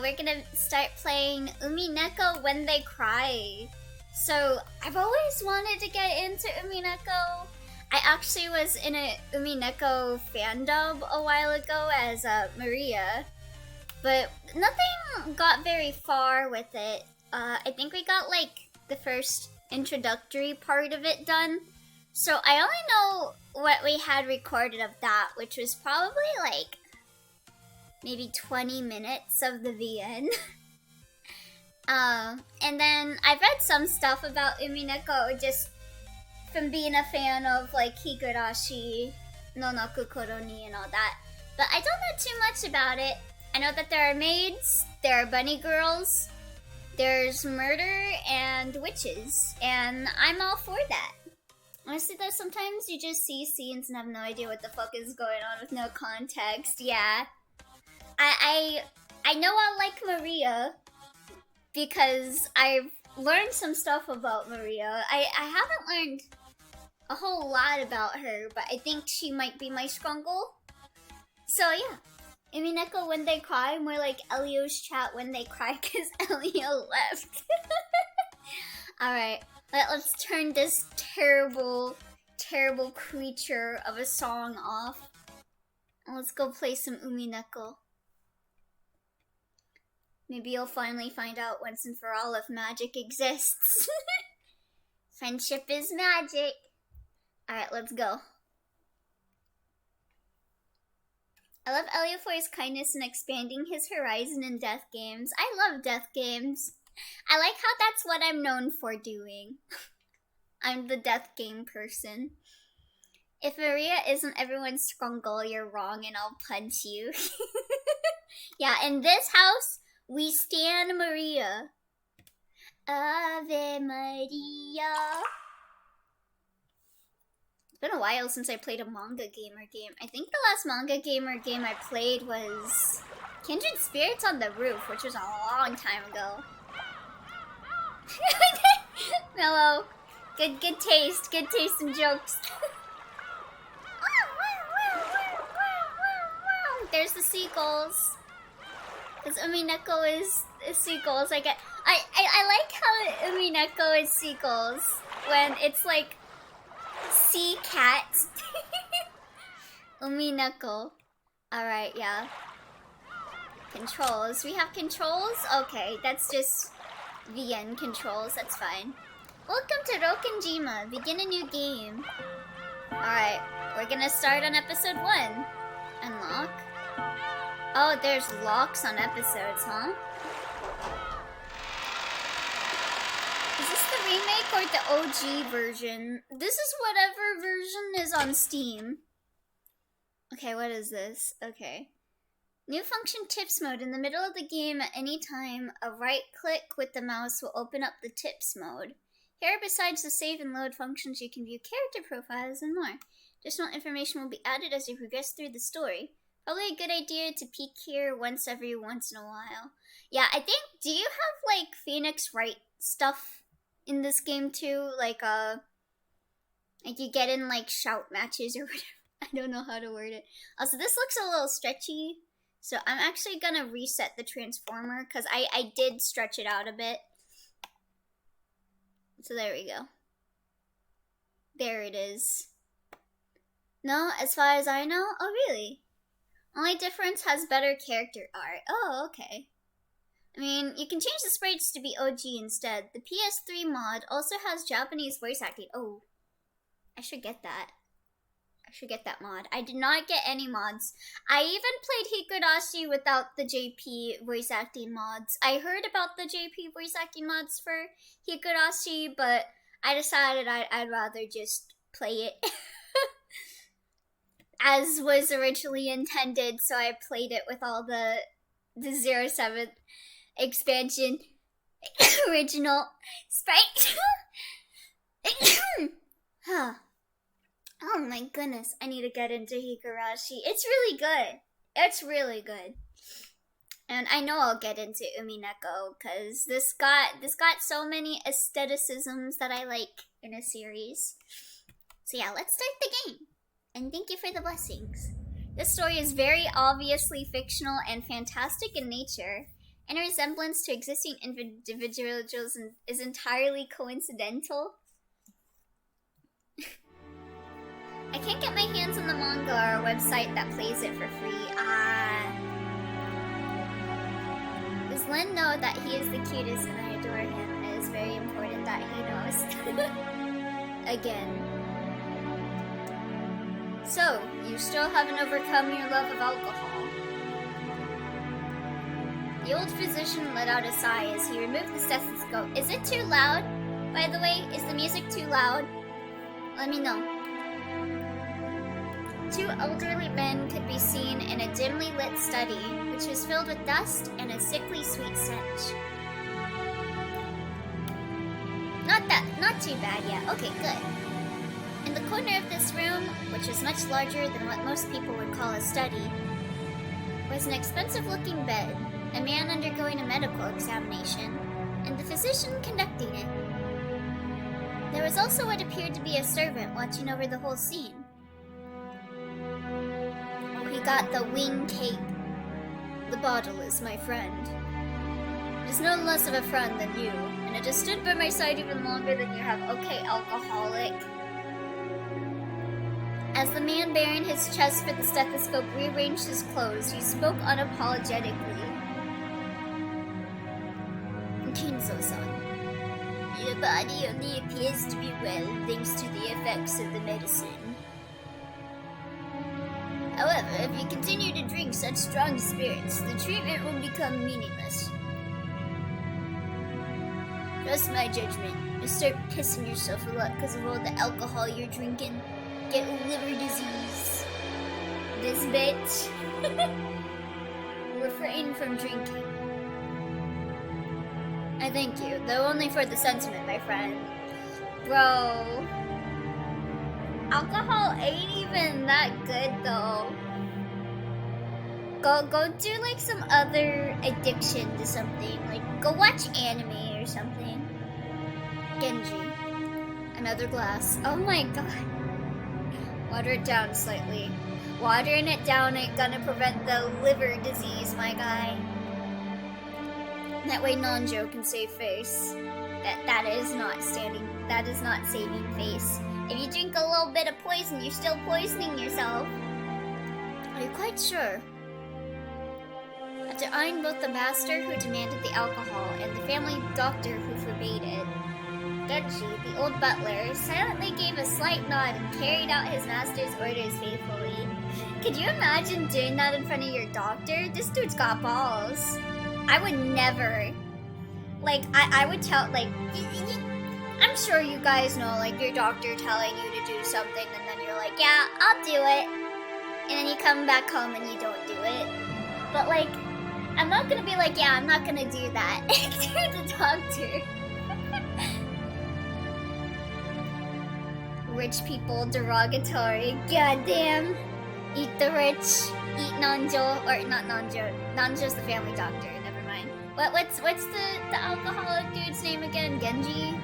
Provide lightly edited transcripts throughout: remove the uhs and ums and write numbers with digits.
we're gonna start playing Umineko When They Cry. So, I've always wanted to get into Umineko. I actually was in a Umineko fandub a while ago as Maria, but nothing got very far with it. I think we got like the first introductory part of it done. So I only know what we had recorded of that, which was probably like maybe 20 minutes of the VN. And then I've read some stuff about Umineko just from being a fan of like Higurashi, no Naku Koroni and all that. But I don't know too much about it. I know that there are maids, there are bunny girls, there's murder and witches, and I'm all for that. Honestly though, sometimes you just see scenes and have no idea what the fuck is going on with no context. Yeah. I know I like Maria because I've learned some stuff about Maria. I haven't learned a whole lot about her, but I think she might be my struggle. So yeah. Umineko When They Cry, more like Elio's chat when they cry because Elio left. Alright, let's turn this terrible, terrible creature of a song off. And let's go play some Umineko. Maybe you'll finally find out once and for all if magic exists. Friendship is magic. Alright, let's go. I love Elio for his kindness in expanding his horizon in death games. I love death games. I like how that's what I'm known for doing. I'm the death game person. If Maria isn't everyone's struggle, you're wrong and I'll punch you. Yeah, in this house, we stan Maria. Ave Maria. It's been a while since I played a manga gamer game. I think the last manga gamer game I played was Kindred Spirits on the Roof, which was a long time ago. Mellow. Good taste in jokes. There's the seagulls. Because Umineko is seagulls. I like how Umineko is seagulls when it's like sea cats. Umineko. Alright, yeah. Controls. We have controls? Okay, that's just VN controls. That's fine. Welcome to Rokenjima. Begin a new game. Alright, we're gonna start on episode 1. Unlock. Oh, there's locks on episodes, huh? Is this the remake or the OG version? This is whatever version is on Steam. Okay, what is this? Okay. New function tips mode. In the middle of the game at any time, a right click with the mouse will open up the tips mode. Here, besides the save and load functions, you can view character profiles and more. Additional information will be added as you progress through the story. Probably a good idea to peek here once in a while. Yeah, I think, do you have like Phoenix Wright stuff in this game too? Like you get in like shout matches or whatever. I don't know how to word it. Also, this looks a little stretchy, so I'm actually gonna reset the transformer because I did stretch it out a bit. So there we go. There it is. No, as far as I know, oh really? Only difference has better character art. Oh, okay. I mean, you can change the sprites to be OG instead. The PS3 mod also has Japanese voice acting. Oh, I should get that. I should get that mod. I did not get any mods. I even played Higurashi without the JP voice acting mods. I heard about the JP voice acting mods for Higurashi, but I decided I'd rather just play it as was originally intended, so I played it with all the 07th expansion original sprite. Huh. Oh my goodness, I need to get into Higurashi. It's really good. It's really good. And I know I'll get into Umineko because this got so many aestheticisms that I like in a series. So yeah, let's start the game. And thank you for the blessings. This story is very obviously fictional and fantastic in nature. Any resemblance to existing individuals is entirely coincidental. I can't get my hands on the manga or a website that plays it for free. Does Len know that he is the cutest and I adore him? It is very important that he knows. Again. So, you still haven't overcome your love of alcohol. The old physician let out a sigh as he removed the stethoscope. Is it too loud? By the way, is the music too loud? Let me know. Two elderly men could be seen in a dimly lit study, which was filled with dust and a sickly sweet stench. Not too bad yet. Okay, good. In the corner of this room, which was much larger than what most people would call a study, was an expensive-looking bed, a man undergoing a medical examination, and the physician conducting it. There was also what appeared to be a servant watching over the whole scene. He got the wing cape. The bottle is my friend. It is no less of a friend than you, and it has stood by my side even longer than you have. Okay, alcoholic. As the man bearing his chest for the stethoscope rearranged his clothes, he spoke unapologetically. Kinzo-san, your body only appears to be well thanks to the effects of the medicine. However, if you continue to drink such strong spirits, the treatment will become meaningless. Trust my judgment. You'll start pissing yourself a lot because of all the alcohol you're drinking. Get liver disease. This bitch. Refrain from drinking. I thank you, though only for the sentiment, my friend. Bro. Alcohol ain't even that good though. Go do like some other addiction to something. Like go watch anime or something. Genji. Another glass. Oh my god. Water it down slightly. Watering it down ain't gonna prevent the liver disease, my guy. That way Nanjo can save face. That is not saving face. If you drink a little bit of poison, you're still poisoning yourself. Are you quite sure? After eyeing both the master who demanded the alcohol and the family doctor who forbade it, Genji, the old butler, silently gave a slight nod and carried out his master's orders faithfully. Could you imagine doing that in front of your doctor? This dude's got balls. I would never. Like, I would tell, like, I'm sure you guys know, like, your doctor telling you to do something and then you're like, yeah, I'll do it. And then you come back home and you don't do it. But, like, I'm not gonna be like, yeah, I'm not gonna do that to the doctor. Rich people, derogatory, goddamn. Eat the rich, eat Nanjo, or not Nanjo. Nanjo's the family doctor, never mind. What's the alcoholic dude's name again? Genji?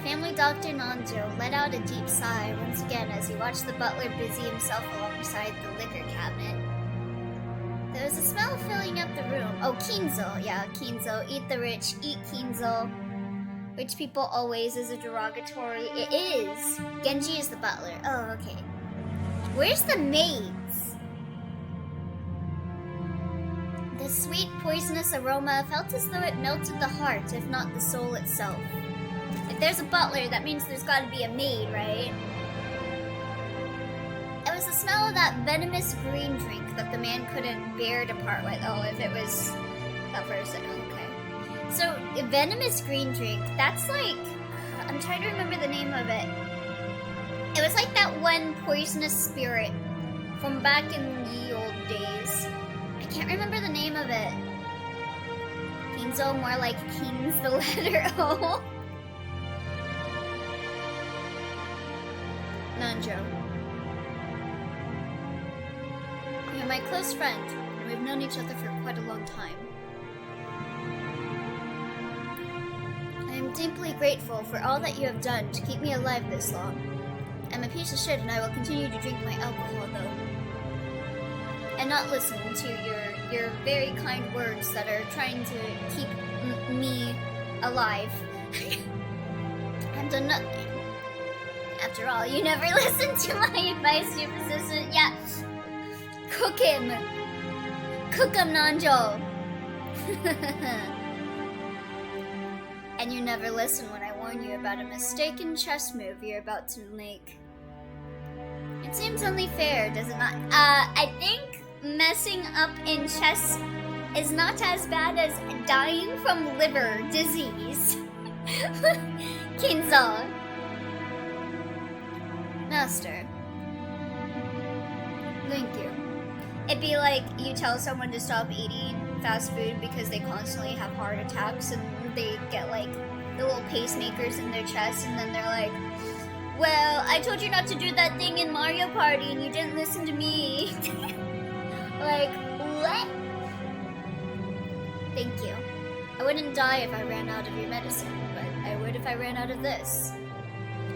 Family doctor Nanjo let out a deep sigh once again as he watched the butler busy himself alongside the liquor cabinet. There was a smell filling up the room. Oh, Kinzo. Yeah, Kinzo. Eat the rich. Eat Kinzo. Rich people always is a derogatory. It is. Genji is the butler. Oh, okay. Where's the maids? The sweet, poisonous aroma felt as though it melted the heart, if not the soul itself. If there's a butler, that means there's gotta be a maid, right? It was the smell of that venomous green drink that the man couldn't bear to part with. Oh, if it was that person, okay. So, a venomous green drink, that's like... I'm trying to remember the name of it. It was like that one poisonous spirit from back in the old days. I can't remember the name of it. Kinzo, more like Kings, the letter O. Nanjo. You're my close friend, and we've known each other for quite a long time. I am deeply grateful for all that you have done to keep me alive this long. I'm a piece of shit and I will continue to drink my alcohol though. And not listen to your very kind words that are trying to keep me alive. I've done nothing. After all, you never listened to my advice, you persistent. Yeah. Cook him, Nanjo. And you never listen when I warn you about a mistaken chess move you're about to make. It seems only fair, does it not? I think messing up in chess is not as bad as dying from liver disease. Kinzo. Master. Thank you. It'd be like you tell someone to stop eating fast food because they constantly have heart attacks and they get like the little pacemakers in their chest, and then they're like, well, I told you not to do that thing in Mario Party and you didn't listen to me. Like, what? Thank you. I wouldn't die if I ran out of your medicine, but I would if I ran out of this.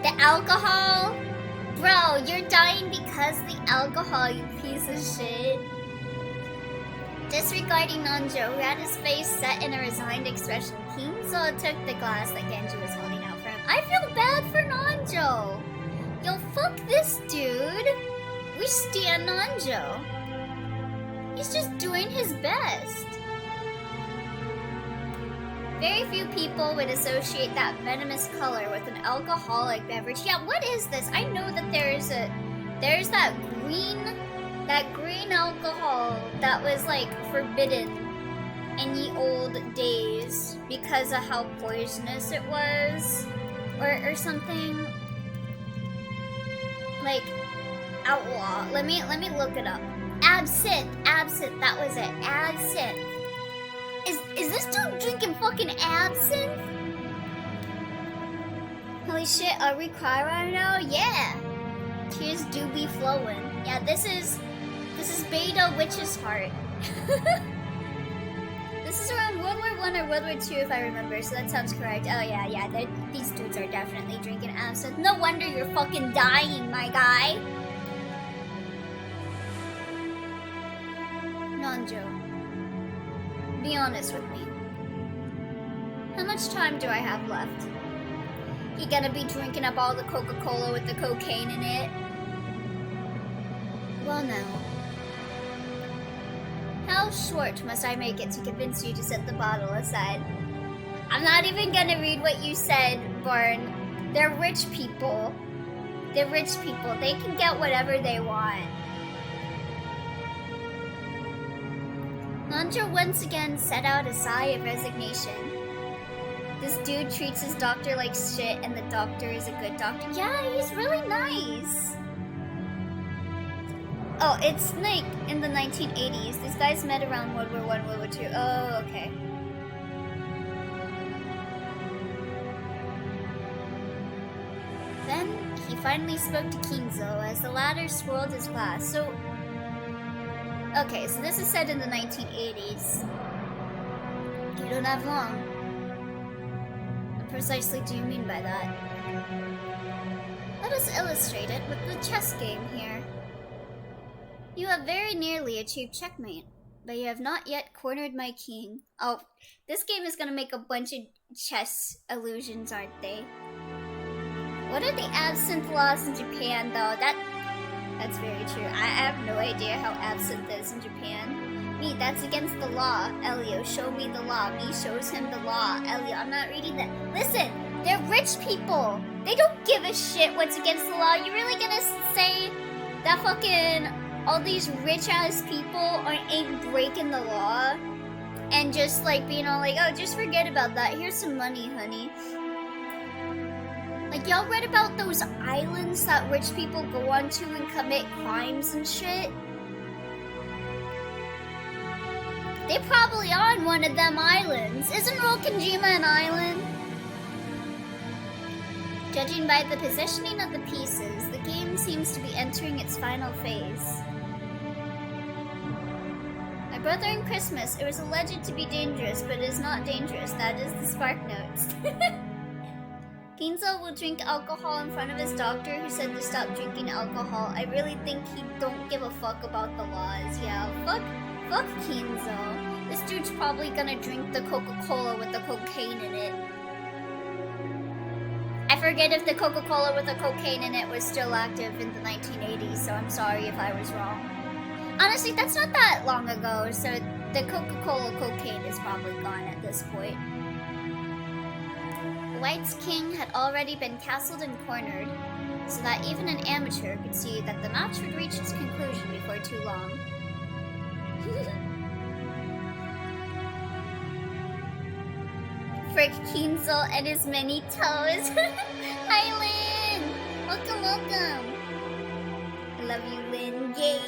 The alcohol? Bro, you're dying because of the alcohol, you piece of shit. Disregarding Nanjo, who had his face set in a resigned expression, Kinzo took the glass that Genji was holding out for him. I feel bad for Nanjo. Yo, fuck this dude. We stand Nanjo. He's just doing his best. Very few people would associate that venomous color with an alcoholic beverage. Yeah, what is this? I know that there's that green alcohol that was like forbidden in the old days because of how poisonous it was, or something. Like outlaw. Let me look it up. Absinthe, that was it. Absinthe. Is this dude drinking fucking absinthe? Holy shit, are we crying right now? Yeah. Tears do be flowing. Yeah, this is Beta Witch's Heart. This is around World War I or World War II if I remember, so that sounds correct. Oh yeah, these dudes are definitely drinking absinthe. No wonder you're fucking dying, my guy. Nanjo, be honest with me. How much time do I have left? You gonna be drinking up all the Coca-Cola with the cocaine in it? Well now. How short must I make it to convince you to set the bottle aside? I'm not even gonna read what you said, Barn. They're rich people. They're rich people. They can get whatever they want. Nanjo once again set out a sigh of resignation. This dude treats his doctor like shit, and the doctor is a good doctor. Yeah, he's really nice. Oh, it's like in the 1980s. These guys met around World War I, World War II. Oh, okay. Then he finally spoke to Kinzo as the latter swirled his glass. So, okay, so this is said in the 1980s. You don't have long. What precisely do you mean by that? Let us illustrate it with the chess game here. You have very nearly achieved checkmate, but you have not yet cornered my king. Oh, this game is gonna make a bunch of chess illusions, aren't they? What are the absinthe laws in Japan, though? That's very true. I have no idea how absinthe is in Japan. Me, that's against the law. Elio, show me the law. Me shows him the law. Elio, I'm not reading that. Listen, they're rich people. They don't give a shit what's against the law. You really gonna say that fucking all these rich-ass people ain't breaking the law? And just like being all like, oh, just forget about that. Here's some money, honey. Like, y'all read about those islands that rich people go onto and commit crimes and shit? They probably are on one of them islands. Isn't Rokonjima an island? Judging by the positioning of the pieces, the game seems to be entering its final phase. My brother in Christmas, it was alleged to be dangerous, but it is not dangerous. That is the Spark Notes. Kinzo will drink alcohol in front of his doctor who said to stop drinking alcohol. I really think he don't give a fuck about the laws. Yeah, Fuck Kinzo. This dude's probably gonna drink the Coca-Cola with the cocaine in it. I forget if the Coca-Cola with the cocaine in it was still active in the 1980s, so I'm sorry if I was wrong. Honestly, that's not that long ago, so the Coca-Cola cocaine is probably gone at this point. White's king had already been castled and cornered, so that even an amateur could see that the match would reach its conclusion before too long. Frick Kinzel and his many toes. Hi, Lynn! Welcome, welcome! Love you, Lynn. Yay!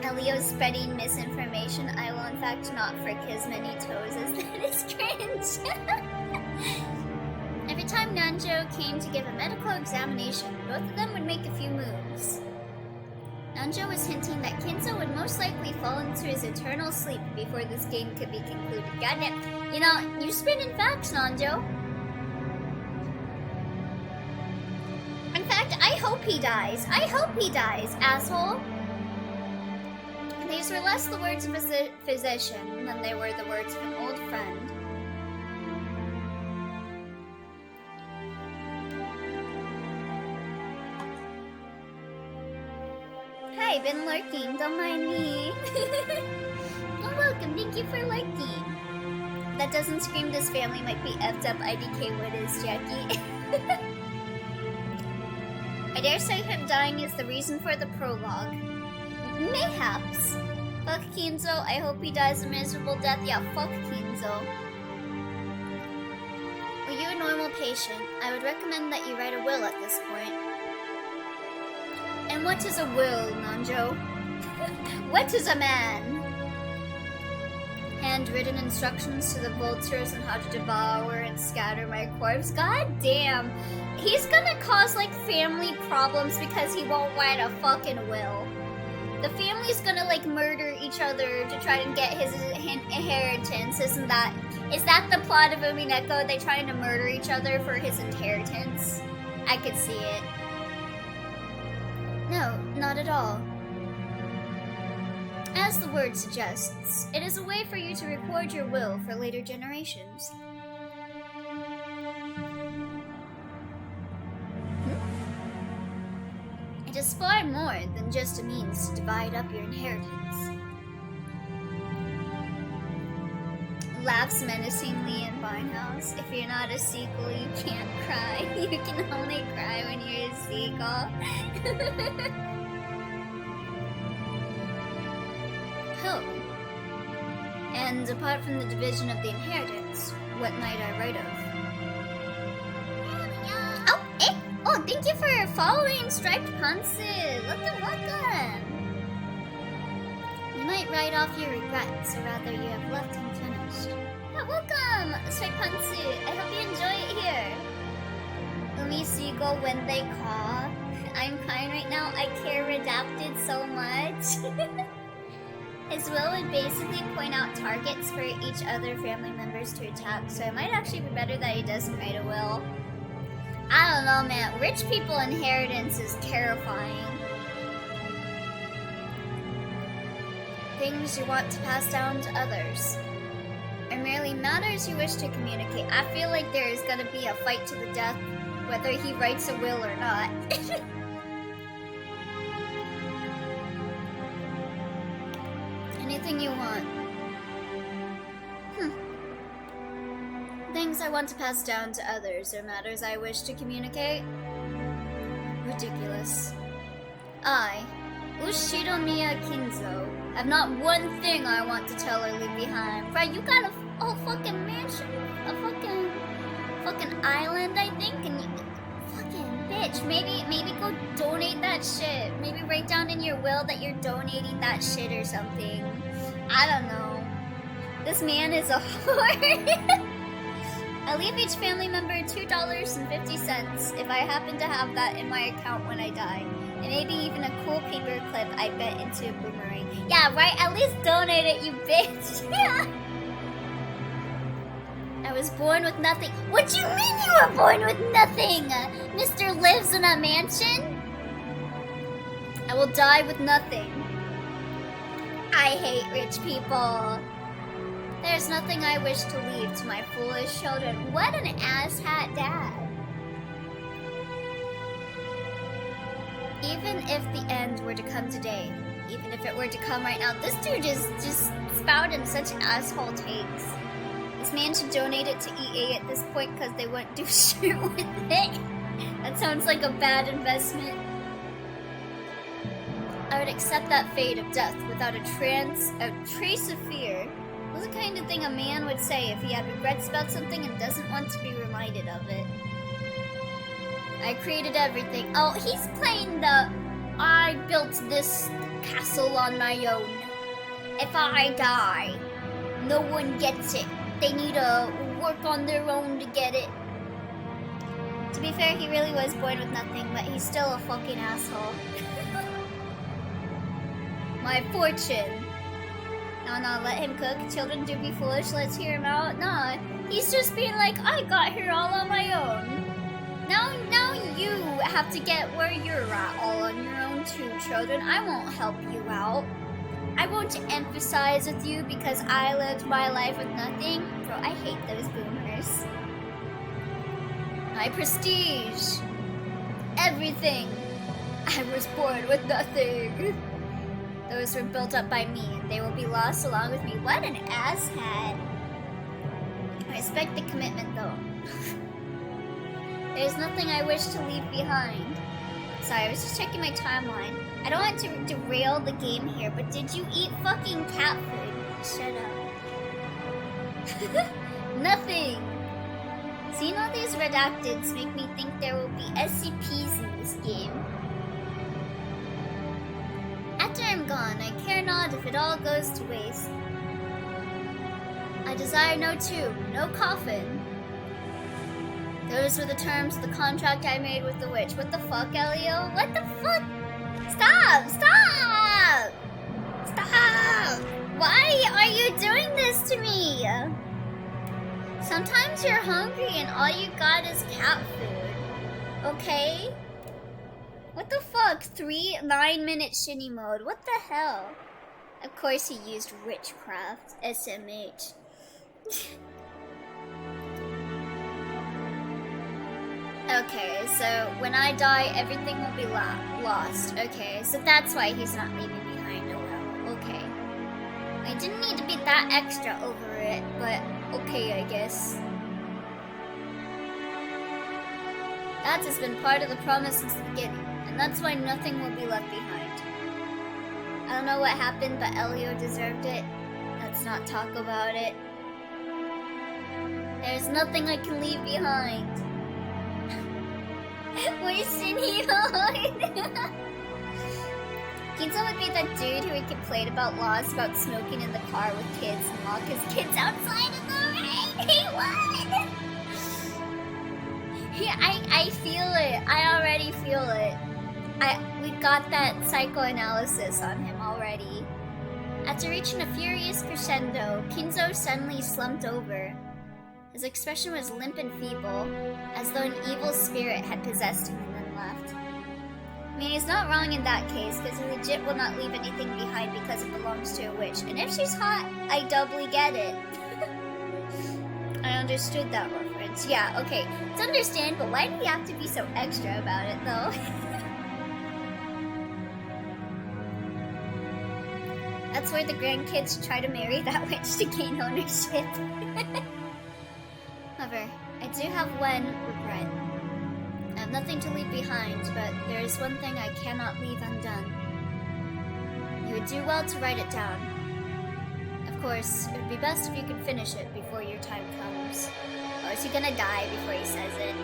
Elio's spreading misinformation. I will, in fact, not frick his many toes, as that is cringe. Every time Nanjo came to give a medical examination, both of them would make a few moves. Nanjo was hinting that Kinzo would most likely fall into his eternal sleep before this game could be concluded. Goddamn. You know, you're spinning facts, Nanjo. In fact, I hope he dies. I hope he dies, asshole. These were less the words of a physician than they were the words of an old friend. Hi, been lurking, don't mind me. You're welcome, thank you for lurking. That doesn't scream this family might be effed up. IDK, what is, Jackie? I dare say him dying is the reason for the prologue. Mayhaps. Fuck Kinzo, I hope he dies a miserable death. Yeah, fuck Kinzo. Were you a normal patient, I would recommend that you write a will at this point. And what is a will, Nanjo? What is a man? Handwritten instructions to the vultures on how to devour and scatter my corpse. God damn. He's gonna cause, like, family problems because he won't write a fucking will. The family's gonna, like, murder each other to try and get his inheritance. Is that the plot of Umineko? They trying to murder each other for his inheritance? I could see it. No, not at all. As the word suggests, it is a way for you to record your will for later generations. It is far more than just a means to divide up your inheritance. Laughs menacingly in Barnhouse. If you're not a sequel, you can't cry. You can only cry when you're a sequel. Oh. And apart from the division of the inheritance, what might I write of? Oh, eh! Oh, thank you for following Striped Pansu! Welcome! You might write off your regrets, or rather you have left unfinished. Yeah, welcome, Striped Pansu! I hope you enjoy it here! Umi Seagull when they call. I'm crying right now, I care redacted so much. His will would basically point out targets for each other family members to attack, so it might actually be better that he doesn't write a will. I don't know, man. Rich people inheritance is terrifying. Things you want to pass down to others, or merely matters you wish to communicate. I feel like there is gonna be a fight to the death, whether he writes a will or not. Anything you want. Things I want to pass down to others, or matters I wish to communicate? Ridiculous. I, Ushiromiya Kinzo, have not one thing I want to tell or leave behind. Right, you got a whole fucking mansion, a fucking island, I think, and you, fucking bitch. Maybe go donate that shit. Maybe write down in your will that you're donating that shit or something. I don't know. This man is a whore. I leave each family member $2.50 if I happen to have that in my account when I die. And maybe even a cool paper clip I bet into a boomerang. Yeah, right? At least donate it, you bitch. Yeah. I was born with nothing. What do you mean you were born with nothing? Mr. lives in a mansion? I will die with nothing. I hate rich people. There's nothing I wish to leave to my foolish children. What an asshat dad. Even if the end were to come today, even if it were to come right now, this dude is just spouting such asshole takes. This man should donate it to EA at this point because they wouldn't do shit with it. That sounds like a bad investment. I would accept that fate of death without a trace of fear. That's the kind of thing a man would say if he had regrets about something and doesn't want to be reminded of it. I created everything. Oh, he's playing the I built this castle on my own. If I die, no one gets it. They need to work on their own to get it. To be fair, he really was born with nothing, but he's still a fucking asshole. My fortune. No, let him cook. Children do be foolish. Let's hear him out. Nah, he's just being like, I got here all on my own. Now you have to get where you're at all on your own too, children. I won't help you out. I won't empathize with you because I lived my life with nothing. Bro, I hate those boomers. My prestige. Everything. I was born with nothing. Those were built up by me, and they will be lost along with me. What an asshat. I respect the commitment, though. There's nothing I wish to leave behind. Sorry, I was just checking my timeline. I don't want to derail the game here, but did you eat fucking cat food? Shut up. Nothing. Seeing all these redacteds make me think there will be SCPs in this game. After I'm gone, I care not if it all goes to waste. I desire no tomb, no coffin. Those were the terms of the contract I made with the witch. What the fuck, Elio? What the fuck? Stop! Stop! Stop! Why are you doing this to me? Sometimes you're hungry and all you got is cat food. Okay? What the fuck? 3 9-minute shitty mode. What the hell? Of course he used witchcraft. SMH. Okay, so when I die, everything will be lost. Okay, so that's why he's not leaving behind a will. Okay. I didn't need to be that extra over it, but okay, I guess. That has been part of the promise since the beginning, and that's why nothing will be left behind. I don't know what happened, but Elio deserved it. Let's not talk about it. There's nothing I can leave behind. Wasting Healing! Kinzo would be that dude who complained about laws about smoking in the car with kids and lock his kids outside in the rain! He would! Yeah, I feel it. I already feel it. We got that psychoanalysis on him already. After reaching a furious crescendo, Kinzo suddenly slumped over. His expression was limp and feeble, as though an evil spirit had possessed him and then left. I mean, he's not wrong in that case, because he legit will not leave anything behind because it belongs to a witch. And if she's hot, I doubly get it. I understood that reference. Yeah, okay. It's understand, but why do you have to be so extra about it, though? That's where the grandkids try to marry that witch to gain ownership. However, I do have one regret. I have nothing to leave behind, but there is one thing I cannot leave undone. You would do well to write it down. Of course, it would be best if you could finish it before your time comes. Or is he gonna die before he says it?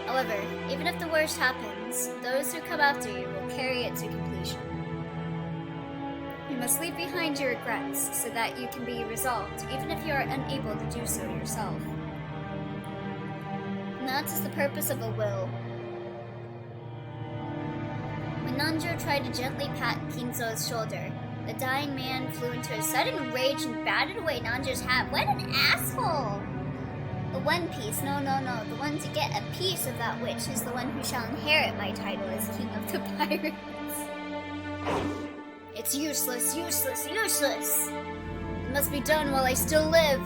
However, even if the worst happens, those who come after you will carry it to completion. You must leave behind your regrets so that you can be resolved, even if you are unable to do so yourself. And that is the purpose of a will. When Nanjo tried to gently pat Kinzo's shoulder, the dying man flew into a sudden rage and batted away Nanjo's hat. What an asshole! The One Piece, no, the one to get a piece of that witch is the one who shall inherit my title as King of the Pirates. It's useless, useless, useless. It must be done while I still live.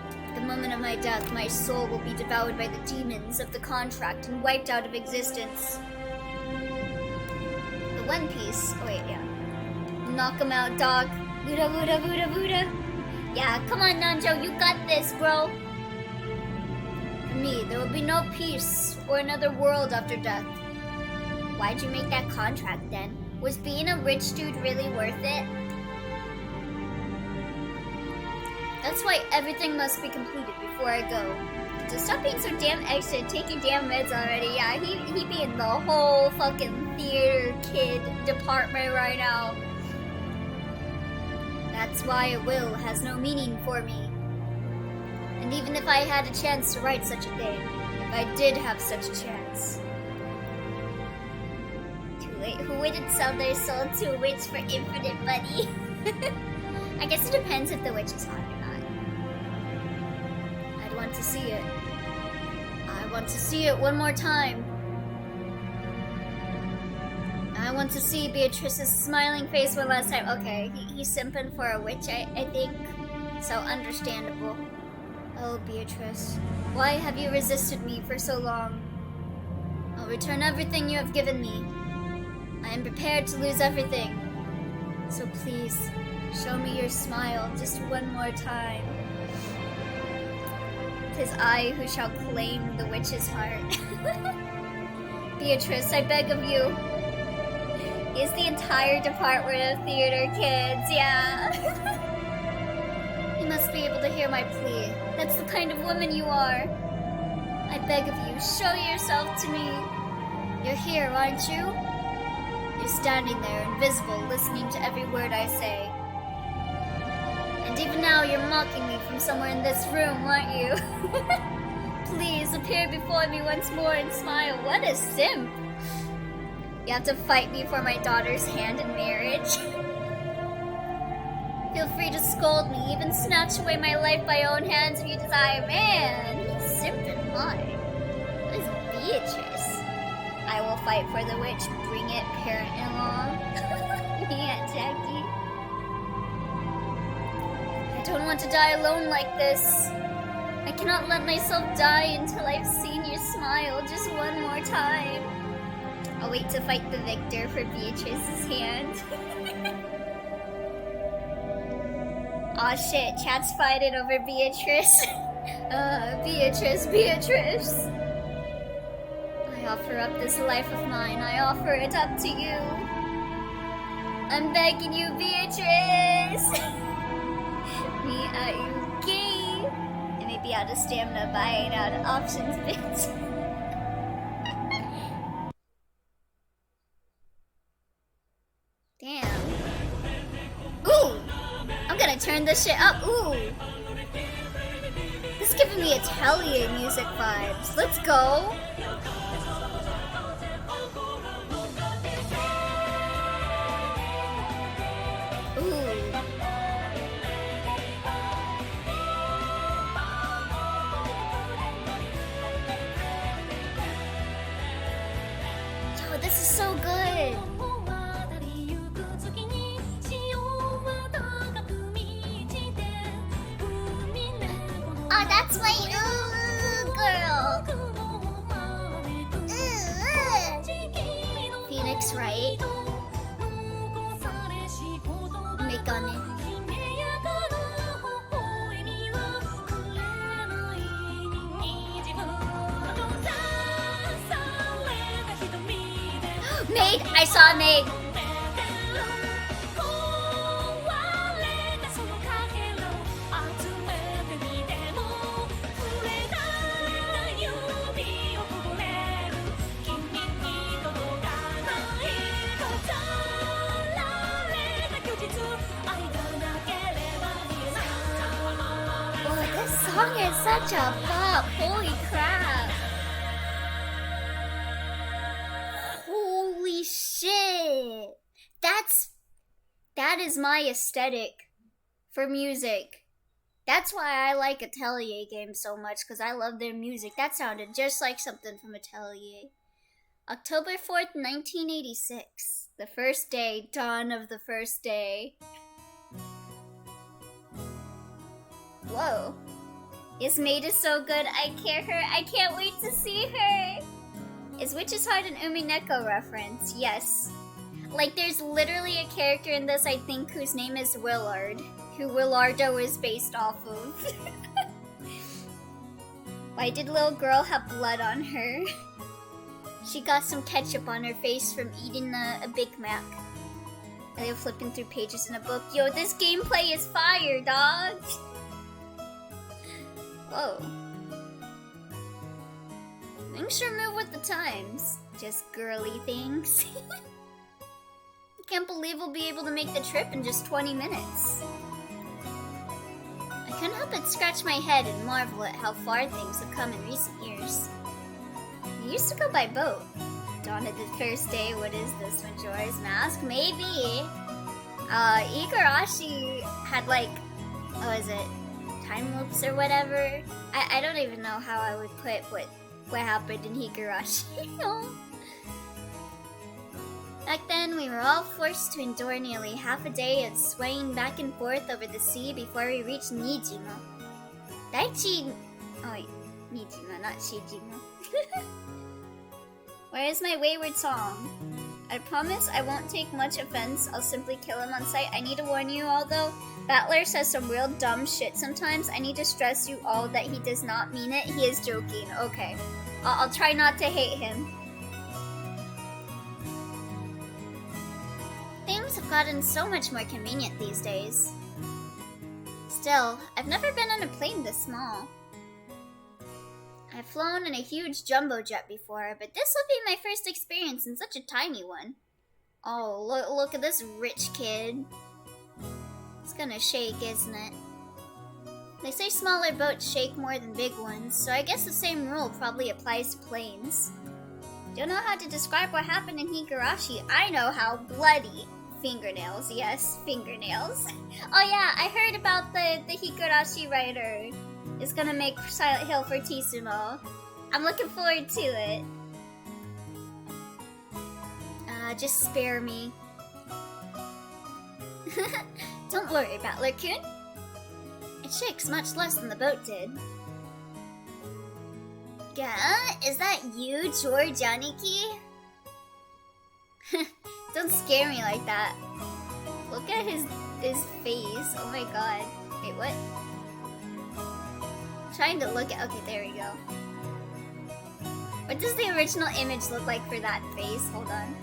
At the moment of my death, my soul will be devoured by the demons of the contract and wiped out of existence. The One Piece. Oh wait, yeah. Knock him out, dog. Buddha, Buddha, Buddha, Buddha. Yeah, come on, Nanjo, you got this, bro. For me, there will be no peace or another world after death. Why'd you make that contract then? Was being a rich dude really worth it? That's why everything must be completed before I go. So stop being so damn extra and take your damn meds already. Yeah, he be in the whole fucking theater kid department right now. That's why a will has no meaning for me. And even if I had a chance to write such a thing, if I did have such a chance. Too late. Who wouldn't sell their soul to a witch for infinite money? I guess it depends if the witch is hot or not. I'd want to see it. I want to see it one more time. I want to see Beatrice's smiling face one last time. Okay, he's simping for a witch, I think. So understandable. Oh, Beatrice, why have you resisted me for so long? I'll return everything you have given me. I am prepared to lose everything. So please, show me your smile just one more time. 'Tis I who shall claim the witch's heart. Beatrice, I beg of you. Is the entire department of theater kids, yeah. You must be able to hear my plea. That's the kind of woman you are. I beg of you, show yourself to me. You're here, aren't you? You're standing there, invisible, listening to every word I say. And even now you're mocking me from somewhere in this room, aren't you? Please, appear before me once more and smile. What a simp. You have to fight me for my daughter's hand in marriage. Feel free to scold me, even snatch away my life by your own hands if you desire. Man, he's simping hard. What is Beatrice? I will fight for the witch. Bring it, parent-in-law. Yeah, Jackie. I don't want to die alone like this. I cannot let myself die until I've seen your smile just one more time. I'll wait to fight the victor for Beatrice's hand. Aw shit, chat's fighting over Beatrice. Beatrice, Beatrice. I offer up this life of mine. I offer it up to you. I'm begging you, Beatrice. Me out you gay. And maybe out of stamina, buying out of options, bitch. Damn. Ooh! I'm gonna turn this shit up. Ooh! This is giving me Atelier music vibes. Let's go! Ooh. Yo, this is so good! Oh, that's my girl. Phoenix, right? Megane. Maid, I saw a maid. This song is such a bop. Holy crap. Holy shit. That is my aesthetic for music. That's why I like Atelier games so much, because I love their music. That sounded just like something from Atelier. October 4th, 1986. The first day, dawn of the first day. Whoa. This maid is so good, I can't wait to see her! Is Witch's Heart an Umineko reference? Yes. Like, there's literally a character in this, I think, whose name is Willard, who Willardo is based off of. Why did little girl have blood on her? She got some ketchup on her face from eating a Big Mac. And they're flipping through pages in a book. Yo, this gameplay is fire, dog! Whoa. Things sure move with the times. Just girly things. I can't believe we'll be able to make the trip in just 20 minutes. I couldn't help but scratch my head and marvel at how far things have come in recent years. We used to go by boat. Dawn of the first day, what is this? Majora's Mask? Maybe. Higurashi had like, what is it? Time loops or whatever. I don't even know how I would put what happened in Higurashi. Back then, we were all forced to endure nearly half a day of swaying back and forth over the sea before we reached Nijima. Daichi... Oh wait, Nijima, not Shijima. Where is my wayward song? I promise I won't take much offense, I'll simply kill him on sight. I need to warn you all though, Battler says some real dumb shit sometimes. I need to stress you all that he does not mean it, he is joking. Okay. I'll try not to hate him. Things have gotten so much more convenient these days. Still, I've never been on a plane this small. I've flown in a huge jumbo jet before, but this will be my first experience in such a tiny one. Oh, look at this rich kid. It's gonna shake, isn't it? They say smaller boats shake more than big ones, so I guess the same rule probably applies to planes. Don't know how to describe what happened in Higurashi. I know how. Bloody. Fingernails, yes, fingernails. Oh yeah, I heard about the Higurashi writer is gonna make Silent Hill for Tsumo. I'm looking forward to it. Just spare me. Don't worry, Battler-kun. It shakes much less than the boat did. Yeah? Is that you, George Aniki? Don't scare me like that. Look at his face. Oh my god. Wait, what? I'm trying to look at... Okay, there we go. What does the original image look like for that face? Hold on.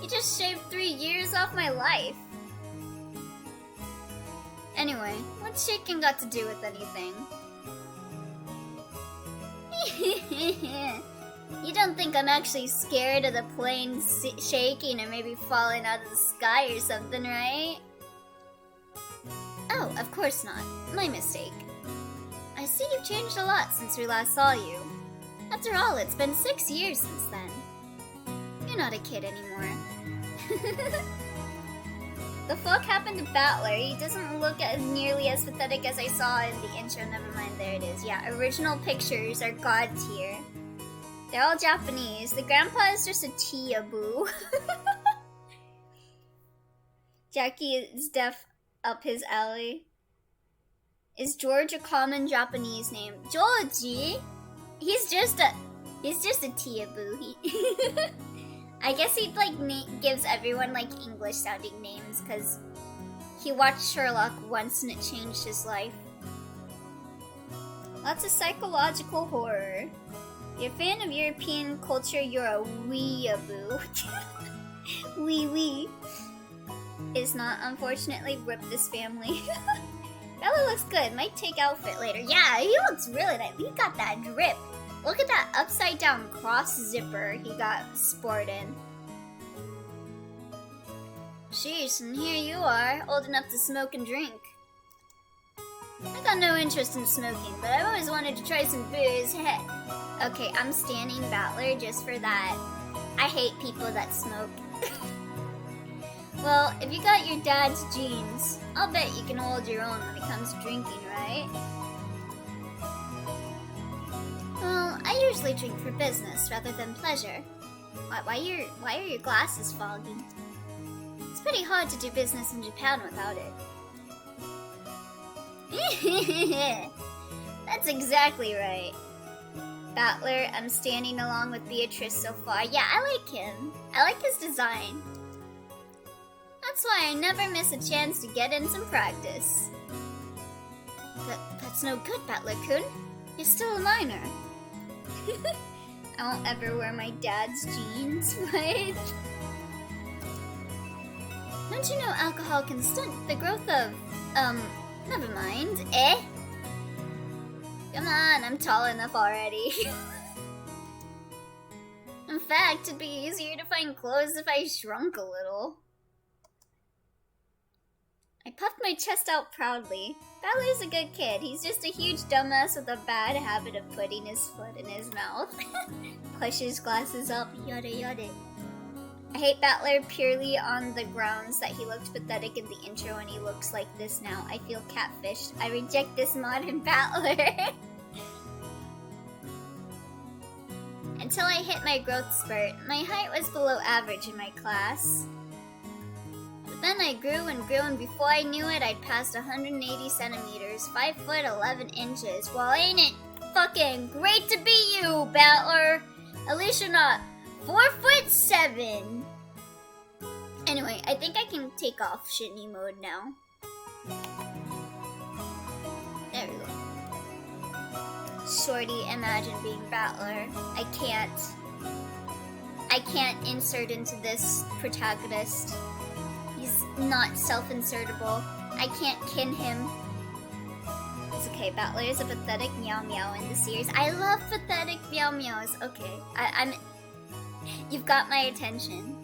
You just shaved 3 years off my life. Anyway, what's shaking got to do with anything? You don't think I'm actually scared of the plane shaking and maybe falling out of the sky or something, right? Oh, of course not. My mistake. I see you've changed a lot since we last saw you. After all, it's been 6 years since then. You're not a kid anymore. The fuck happened to Battler? He doesn't look as nearly as pathetic as I saw in the intro. Never mind, there it is. Yeah, original pictures are god tier. They're all Japanese. The grandpa is just a Tia-boo. Jackie is deaf up his alley. Is George a common Japanese name? Georgie? He's just a Tia-boo. I guess he like gives everyone like English sounding names because he watched Sherlock once and it changed his life. Lots of psychological horror. You're a fan of European culture, you're a weeaboo. Wee is not, unfortunately. Rip this family. Bella looks good. Might take outfit later. Yeah, he looks really nice. He got that drip. Look at that upside down cross zipper he got sporting. Sheesh, and here you are, old enough to smoke and drink. I got no interest in smoking, but I've always wanted to try some booze. Okay, I'm standing Battler just for that. I hate people that smoke. Well, if you got your dad's genes, I'll bet you can hold your own when it comes to drinking, right? Well, I usually drink for business rather than pleasure. Why are your glasses foggy? It's pretty hard to do business in Japan without it. That's exactly right. Battler, I'm standing along with Beatrice so far. Yeah, I like him. I like his design. That's why I never miss a chance to get in some practice. That's no good, Battler-kun. You're still a minor. I won't ever wear my dad's jeans, what? Don't you know alcohol can stunt the growth of, never mind. Come on, I'm tall enough already. In fact, it'd be easier to find clothes if I shrunk a little. I puffed my chest out proudly. Battler's a good kid. He's just a huge dumbass with a bad habit of putting his foot in his mouth. Push his glasses up, yada yada. I hate Battler purely on the grounds that he looked pathetic in the intro and he looks like this now. I feel catfished. I reject this modern Battler. Until I hit my growth spurt, my height was below average in my class. But then I grew and before I knew it, I'd passed 180 centimeters, 5 foot 11 inches. Well, ain't it fucking great to be you, Battler? At least you're not 4'7". Anyway, I think I can take off shitty mode now. There we go. Shorty, imagine being Battler. I can't insert into this protagonist. He's not self-insertable. I can't kin him. It's okay, Battler is a pathetic meow meow in the series. I love pathetic meow meows. Okay, I'm... You've got my attention.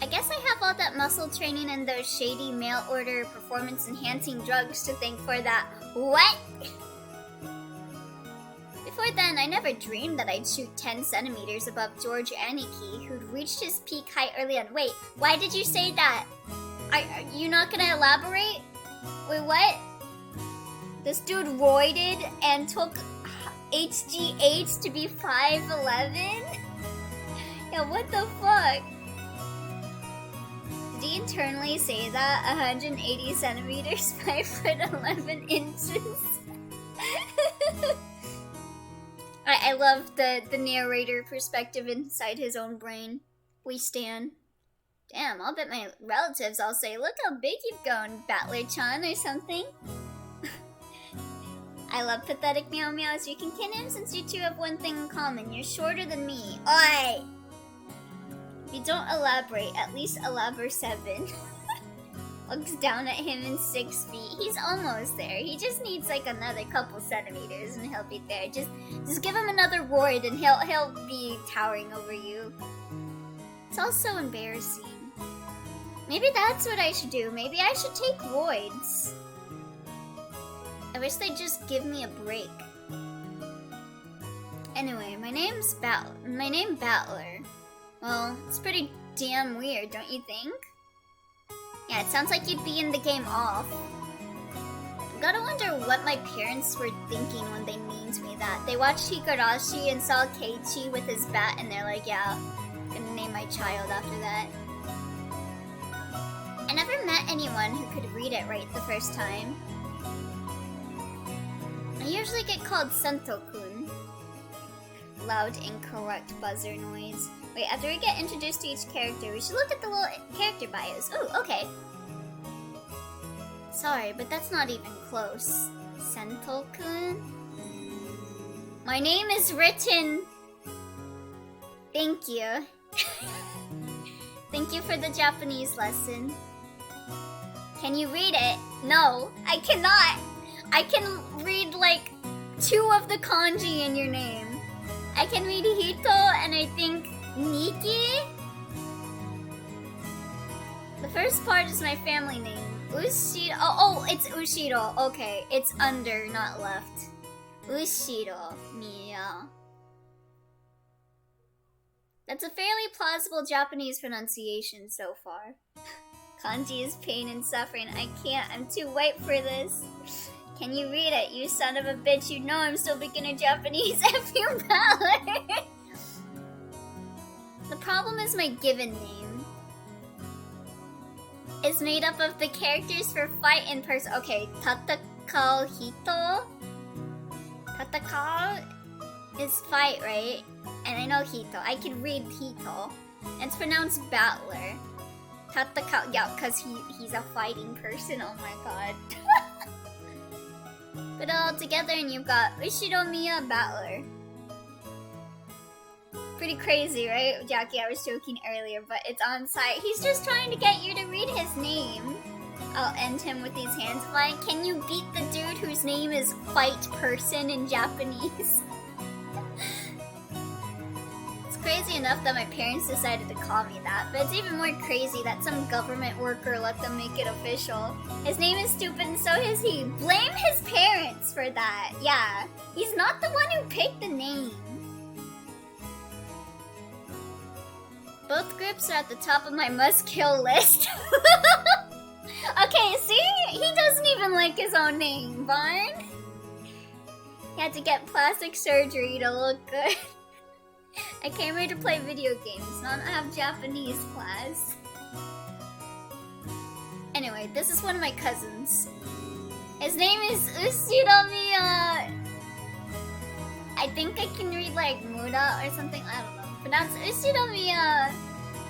I guess I have all that muscle training and those shady mail-order performance-enhancing drugs to thank for that. What? Before then, I never dreamed that I'd shoot 10 centimeters above George Aniki, who'd reached his peak height early on. Wait, why did you say that? Are you not gonna elaborate? Wait, what? This dude roided and took HGH to be 5'11"? Yeah, what the fuck? Did he internally say that? 180 centimeters, 5 foot 11 inches? I love the narrator perspective inside his own brain. We stan. Damn, I'll bet my relatives all say, look how big you've grown, Battler-chan or something. I love pathetic meow meows. You can kin him since you two have one thing in common. You're shorter than me. Oi! If you don't elaborate, at least elaborate 7. Looks down at him in 6 feet. He's almost there. He just needs like another couple centimeters and he'll be there. Just give him another roid and he'll be towering over you. It's all so embarrassing. Maybe that's what I should do. Maybe I should take roids. I wish they'd just give me a break. Anyway, my name Battler. Well, it's pretty damn weird, don't you think? Yeah, it sounds like you'd be in the game off. I gotta wonder what my parents were thinking when they named me that. They watched Higurashi and saw Keiichi with his bat and they're like, yeah, I'm gonna name my child after that. I never met anyone who could read it right the first time. I usually get called Satoko-kun. Loud, incorrect buzzer noise. Wait, after we get introduced to each character, we should look at the little character bios. Oh, okay. Sorry, but that's not even close. Satoko-kun? My name is written. Thank you. Thank you for the Japanese lesson. Can you read it? No, I cannot. I can read like 2 of the kanji in your name. I can read Hito and I think Niki? The first part is my family name. Ushiro. Oh, it's Ushiro. Okay, it's under, not left. Ushiro Miya. That's a fairly plausible Japanese pronunciation so far. Kanji is pain and suffering. I can't. I'm too white for this. Can you read it? You son of a bitch, you know I'm still beginner Japanese. F you, Valor! The problem is my given name is made up of the characters for fight in person. Okay, Tatakao Hito. Tatakao is fight, right? And I know Hito. I can read Hito. And it's pronounced battler. Tatakao, yeah, because he's a fighting person. Oh my god. Put it all together and you've got Ushiromiya Battler. Pretty crazy, right? Jackie, I was joking earlier, but it's on site. He's just trying to get you to read his name. I'll end him with these hands flying. Can you beat the dude whose name is Fight Person in Japanese? It's crazy enough that my parents decided to call me that, but it's even more crazy that some government worker let them make it official. His name is stupid and so is he. Blame his parents for that. Yeah, he's not the one who picked the name. Both groups are at the top of my must-kill list. Okay, see? He doesn't even like his own name, Barn. He had to get plastic surgery to look good. I came here to play video games, not have Japanese class. Anyway, this is one of my cousins. His name is Ushiromiya. I think I can read like Muda or something, I don't know. Pronounce Ushiromiya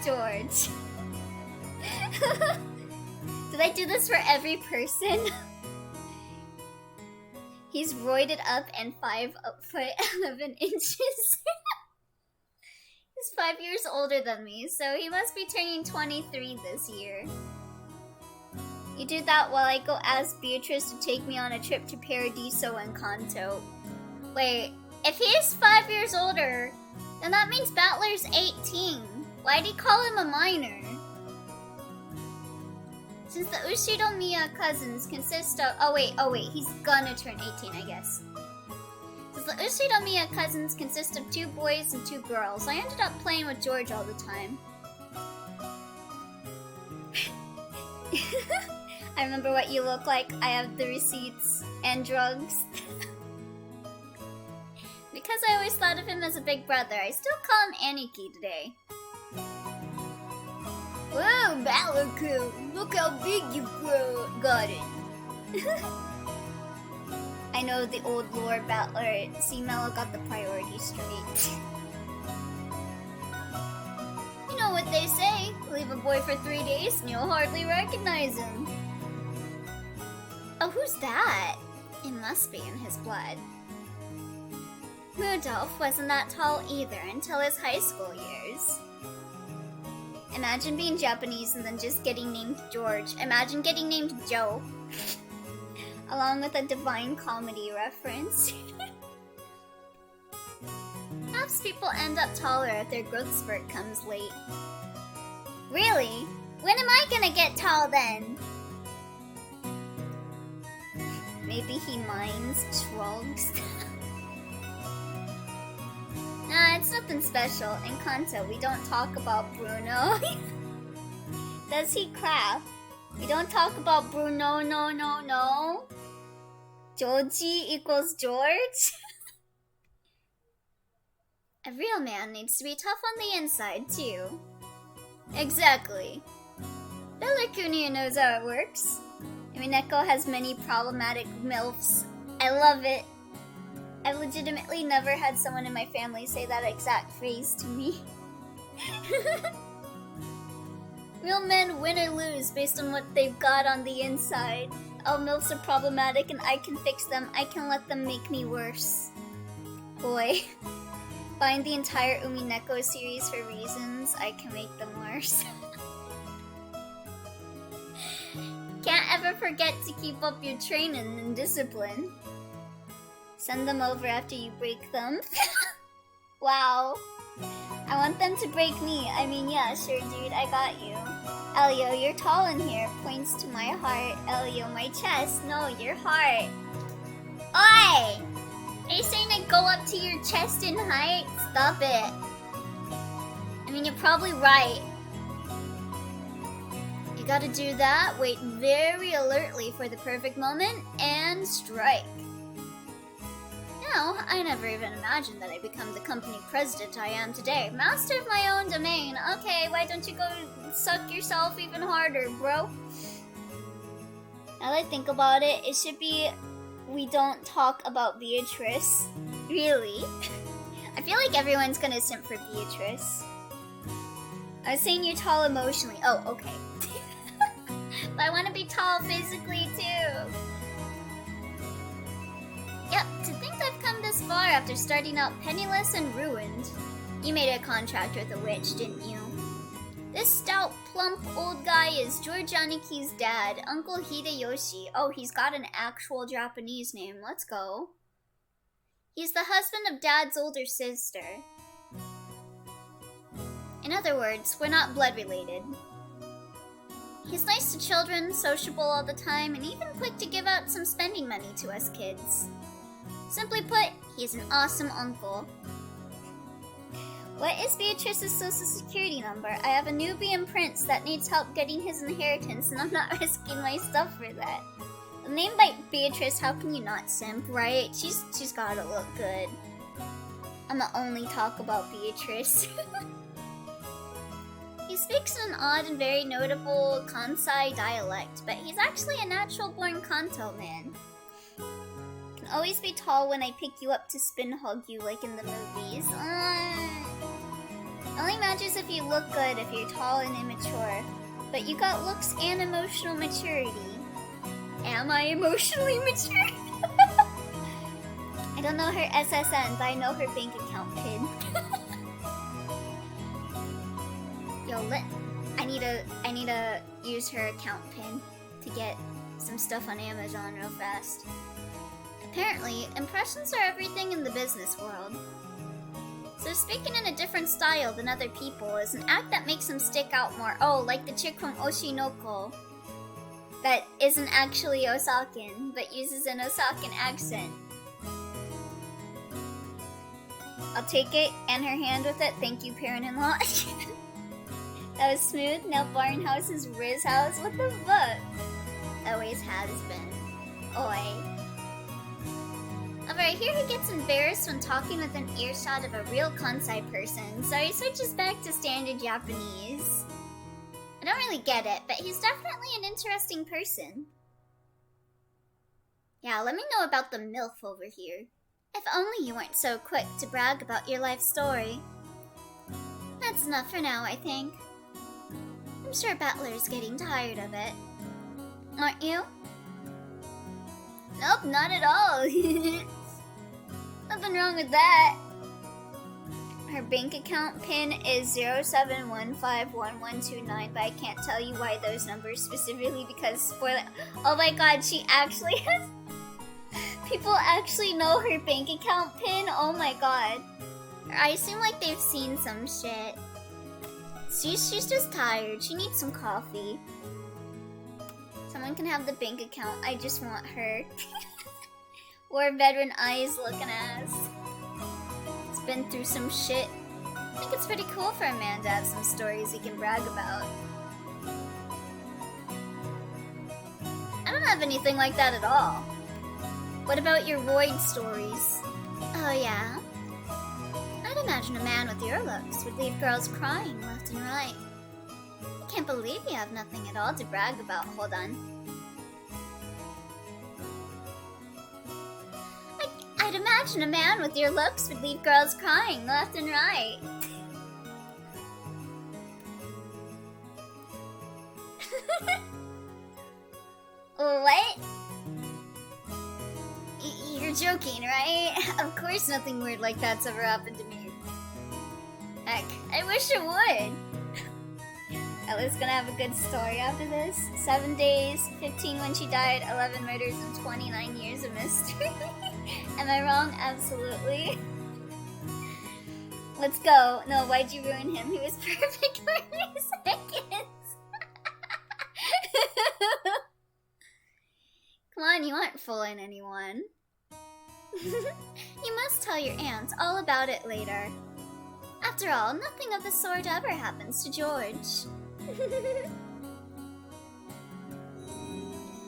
George. Did I do this for every person? He's roided up and 5 foot 11 inches. He's 5 years older than me, so he must be turning 23 this year. You do that while I go ask Beatrice to take me on a trip to Paradiso and Kanto. Wait, if he is 5 years older, then that means Battler's 18. Why'd he call him a minor? Since the Ushiromiya cousins consist of... Oh wait, he's gonna turn 18, I guess. Since the Ushiromiya cousins consist of 2 boys and 2 girls, I ended up playing with George all the time. I remember what you look like. I have the receipts and drugs. Because I always thought of him as a big brother, I still call him Aniki today. Whoa, Battler-kun! Look how big you've got it! I know the old lore Battler. See, Mello got the priority straight. You know what they say, leave a boy for 3 days and you'll hardly recognize him. Oh, who's that? It must be in his blood. Rudolph wasn't that tall either until his high school years. Imagine being Japanese and then just getting named George. Imagine getting named Joe. Along with a Divine Comedy reference. Perhaps people end up taller if their growth spurt comes late. Really? When am I gonna get tall then? Maybe he mines shrugs. Nah, it's nothing special. In Kanto, we don't talk about Bruno. Does he craft? We don't talk about Bruno, no. Joji equals George? A real man needs to be tough on the inside, too. Exactly. Bella-kun knows how it works. Umineko has many problematic MILFs. I love it. I've legitimately never had someone in my family say that exact phrase to me. Real men win or lose based on what they've got on the inside. All MILFs are problematic and I can fix them. I can let them make me worse. Boy. Find the entire Umineko series for reasons I can make them worse. Can't ever forget to keep up your training and discipline. Send them over after you break them. Wow. I want them to break me. I mean, yeah, sure, dude, I got you. Elio, you're tall in here. Points to my heart. Elio, my chest. No, your heart. Oi! Are you saying I go up to your chest in height? Stop it. I mean, you're probably right. You You gotta do that, wait very alertly for the perfect moment, and strike. No, I never even imagined that I'd become the company president I am today. Master of my own domain. Okay, why don't you go suck yourself even harder, bro? Now that I think about it, it should be we don't talk about Beatrice. Really? I feel like everyone's gonna simp for Beatrice. I was saying you're tall emotionally. Oh, okay. But I want to be tall physically too. Yep, to think I've come this far after starting out penniless and ruined. You made a contract with a witch, didn't you? This stout, plump old guy is George Aniki's dad, Uncle Hideyoshi. Oh, he's got an actual Japanese name. Let's go. He's the husband of Dad's older sister. In other words, we're not blood related. He's nice to children, sociable all the time, and even quick to give out some spending money to us kids. Simply put, he's an awesome uncle. What is Beatrice's social security number? I have a Nubian prince that needs help getting his inheritance, and I'm not risking my stuff for that. A name like Beatrice, how can you not simp, right? She's gotta look good. I'ma only talk about Beatrice. He speaks in an odd and very notable Kansai dialect, but he's actually a natural-born Kanto man. Can always be tall when I pick you up to spin hug you like in the movies. Only matters if you look good if you're tall and immature, but you got looks and emotional maturity. Am I emotionally mature? I don't know her SSN, but I know her bank account pin. Yo, I need to use her account pin to get some stuff on Amazon real fast. Apparently, impressions are everything in the business world. So speaking in a different style than other people is an act that makes them stick out more. Oh, like the chick from Oshinoko that isn't actually Osakan, but uses an Osakan accent. I'll take it and her hand with it. Thank you, parent-in-law. That was smooth. Now Barnhouse is Riz house. What the fuck? Always has been. Oi. Alright, here he gets embarrassed when talking with an earshot of a real Kansai person, so he switches back to standard Japanese. I don't really get it, but he's definitely an interesting person. Yeah, let me know about the MILF over here. If only you weren't so quick to brag about your life story. That's enough for now, I think. I'm sure Battler's getting tired of it. Aren't you? Nope, not at all. Nothing wrong with that. Her bank account pin is 07151129, but I can't tell you why those numbers specifically because spoiler. Oh my god, she actually has. People actually know her bank account pin? Oh my god. I assume like they've seen some shit. She's just tired. She needs some coffee. Someone can have the bank account. I just want her. War veteran eyes looking ass. It's been through some shit. I think it's pretty cool for a man to have some stories he can brag about. I don't have anything like that at all. What about your Royd stories? Oh yeah? I'd imagine a man with your looks would leave girls crying left and right. I can't believe you have nothing at all to brag about. Hold on. I'd imagine a man with your looks would leave girls crying left and right. What? You're joking, right? Of course nothing weird like that's ever happened to me. Heck, I wish it would. Ella's gonna have a good story after this. 7 days, 15 when she died, 11 murders, and 29 years of mystery. Am I wrong? Absolutely. Let's go. No, why'd you ruin him? He was perfect for 3 seconds. Come on, you aren't fooling anyone. You must tell your aunt all about it later. After all, nothing of the sort ever happens to George.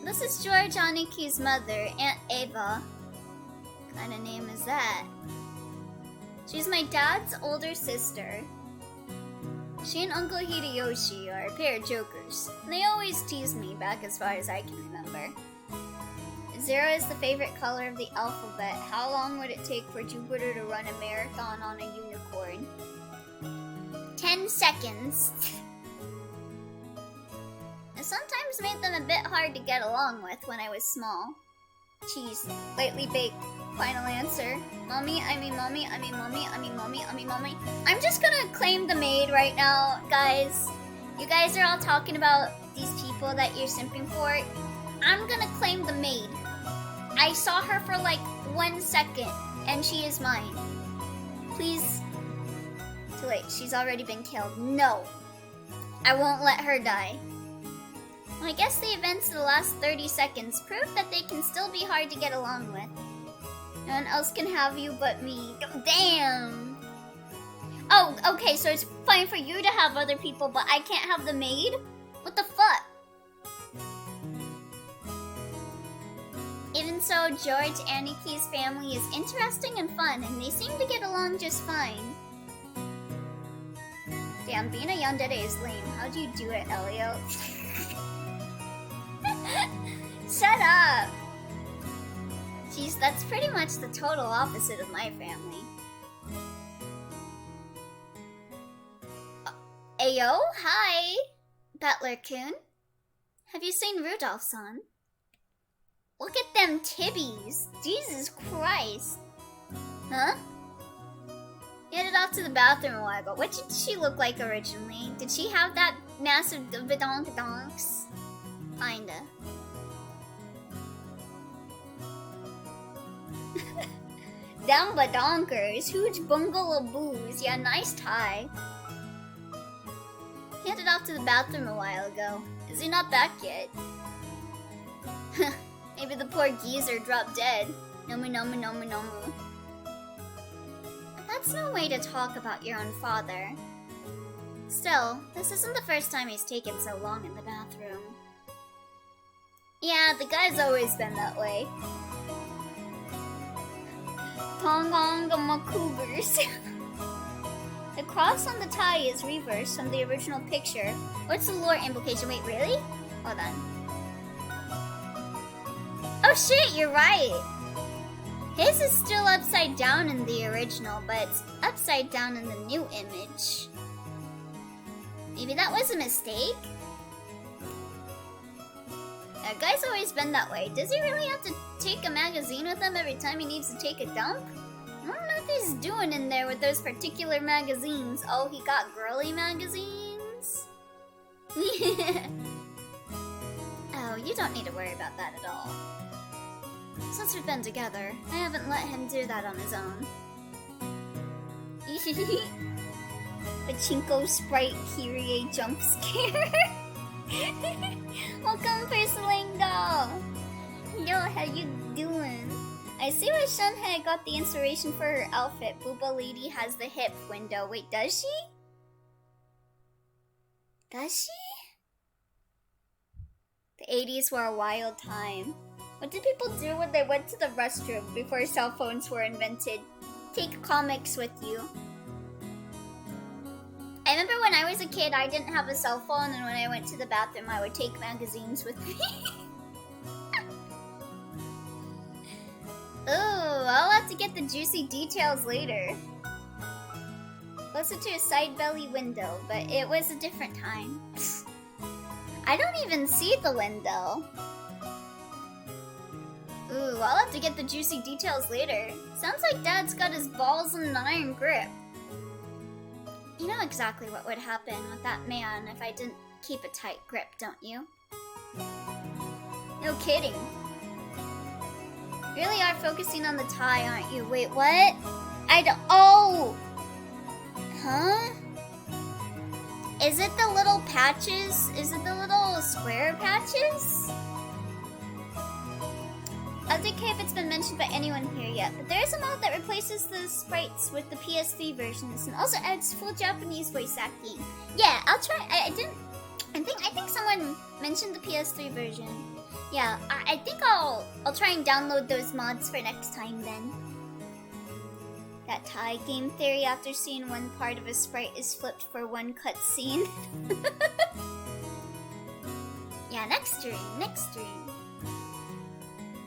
This is George Aniki's mother, Aunt Ava. What kind of name is that? She's my dad's older sister. She and Uncle Hideyoshi are a pair of jokers. They always tease me back as far as I can remember. Zero is the favorite color of the alphabet. How long would it take for Jupiter to run a marathon on a unicorn? 10 seconds. I sometimes made them a bit hard to get along with when I was small. Cheese, lightly baked. Final answer. Mommy, I mean mommy, I mean mommy, I mean mommy, I mean mommy. I'm just gonna claim the maid right now, guys. You guys are all talking about these people that you're simping for. I'm gonna claim the maid. I saw her for like 1 second, and she is mine. Please. Too late, she's already been killed. No. I won't let her die. Well, I guess the events of the last 30 seconds prove that they can still be hard to get along with. No one else can have you but me. Damn! Oh, okay, so it's fine for you to have other people, but I can't have the maid? What the fuck? Even so, George Aniki's family is interesting and fun, and they seem to get along just fine. Damn, being a yandere is lame. How do you do it, Elio? Shut up! Jeez, that's pretty much the total opposite of my family. Ayo, hi! Butler-kun. Have you seen Rudolph-san? Look at them tibbies! Jesus Christ! Huh? He headed off to the bathroom a while ago. What did she look like originally? Did she have that massive badonk-donks? Kinda. Down badonkers, huge bungalow booze. Yeah, nice tie. He headed off to the bathroom a while ago. Is he not back yet? Maybe the poor geezer dropped dead. Nomu nomu nomu nomu. That's no way to talk about your own father. Still, this isn't the first time he's taken so long in the bathroom. Yeah, the guy's always been that way. Tongongama cougars. The cross on the tie is reversed from the original picture. What's the lore implication? Wait, really? Hold on. Oh shit, you're right! His is still upside down in the original, but it's upside down in the new image. Maybe that was a mistake? That guy's always been that way. Does he really have to take a magazine with him every time he needs to take a dump? I don't know what he's doing in there with those particular magazines. Oh, he got girly magazines? Oh, you don't need to worry about that at all. Since we've been together, I haven't let him do that on his own. Pachinko Sprite Kyrie jump scare. Welcome, Perslingo! Yo, how you doing? I see where Shunhei got the inspiration for her outfit. Booba Lady has the hip window. Wait, does she? Does she? The 80s were a wild time. What did people do when they went to the restroom before cell phones were invented? Take comics with you. I remember when I was a kid, I didn't have a cell phone, and when I went to the bathroom, I would take magazines with me. Ooh, I'll have to get the juicy details later. Closer to a side belly window, but it was a different time. I don't even see the window. Ooh, I'll have to get the juicy details later. Sounds like Dad's got his balls in an iron grip. You know exactly what would happen with that man if I didn't keep a tight grip, don't you? No kidding. You really are focusing on the tie, aren't you? Wait, what? Oh! Huh? Is it the little patches? Is it the little square patches? I don't think if it's been mentioned by anyone here yet, but there is a mod that replaces the sprites with the PS3 versions and also adds full Japanese voice acting. Yeah, I'll try. I think someone mentioned the PS3 version. Yeah, I think I'll try and download those mods for next time then. That tie game theory after seeing one part of a sprite is flipped for one cutscene. Yeah, next stream.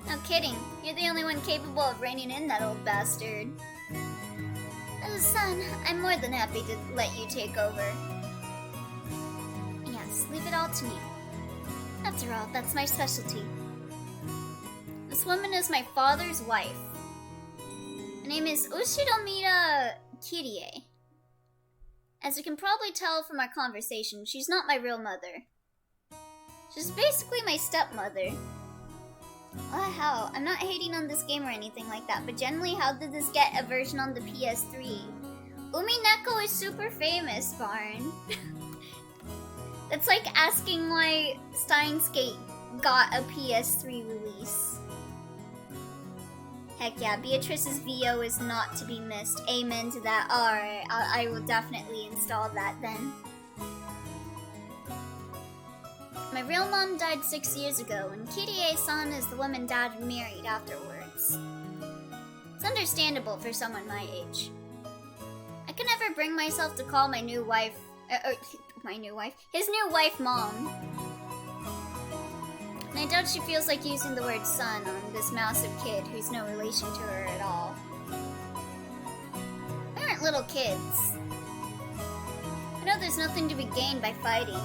No kidding, you're the only one capable of reining in that old bastard. As a son, I'm more than happy to let you take over. Yes, leave it all to me. After all, that's my specialty. This woman is my father's wife. Her name is Ushidomira Kirie. As you can probably tell from our conversation, she's not my real mother. She's basically my stepmother. Oh hell, I'm not hating on this game or anything like that, but generally how did this get a version on the PS3? Umineko is super famous, Barn. That's like asking why Steins Gate got a PS3 release. Heck yeah, Beatrice's VO is not to be missed. Amen to that. Alright, I will definitely install that then. My real mom died 6 years ago, and Kirie-san is the woman Dad married afterwards. It's understandable for someone my age. I can never bring myself to call my new wife, his new wife Mom. And I doubt she feels like using the word son on this massive kid who's no relation to her at all. We aren't little kids. I know there's nothing to be gained by fighting.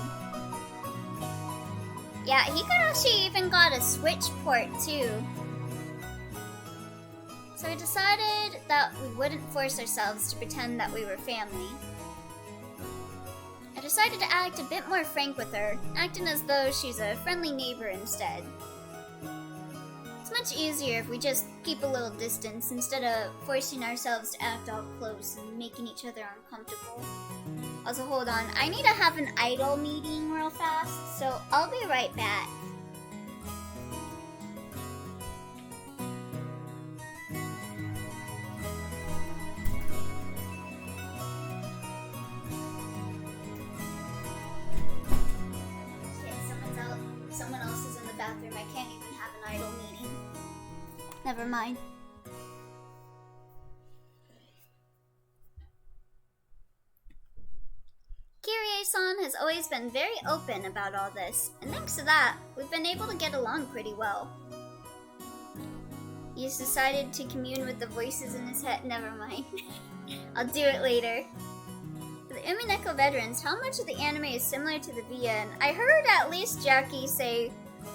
Yeah, Higurashi even got a Switch port too. So we decided that we wouldn't force ourselves to pretend that we were family. I decided to act a bit more frank with her, acting as though she's a friendly neighbor instead. It's much easier if we just keep a little distance instead of forcing ourselves to act all close and making each other uncomfortable. Also, hold on, I need to have an idol meeting real fast, so I'll be right back. Someone else is in the bathroom. I can't even have an idle meeting. Never mind. Kirie-san has always been very open about all this, and thanks to that, we've been able to get along pretty well. He's decided to commune with the voices in his head. Never mind. I'll do it later. For the Umineko veterans, how much of the anime is similar to the VIA? And I heard at least Jackie say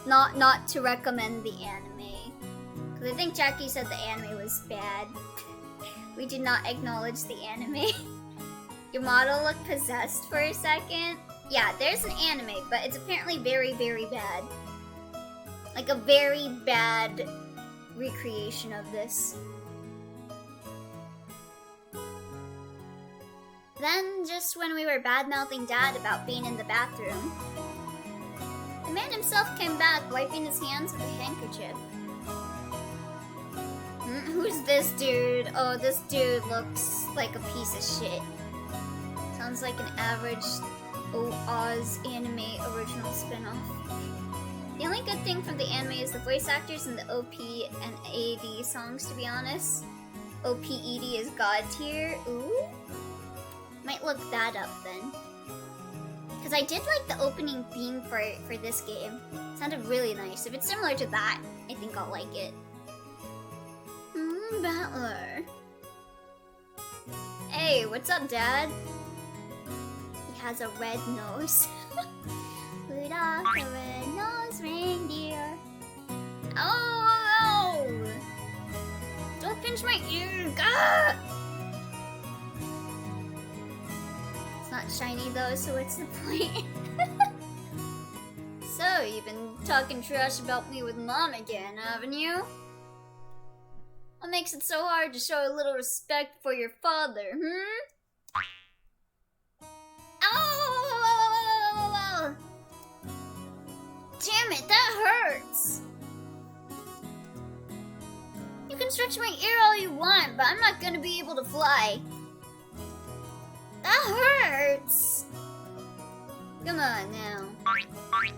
not to recommend the anime. Because I think Jackie said the anime was bad. We did not acknowledge the anime. Your model looked possessed for a second. Yeah, there's an anime, but it's apparently very, very bad. Like a very bad recreation of this. Then, just when we were bad-mouthing Dad about being in the bathroom, the man himself came back, wiping his hands with a handkerchief. Who's this dude? Oh, this dude looks like a piece of shit. Sounds like an average Oz anime original spin-off. The only good thing from the anime is the voice actors and the OP and AD songs, to be honest. OP-ED is god tier. Ooh. Might look that up then. Because I did like the opening theme for this game. It sounded really nice. If it's similar to that, I think I'll like it. Battler. Hey, what's up, Dad? He has a red nose. Rudolph the red-nosed reindeer. Oh! Don't pinch my ear! Gah! It's not shiny though, so what's the point? So, you've been talking trash about me with Mom again, haven't you? What makes it so hard to show a little respect for your father, Oh! Damn it, that hurts! You can stretch my ear all you want, but I'm not gonna be able to fly. That hurts! Come on now.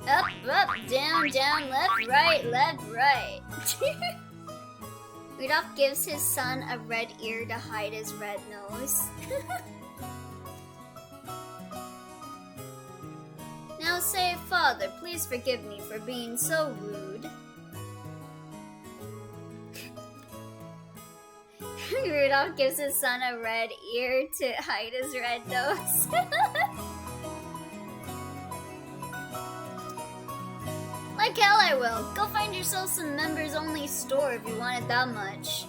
Up, up, down, down, left, right, left, right. Rudolph gives his son a red ear to hide his red nose. Now say, Father, please forgive me for being so rude. Rudolph gives his son a red ear to hide his red nose. Like hell I will. Go find yourself some members-only store if you want it that much.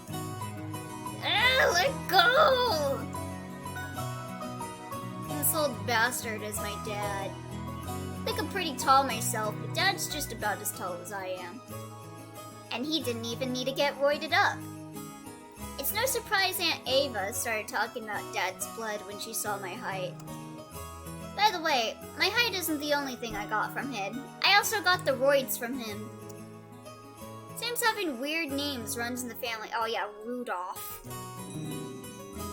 Let go! This old bastard is my dad. I think I'm pretty tall myself, but Dad's just about as tall as I am. And he didn't even need to get roided up. It's no surprise Aunt Ava started talking about Dad's blood when she saw my height. By the way, my height isn't the only thing I got from him. I also got the roids from him. Seems having weird names runs in the family. Oh yeah, Rudolph.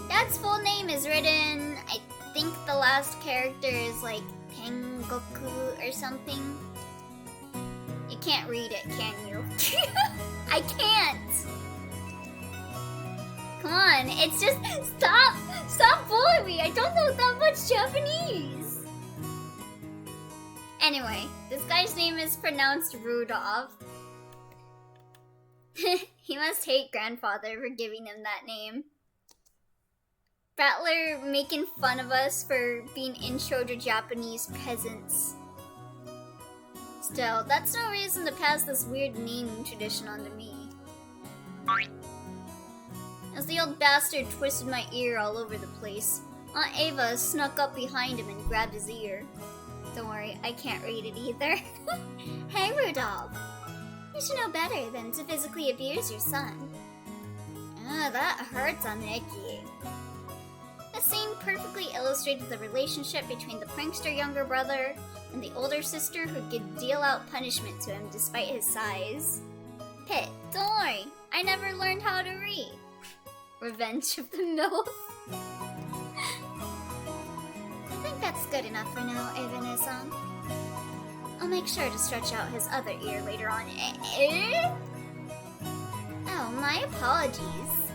Dad's full name is written, I think the last character is like Tengoku or something. You can't read it, can you? I can't! Come on, it's just, stop bullying me! I don't know that much Japanese! Anyway, this guy's name is pronounced Rudolph. He must hate grandfather for giving him that name. Rattler making fun of us for being intro to Japanese peasants. Still, that's no reason to pass this weird naming tradition on to me. As the old bastard twisted my ear all over the place, Aunt Ava snuck up behind him and grabbed his ear. Don't worry, I can't read it either. Hey, Rudolph. You should know better than to physically abuse your son. Ah, that hurts on Icky. The scene perfectly illustrated the relationship between the prankster younger brother and the older sister who could deal out punishment to him despite his size. Pit, don't worry, I never learned how to read. Revenge of the MILF. I think that's good enough for now, Evanes-san. I'll make sure to stretch out his other ear later on. Oh, my apologies.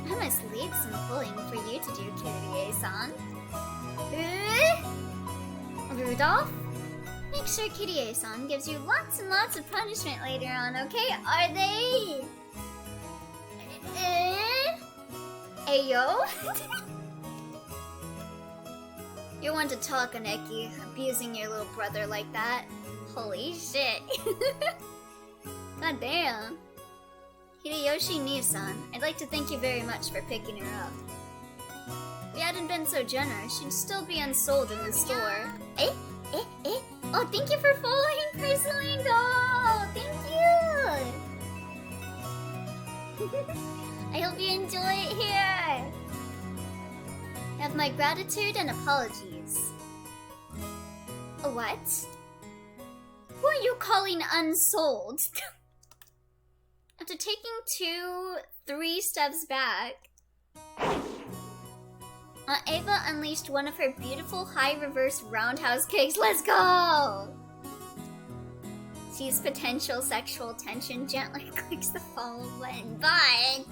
I must leave some pulling for you to do, Kirie-san. Rudolph? Make sure Kirie-san gives you lots and lots of punishment later on, okay? Are they... Ayo? You're one to talk, Aneki, abusing your little brother like that. Holy shit. God damn. Hideyoshi Niu-san, I'd like to thank you very much for picking her up. If you hadn't been so generous, she'd still be unsold in the store. Oh, thank you for following personally. No, thank you. I hope you enjoy it here. You have my gratitude and apologies. A what? Who are you calling unsold? After taking 3 steps back, Aunt Ava unleashed one of her beautiful high reverse roundhouse kicks. Let's go! Sees potential sexual tension, gently clicks the follow button. But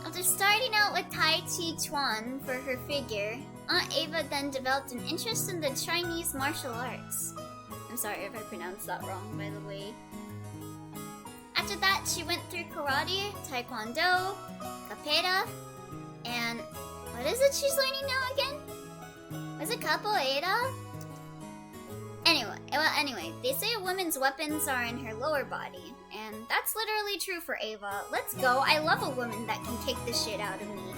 after starting out with Tai Chi Chuan for her figure, Aunt Ava then developed an interest in the Chinese martial arts. I'm sorry if I pronounced that wrong, by the way. After that, she went through karate, taekwondo, capoeira, and what is it she's learning now again? Was it capoeira? Anyway, they say a woman's weapons are in her lower body, and that's literally true for Ava. Let's go. I love a woman that can kick the shit out of me.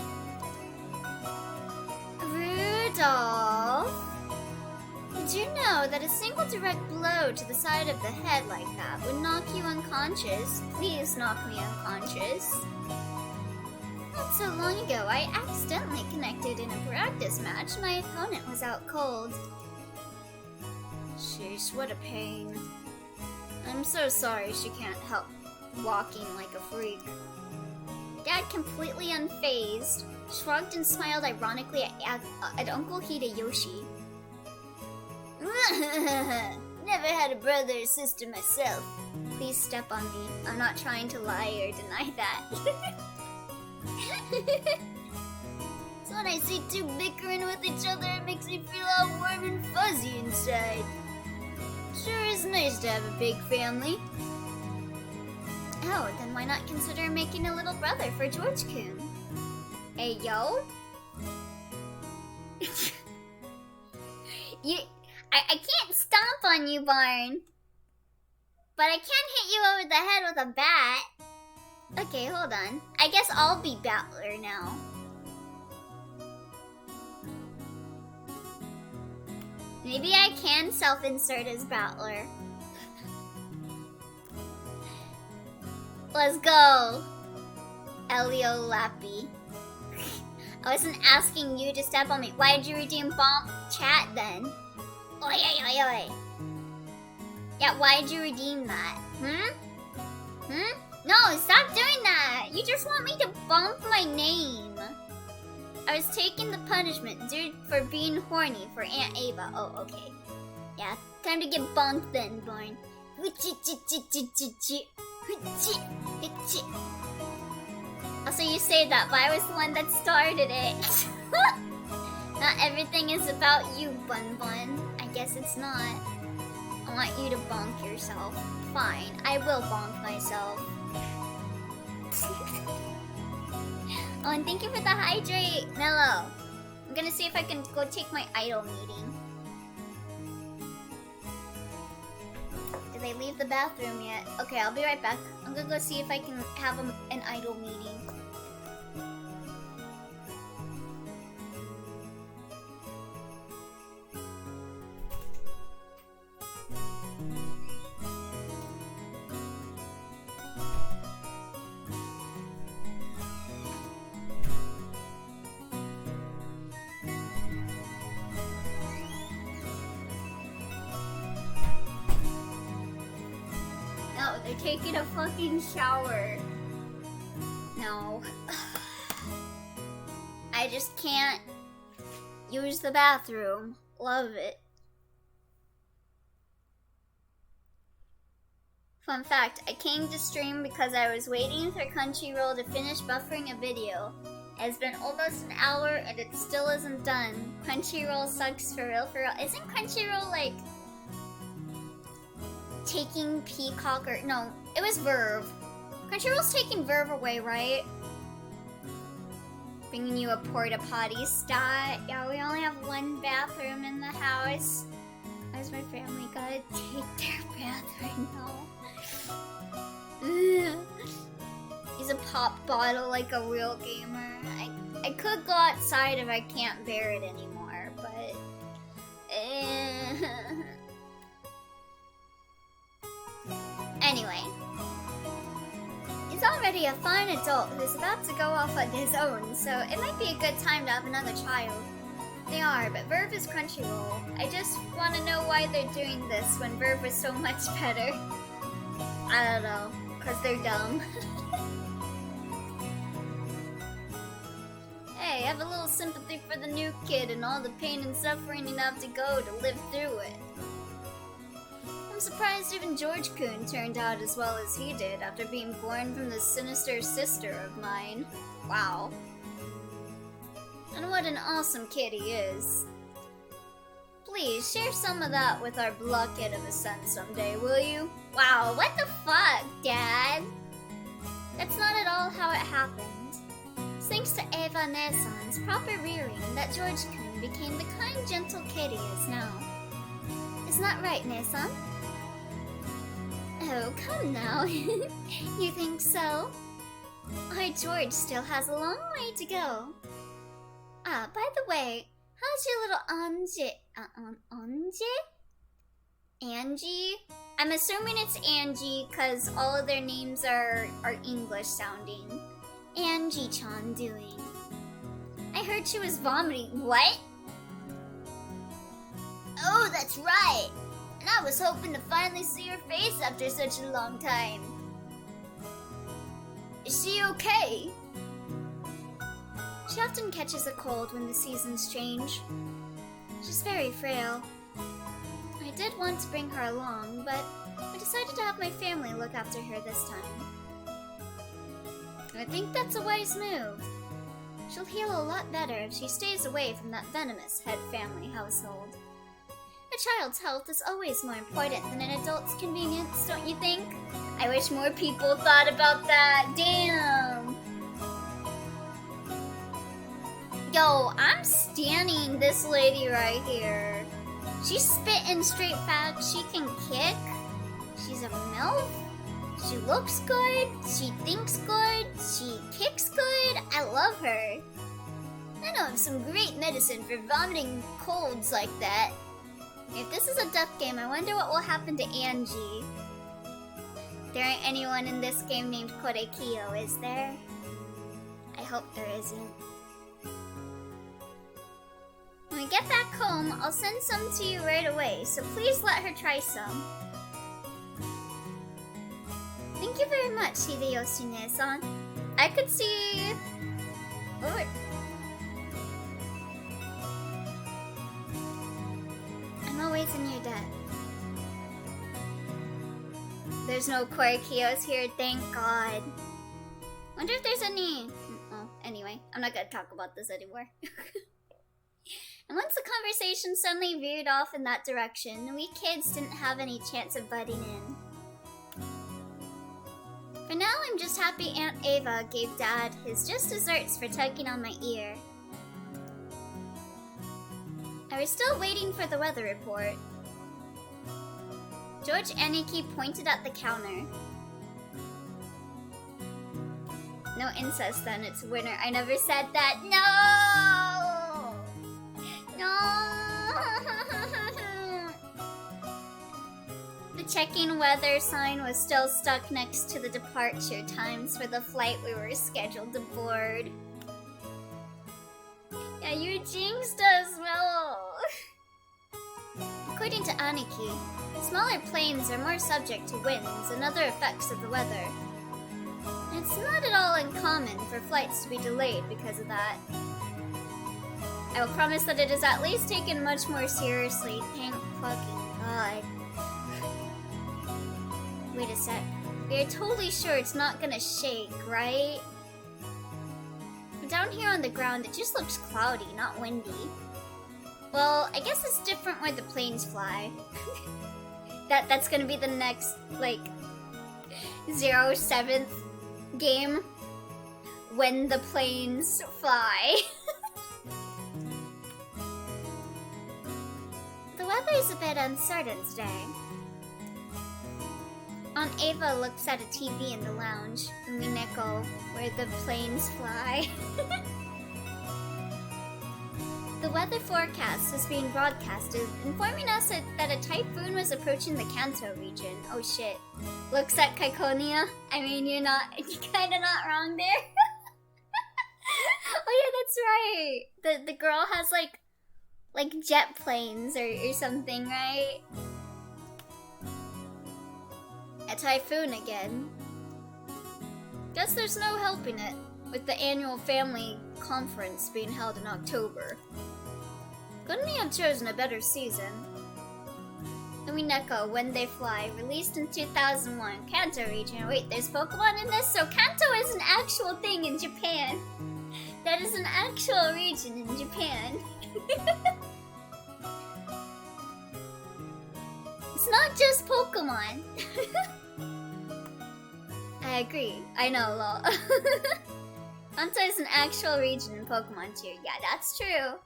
Rudolph, did you know that a single direct blow to the side of the head like that would knock you unconscious? Please knock me unconscious. Not so long ago, I accidentally connected in a practice match. My opponent was out cold. Sheesh, what a pain. I'm so sorry she can't help walking like a freak. Dad, completely unfazed, shrugged and smiled ironically at Uncle Hideyoshi, Never had a brother or sister myself. Please step on me. I'm not trying to lie or deny that. So when I see two bickering with each other, it makes me feel all warm and fuzzy inside. Sure is nice to have a big family. Oh, then why not consider making a little brother for George-kun? Hey, yo? I can't stomp on you, Barn. But I can hit you over the head with a bat. Okay, hold on. I guess I'll be Battler now. Maybe I can self-insert as Battler. Let's go. Elio Lappy. I wasn't asking you to step on me. Why did you redeem bomb chat then? Oi, oi, oi, oi. Yeah, why did you redeem that? No, stop doing that. You just want me to bump my name. I was taking the punishment due for being horny for Aunt Ava. Oh, okay. Yeah, time to get bonked then, Born. Also, you say that, but I was the one that started it. Not everything is about you, Bun Bun. I guess it's not. I want you to bonk yourself. Fine, I will bonk myself. Oh, and thank you for the hydrate, Mellow. I'm gonna see if I can go take my idol meeting. Did they leave the bathroom yet? Okay, I'll be right back. I'm gonna go see if I can have an idol meeting. They're taking a fucking shower. No. I just can't use the bathroom. Love it. Fun fact, I came to stream because I was waiting for Crunchyroll to finish buffering a video. It's been almost an hour and it still isn't done. Crunchyroll sucks for real, for real. Isn't Crunchyroll like taking Peacock or no, it was Verve. Crunchyroll's taking Verve away, right? Bringing you a porta potty stat. Yeah, we only have one bathroom in the house. Why's my family gotta take their bathroom now? He's a pop bottle like a real gamer. I could go outside if I can't bear it anymore, but Anyway, he's already a fine adult who's about to go off on his own, so it might be a good time to have another child. They are, but Verve is Crunchyroll. I just want to know why they're doing this when Verve was so much better. I don't know, because they're dumb. Hey, have a little sympathy for the new kid and all the pain and suffering you have to go to live through it. I'm surprised even George-kun turned out as well as he did after being born from this sinister sister of mine. Wow. And what an awesome kid he is. Please, share some of that with our blockhead of a son someday, will you? Wow, what the fuck, Dad? That's not at all how it happened. It's thanks to Eva Nesan's proper rearing that George-kun became the kind, gentle kid he is now. Isn't that right, Nesan? Oh, come now. You think so? Our George still has a long way to go. Ah, by the way, how's your little Angie? I'm assuming it's Angie because all of their names are English sounding. Angie-chan doing? I heard she was vomiting. What? Oh, that's right. And I was hoping to finally see her face after such a long time. Is she okay? She often catches a cold when the seasons change. She's very frail. I did want to bring her along, but I decided to have my family look after her this time. I think that's a wise move. She'll heal a lot better if she stays away from that venomous head family household. A child's health is always more important than an adult's convenience, don't you think? I wish more people thought about that. Damn! Yo, I'm standing this lady right here. She's spitting straight facts. She can kick. She's a MILF. She looks good. She thinks good. She kicks good. I love her. I know of some great medicine for vomiting colds like that. If this is a death game, I wonder what will happen to Angie. There ain't anyone in this game named Korekiyo, is there? I hope there isn't. When we get back home, I'll send some to you right away, so please let her try some. Thank you very much, Hideyoshi-ne-san. I could see... Oh, I'm always in your debt. There's no Koreikiyos here, thank God. Wonder if there's any... Oh, anyway, I'm not gonna talk about this anymore. And once the conversation suddenly veered off in that direction, we kids didn't have any chance of butting in. For now, I'm just happy Aunt Ava gave Dad his just desserts for tugging on my ear. I was still waiting for the weather report. George Aniki pointed at the counter. No incest then, it's winter. I never said that. No! No! The checking weather sign was still stuck next to the departure times for the flight we were scheduled to board. Yeah, you jinxed us, well. According to Aniki, smaller planes are more subject to winds and other effects of the weather. And it's not at all uncommon for flights to be delayed because of that. I will promise that it is at least taken much more seriously, thank fucking God. Wait a sec. We are totally sure it's not gonna shake, right? Down here on the ground, it just looks cloudy, not windy. Well, I guess it's different where the planes fly. That's gonna be the next, like, 07th game. When the planes fly. The weather is a bit uncertain today. Aunt Ava looks at a TV in the lounge, Umineko, where the planes fly. The weather forecast is being broadcasted, informing us that a typhoon was approaching the Kanto region. Oh shit. Looks at Kaikonia. I mean, you're kinda not wrong there. Oh yeah, that's right. The girl has like jet planes or something, right? A typhoon again. Guess there's no helping it, with the annual family conference being held in October. Couldn't he have chosen a better season? Umineko, When They Fly, released in 2001, Kanto region. Wait, there's Pokemon in this? So Kanto is an actual thing in Japan. That is an actual region in Japan. It's not just Pokemon. I agree. I know, lol. Kanto is an actual region in Pokemon too. Yeah, that's true.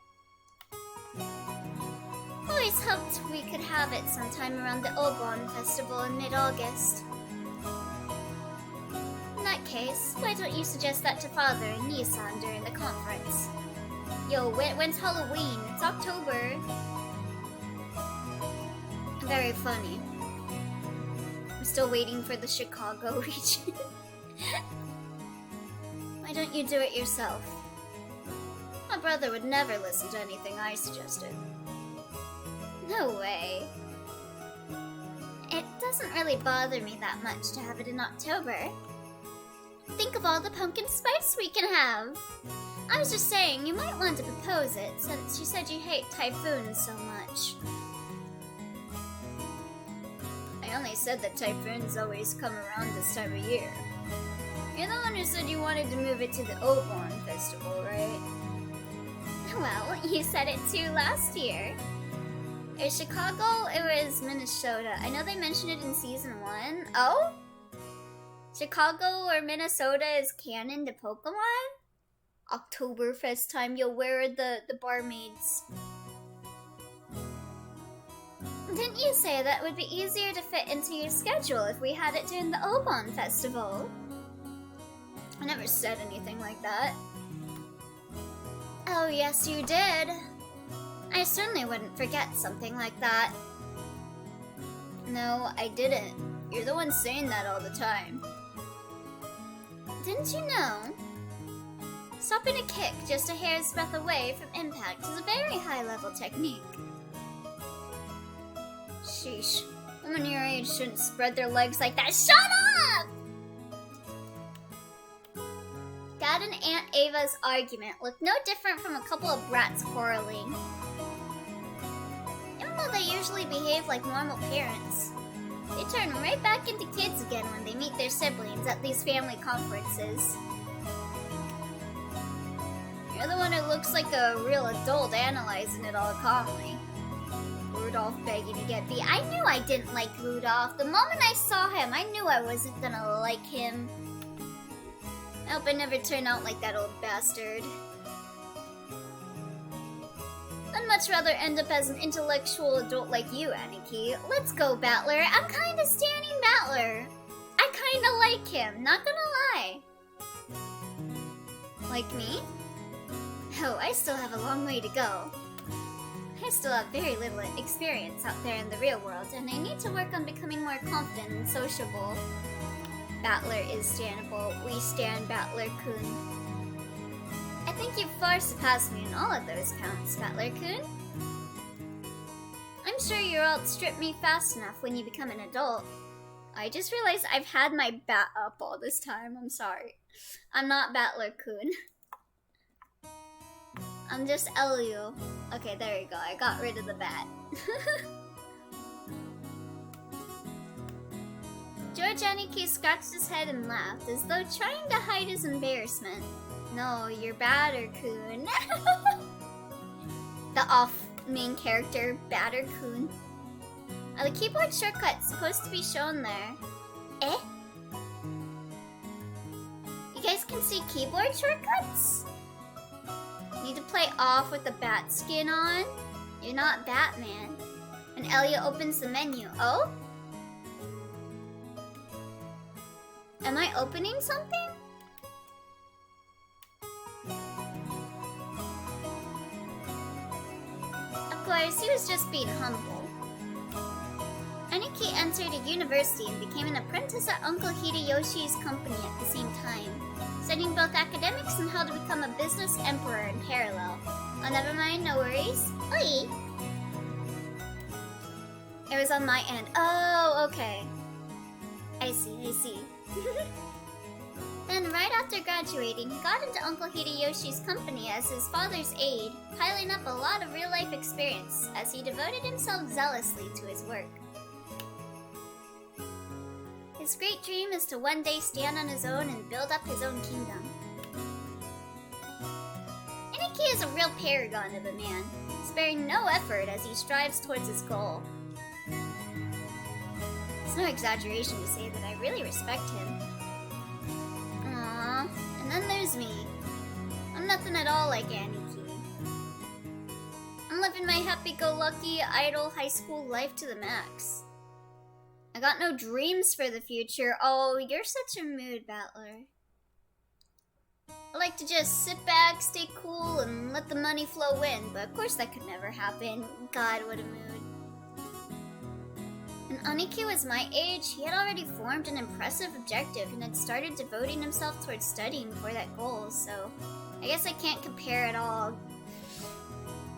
Always hoped we could have it sometime around the Obon festival in mid-August. In that case, why don't you suggest that to Father and Nissan during the conference? Yo, when's Halloween? It's October. Very funny. I'm still waiting for the Chicago region. Why don't you do it yourself? My brother would never listen to anything I suggested. No way. It doesn't really bother me that much to have it in October. Think of all the pumpkin spice we can have. I was just saying, you might want to propose it, since you said you hate typhoons so much. only said that typhoons always come around this time of year. You're the one who said you wanted to move it to the Obon Festival, right? Well, you said it too last year. It was Chicago, it was Minnesota. I know they mentioned it in season 1. Oh? Chicago or Minnesota is canon to Pokemon? Oktoberfest time, you'll wear the barmaids. Didn't you say that would be easier to fit into your schedule if we had it during the Obon Festival? I never said anything like that. Oh, yes, you did. I certainly wouldn't forget something like that. No, I didn't. You're the one saying that all the time. Didn't you know? Stopping a kick just a hair's breadth away from impact is a very high-level technique. Sheesh. Women your age shouldn't spread their legs like that. Shut up! Dad and Aunt Ava's argument looked no different from a couple of brats quarreling. Even though they usually behave like normal parents, they turn right back into kids again when they meet their siblings at these family conferences. You're the one who looks like a real adult analyzing it all calmly. Rudolph begging to get beat. I knew I didn't like Rudolph. The moment I saw him, I knew I wasn't gonna like him. I hope I never turn out like that old bastard. I'd much rather end up as an intellectual adult like you, Aniki. Let's go, Battler. I'm kinda standing Battler. I kinda like him, not gonna lie. Like me? Oh, I still have a long way to go. I still have very little experience out there in the real world, and I need to work on becoming more confident and sociable. Battler is standable. We stand Battler-kun. I think you've far surpassed me in all of those counts, Battler-kun. I'm sure you'll outstrip me fast enough when you become an adult. I just realized I've had my bat up all this time. I'm sorry. I'm not Battler-kun. I'm just Elio. Okay, there you go. I got rid of the bat. George Aniki scratched his head and laughed, as though trying to hide his embarrassment. No, you're Batter-kun. The off-main character, Batter-kun. Are the keyboard shortcuts supposed to be shown there? Eh? You guys can see keyboard shortcuts? Need to play off with the bat skin on? You're not Batman. And Elliot opens the menu. Oh? Am I opening something? Of course, he was just being humble. Aniki entered a university and became an apprentice at Uncle Hideyoshi's company at the same time, studying both academics and how to become a business emperor in parallel. Oh, never mind, no worries. Oi! It was on my end. Oh, okay. I see. Then, right after graduating, he got into Uncle Hideyoshi's company as his father's aide, piling up a lot of real-life experience as he devoted himself zealously to his work. His great dream is to one day stand on his own and build up his own kingdom. Aniki is a real paragon of a man, sparing no effort as he strives towards his goal. It's no exaggeration to say that I really respect him. Aww, and then there's me. I'm nothing at all like Aniki. I'm living my happy-go-lucky, idle high school life to the max. I got no dreams for the future. Oh, you're such a mood, Battler. I like to just sit back, stay cool, and let the money flow in, but of course that could never happen. God, what a mood. When Aniki was my age, he had already formed an impressive objective and had started devoting himself towards studying for that goal, so I guess I can't compare at all.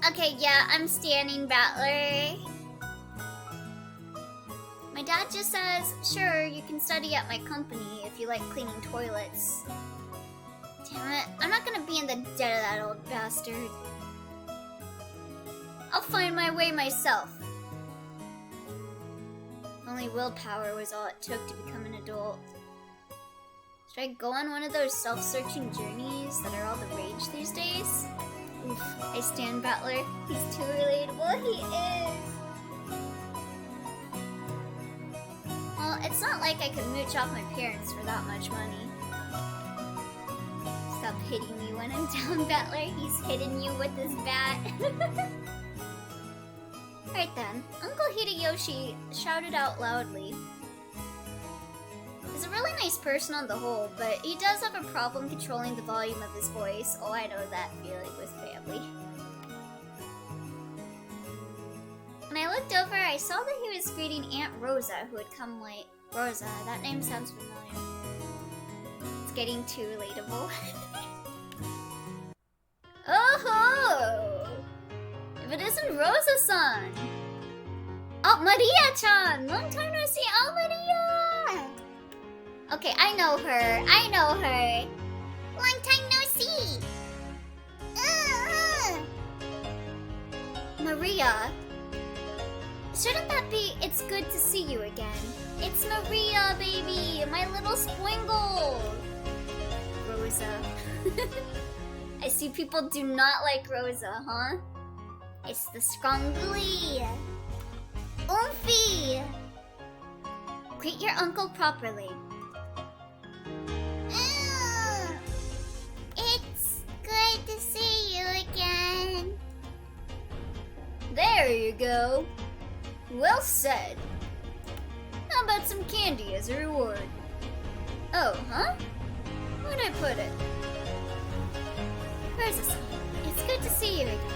Okay, yeah, I'm standing, Battler. My dad just says, sure, you can study at my company if you like cleaning toilets. Damn it, I'm not gonna be in the debt of that old bastard. I'll find my way myself. If only willpower was all it took to become an adult. Should I go on one of those self-searching journeys that are all the rage these days? Oof, I stand Battler. He's too relatable. He is! Well, it's not like I could mooch off my parents for that much money. Stop hitting me when I'm down, Battler. He's hitting you with his bat. Right then, Uncle Hideyoshi shouted out loudly. He's a really nice person on the whole, but he does have a problem controlling the volume of his voice. Oh, I know that feeling with family. When I looked over, I saw that he was greeting Aunt Rosa, who had come late. Rosa, that name sounds familiar. It's getting too relatable. Oh-ho! If it isn't Rosa-san! Oh, Maria-chan! Long time no see! Oh, Maria! Okay, I know her. I know her. Long time no see! Maria. Shouldn't that be, it's good to see you again? It's Maria, baby! My little Swingle! Rosa. I see people do not like Rosa, huh? It's the Scrongly! Oomphy! Greet your uncle properly. It's good to see you again. There you go. Well said. How about some candy as a reward? Oh, huh? Where'd I put it? Rosa-san, it's good to see you again.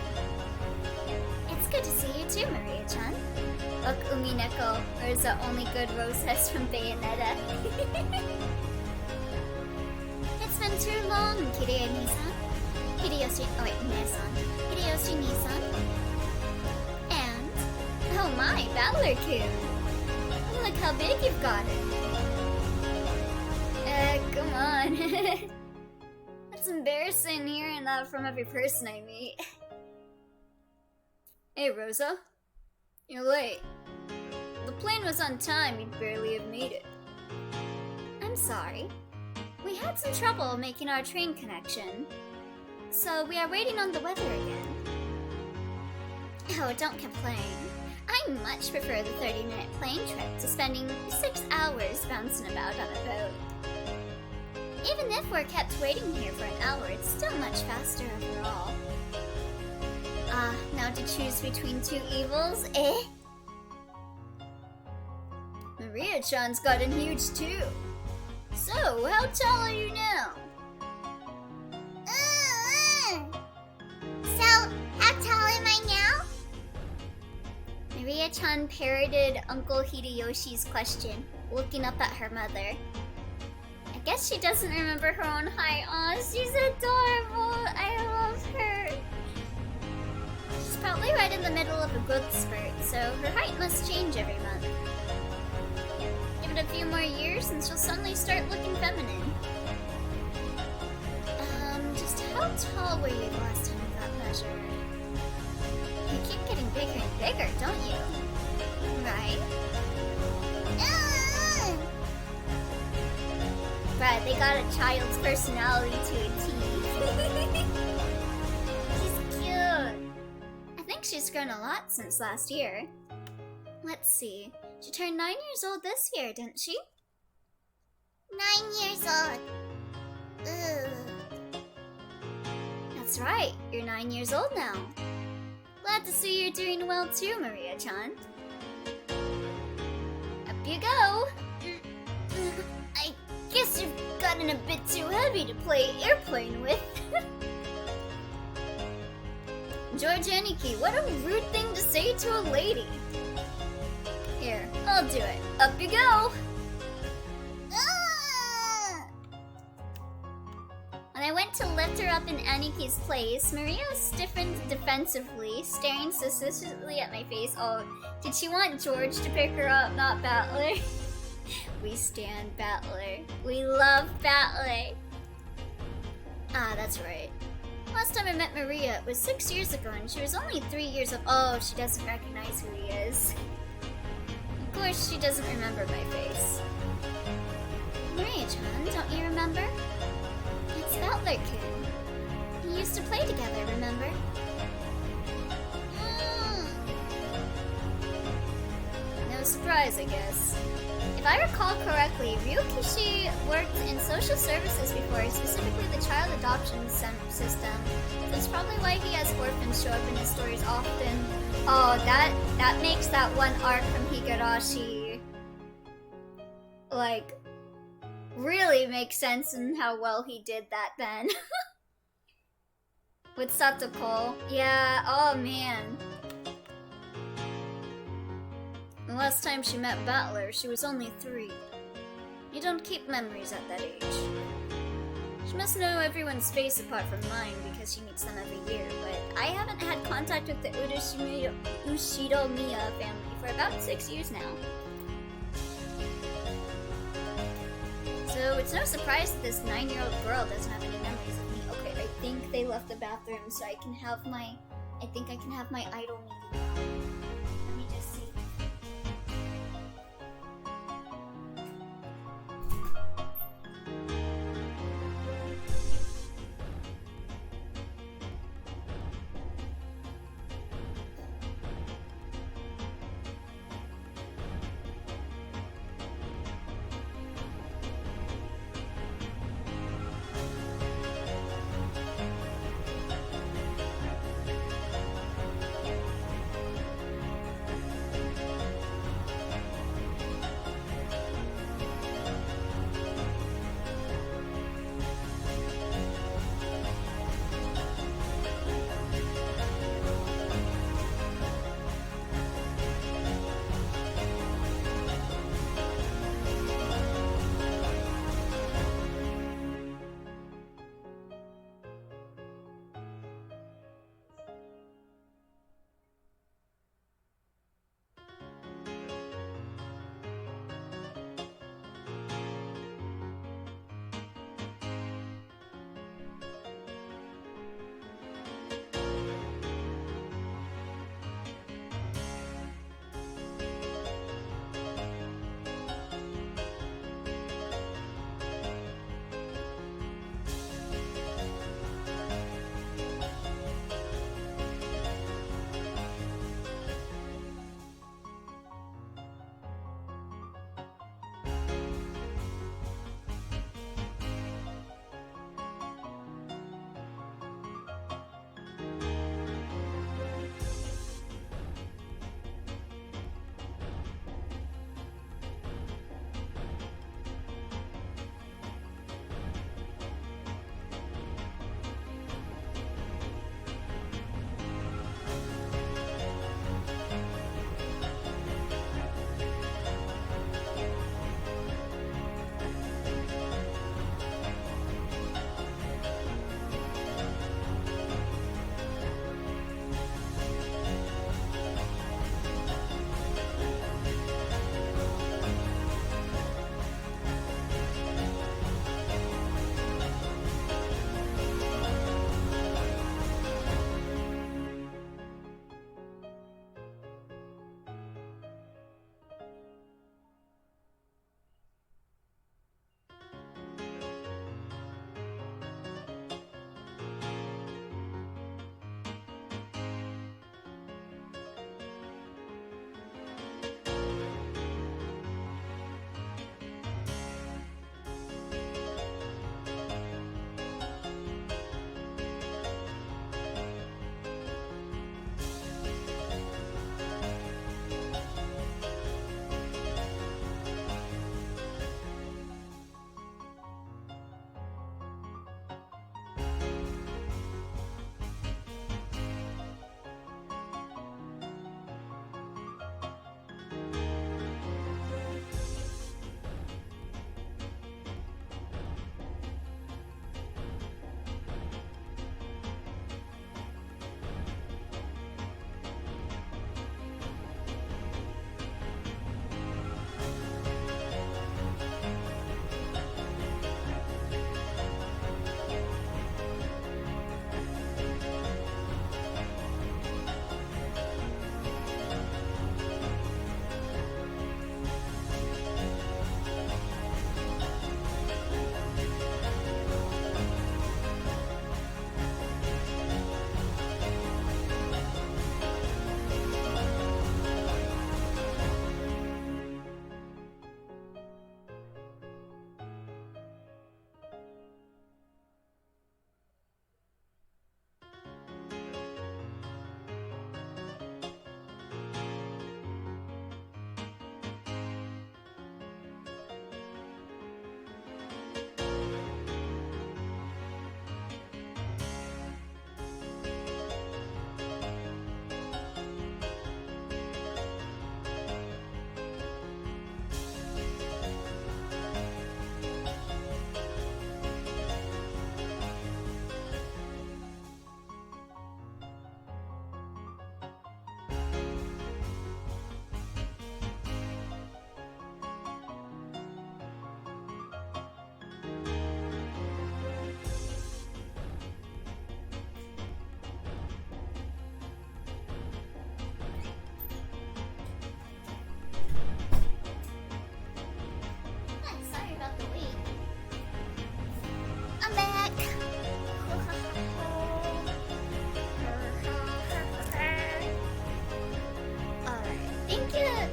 It's good to see you too, Maria-chan. Look, Umineko, or the only good roses from Bayonetta. It's been too long, Kirei-ni-san. Hideyoshi, oh wait, Ne-san. Hideyoshi-ni-san. And, oh my, Battler-kun. Look how big you've gotten. Come on. It's embarrassing hearing that from every person I meet. Hey, Rosa. You're late. The plane was on time, you'd barely have made it. I'm sorry. We had some trouble making our train connection. So we are waiting on the weather again. Oh, don't complain. I much prefer the 30-minute plane trip to spending 6 hours bouncing about on a boat. Even if we're kept waiting here for an hour, it's still much faster overall. Now to choose between two evils, eh? Maria-chan's gotten huge too. So, how tall are you now? So, how tall am I now? Maria-chan parroted Uncle Hideyoshi's question, looking up at her mother. I guess she doesn't remember her own height. Aw, she's adorable. I love her. She's probably right in the middle of a growth spurt, so her height must change every month. Give it a few more years and she'll suddenly start looking feminine. Just how tall were you the last time you got measured? You keep getting bigger and bigger, don't you? Right? Right, they got a child's personality to a T. She's cute. I think she's grown a lot since last year. Let's see. She turned 9 years old this year, didn't she? 9 years old. Ugh. That's right. You're 9 years old now. Glad to see you're doing well too, Maria-chan. Up you go. I guess you've gotten a bit too heavy to play airplane with. George Aniki, what a rude thing to say to a lady. Here, I'll do it. Up you go. When I went to lift her up in Aniki's place, Maria stiffened defensively, staring suspiciously at my face. Oh, did she want George to pick her up, not Battler? We stand Battler. We love Battler. Ah, that's right. Last time I met Maria, it was 6 years ago, and she was only 3 years old. Oh, she doesn't recognize who he is. Of course, she doesn't remember my face. Maria-chan, don't you remember? It's Butler Kid. We used to play together, remember? No surprise, I guess. If I recall correctly, Ryukishi worked in social services before, specifically the child adoption system. That's probably why he has orphans show up in his stories often. Oh, that makes that one arc from Higurashi like really make sense in how well he did that then. With Satoko. Yeah, oh man. The last time she met Butler, she was only 3. You don't keep memories at that age. She must know everyone's face apart from mine because she meets them every year, but I haven't had contact with the Ushiromiya family for about 6 years now. So it's no surprise that this 9-year-old girl doesn't have any memories of me. Okay, I think they left the bathroom so I can have my idol meeting. Let me just see.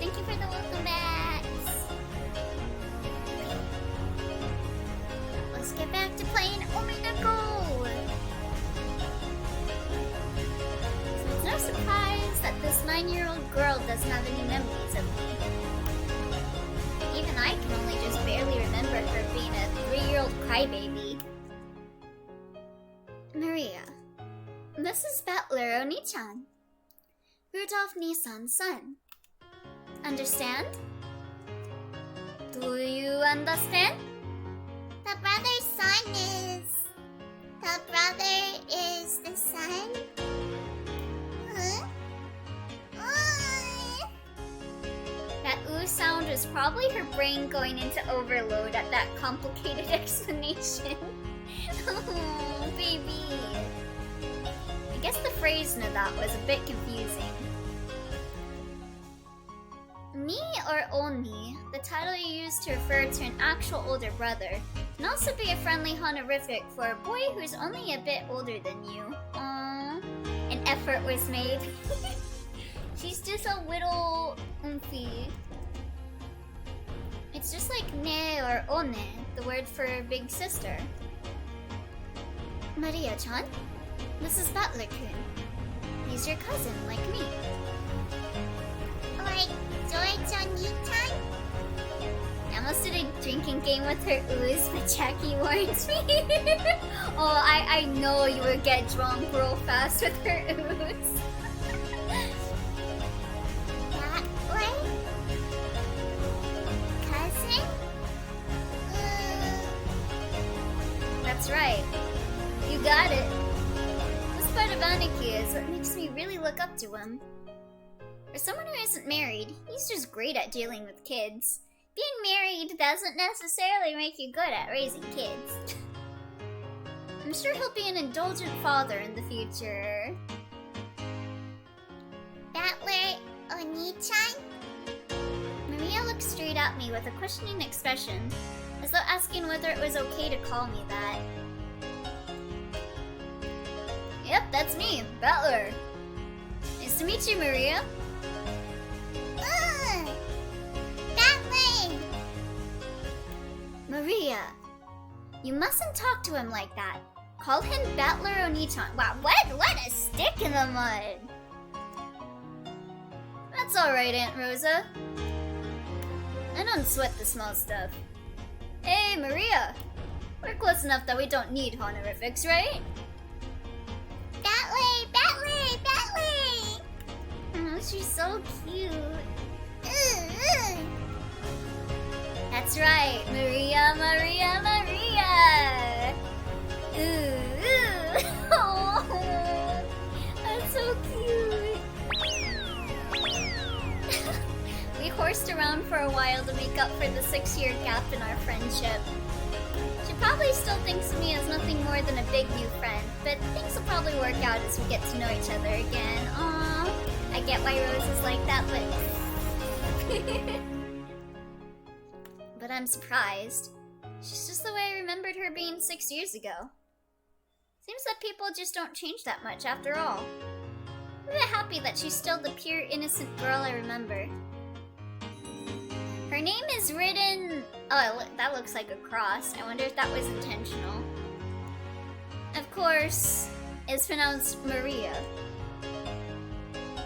thank you for the welcome backs. Let's get back to playing Umineko. So it's no surprise that this 9-year-old girl doesn't have any memories of me. Even I can only just barely remember her being a 3-year-old crybaby. Maria, this is Butler Oni-chan, Rudolph Nissan's son. Understand? Do you understand? The brother's son is... The brother is the son? Huh? That ooh sound was probably her brain going into overload at that complicated explanation. Oh, baby. I guess the phrase in that was a bit confusing. Ni or Oni, the title you use to refer to an actual older brother, can also be a friendly honorific for a boy who's only a bit older than you. Aww. An effort was made. She's just a little umphy. It's just like ne or one, the word for big sister. Maria-chan, this is Butler-kun. He's your cousin, like me. Like George Oni-chan? I almost did a drinking game with her ooze, but Jackie warned me. Oh, I know you would get drunk real fast with her ooze. That way? Cousin? That's right. You got it. This part of Aniki is what makes me really look up to him. For someone who isn't married, he's just great at dealing with kids. Being married doesn't necessarily make you good at raising kids. I'm sure he'll be an indulgent father in the future. Butler Oni-chan? Maria looked straight at me with a questioning expression, as though asking whether it was okay to call me that. Yep, that's me, Butler. Nice to meet you, Maria. Butler! Maria, you mustn't talk to him like that. Call him Butler Oni-chan. Wow, what a stick in the mud. That's alright, Aunt Rosa. I don't sweat the small stuff. Hey, Maria. We're close enough that we don't need honorifics, right? Butler! Butler! Butler! Oh, she's so cute. That's right, Maria, Maria, Maria! Ooh. Oh, that's so cute. We horsed around for a while to make up for the 6-year gap in our friendship. She probably still thinks of me as nothing more than a big new friend, but things will probably work out as we get to know each other again. Aww, I get why Rose is like that, but... But I'm surprised. She's just the way I remembered her being 6 years ago. Seems that people just don't change that much after all. I'm a bit happy that she's still the pure, innocent girl I remember. Her name is written... Oh, that looks like a cross. I wonder if that was intentional. Of course, it's pronounced Maria.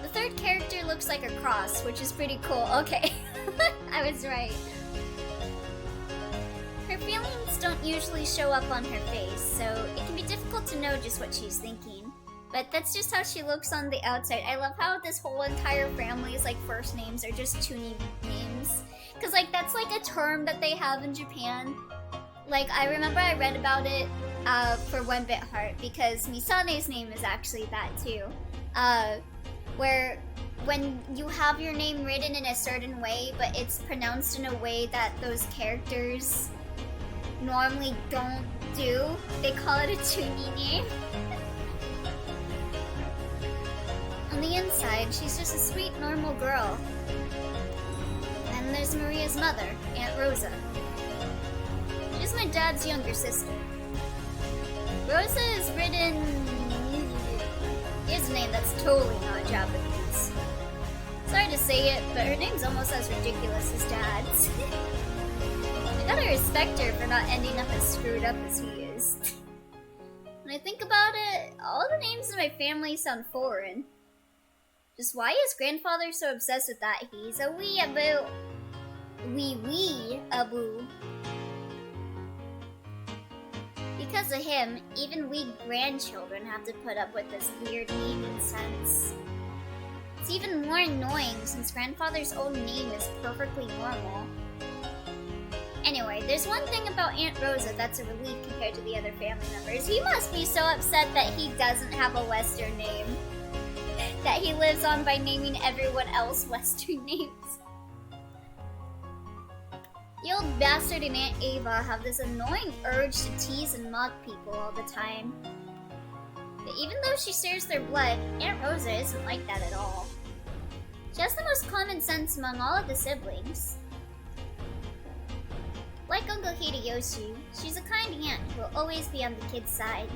The third character looks like a cross, which is pretty cool. Okay, I was right. Her feelings don't usually show up on her face, so it can be difficult to know just what she's thinking. But that's just how she looks on the outside. I love how this whole entire family's like first names are just Tuni names. Cause like that's like a term that they have in Japan. Like I remember I read about it for One Bit Heart because Misane's name is actually that too. Where when you have your name written in a certain way, but it's pronounced in a way that those characters normally don't do, they call it a Tuni name. On the inside, she's just a sweet, normal girl. And there's Maria's mother, Aunt Rosa. She's my dad's younger sister. Rosa is written... Here's a name that's totally not Japanese. Sorry sorry to say it, but her name's almost as ridiculous as Dad's. I gotta respect her for not ending up as screwed up as he is. When I think about it, all the names in my family sound foreign. Just why is grandfather so obsessed with that? He's a weeaboo. Wee-wee-aboo. Because of him, even we grandchildren have to put up with this weird naming sense. It's even more annoying since grandfather's own name is perfectly normal. Anyway, there's one thing about Aunt Rosa that's a relief compared to the other family members. He must be so upset that he doesn't have a Western name. That he lives on by naming everyone else Western names. The old bastard and Aunt Ava have this annoying urge to tease and mock people all the time. But even though she shares their blood, Aunt Rosa isn't like that at all. She has the most common sense among all of the siblings. Like Uncle Hideyoshi, she's a kind aunt who will always be on the kid's side.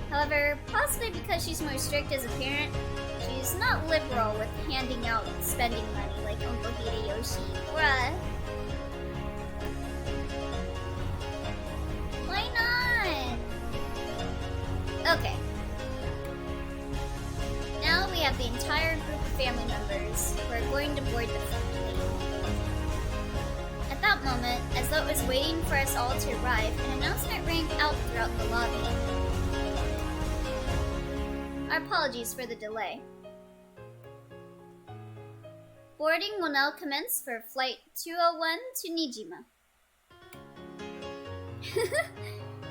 However, possibly because she's more strict as a parent, she's not liberal with handing out spending money like Uncle Hideyoshi. Bruh. Why not? Okay. Now we have the entire group of family members who are going to board the plane. At that moment, as though it was waiting for us all to arrive, an announcement rang out throughout the lobby. Our apologies for the delay. Boarding will now commence for Flight 201 to Nijima.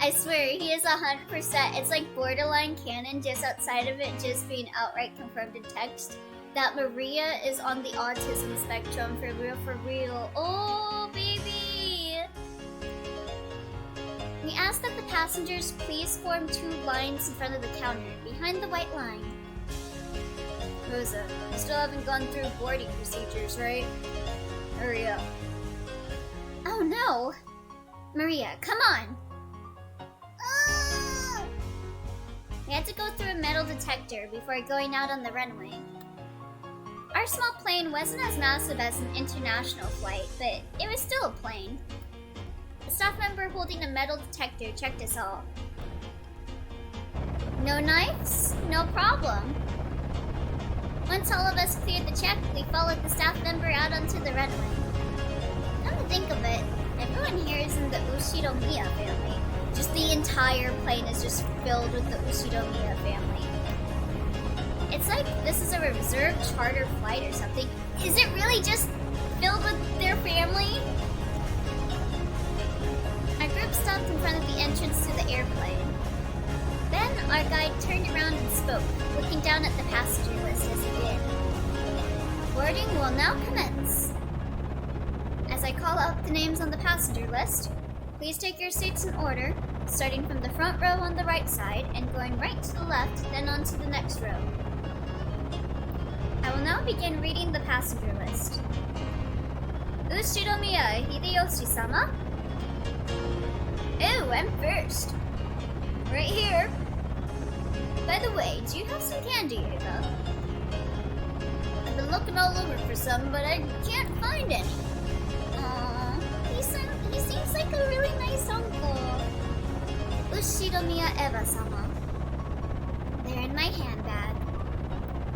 I swear, he is 100%. It's like borderline canon just outside of it just being outright confirmed in text that Maria is on the autism spectrum for real, for real. Oh, baby! We ask that the passengers please form 2 lines in front of the counter, behind the white line. Rosa, you still haven't gone through boarding procedures, right? Hurry up. Oh no! Maria, come on! We had to go through a metal detector before going out on the runway. Our small plane wasn't as massive as an international flight, but it was still a plane. A staff member holding a metal detector checked us all. No knives? No problem. Once all of us cleared the check, we followed the staff member out onto the runway. Come to think of it, everyone here is in the Ushiromiya family. Just the entire plane is just filled with the Ushiromiya family. It's like this is a reserved charter flight or something. Is it really just filled with their family? Our group stopped in front of the entrance to the airplane. Then our guide turned around and spoke, looking down at the passenger list as he did. Boarding will now commence. As I call out the names on the passenger list, please take your seats in order, starting from the front row on the right side and going right to the left, then on to the next row. I will now begin reading the passenger list. Ushiromiya Hideyoshi-sama? Oh, I'm first. Right here. By the way, do you have some candy, Ava? I've been looking all over for some, but I can't find any. Aww, he seems like a really nice uncle. Ushiromiya Eva-sama. They're in my handbag.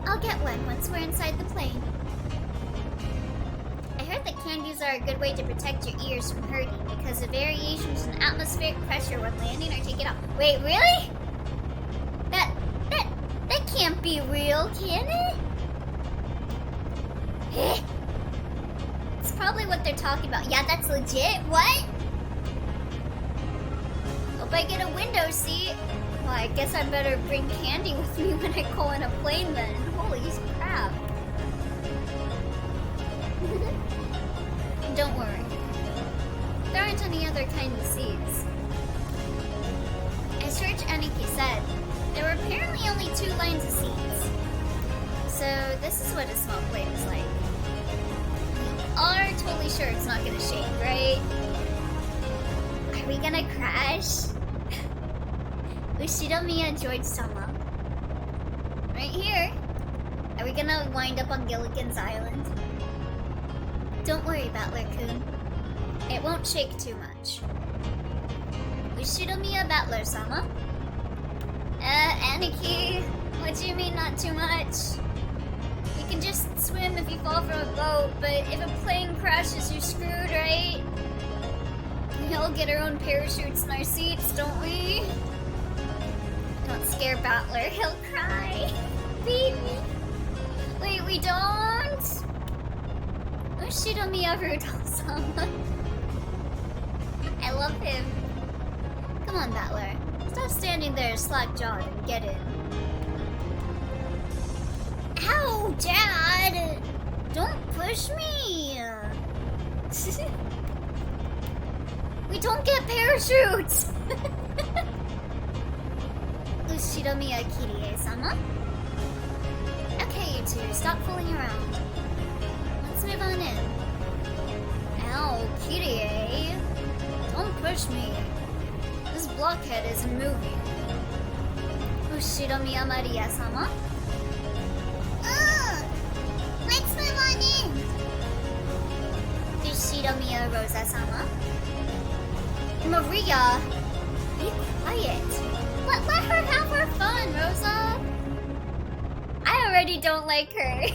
I'll get one once we're inside the plane. I heard that candies are a good way to protect your ears from hurting because of variations in atmospheric pressure when landing or taking off. Wait, really? That can't be real, can it? It's probably what they're talking about. Yeah, that's legit. What? Hope I get a window seat. Well, I guess I better bring candy with me when I go in a plane then. Holy crap. Don't worry. There aren't any other kind of seats. As Church Aniki said, there were apparently only 2 lines of seats. So this is what a small plane is like. We are totally sure it's not gonna shake, right? Are we gonna crash? Ushiromiya George-sama. Right here. I Are we gonna wind up on Gilligan's Island? Don't worry, Battler-kun. It won't shake too much. Ushiromiya Battler-sama? Aniki, what do you mean not too much? You can just swim if you fall from a boat, but if a plane crashes, you're screwed, right? We all get our own parachutes in our seats, don't we? Don't scare Battler, he'll cry. Baby. Wait, we don't? Ushiromiya Rudolph-sama. I love him. Come on, Battler. Stop standing there slack-jawed and get in. Ow, Dad! Don't push me! We don't get parachutes! Ushiromiya Kirie-sama? Okay, you two, stop fooling around. Let's move on in. Ow, Kirie! Don't push me. This blockhead isn't moving. Ushiromiya Maria-sama? Let's move on in. Ushiromiya Rosa-sama? Maria! Be quiet. Let her have her fun, Rosa. I already don't like her.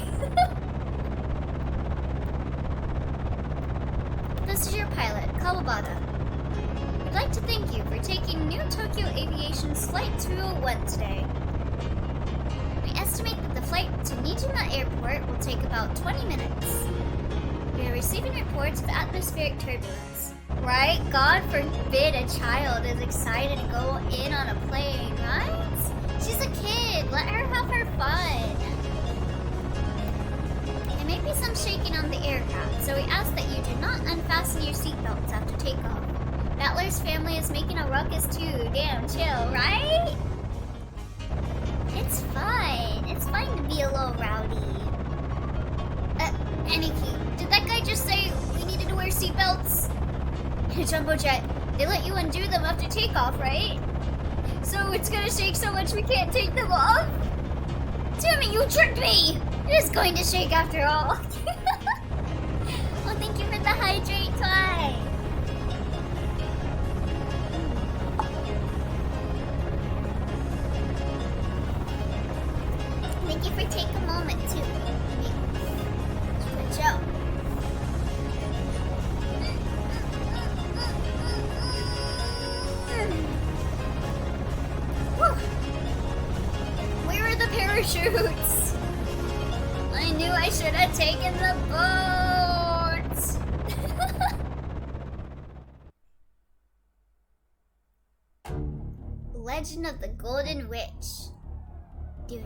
This is your pilot, Kawabata. We'd like to thank you for taking New Tokyo Aviation's Flight 201 today. We estimate that the flight to Nijima Airport will take about 20 minutes. We are receiving reports of atmospheric turbulence. Right? God forbid a child is excited to go in on a plane, right? She's a kid. Let her have her fun. There may be some shaking on the aircraft, so we ask that you do not unfasten your seatbelts after takeoff. Battler's family is making a ruckus too. Damn, chill, right? It's fine. It's fine to be a little rowdy. Aniki, did that guy just say we needed to wear seatbelts? Jumbo Jet, they let you undo them after takeoff, right? So it's gonna shake so much we can't take them off? Damn it, you tricked me! It is going to shake after all. Well, thank you for the hydrate toy. Thank you for taking a moment too. Switch out. Where are the parachutes? I knew I should have taken the boat. Legend of the Golden Witch. Dun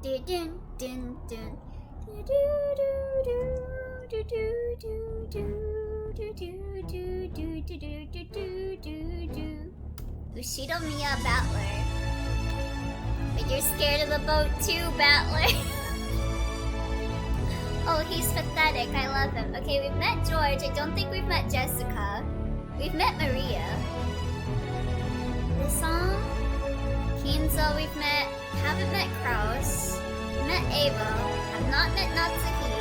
dun dun dun dun. Ushiromiya Battler. But you're scared of the boat too, Battler. Oh, he's pathetic. I love him. Okay, we've met George. I don't think we've met Jessica. We've met Maria. This song? Kinzo we've met. Haven't met Kraus. We met Ava. Have not met Natsuki.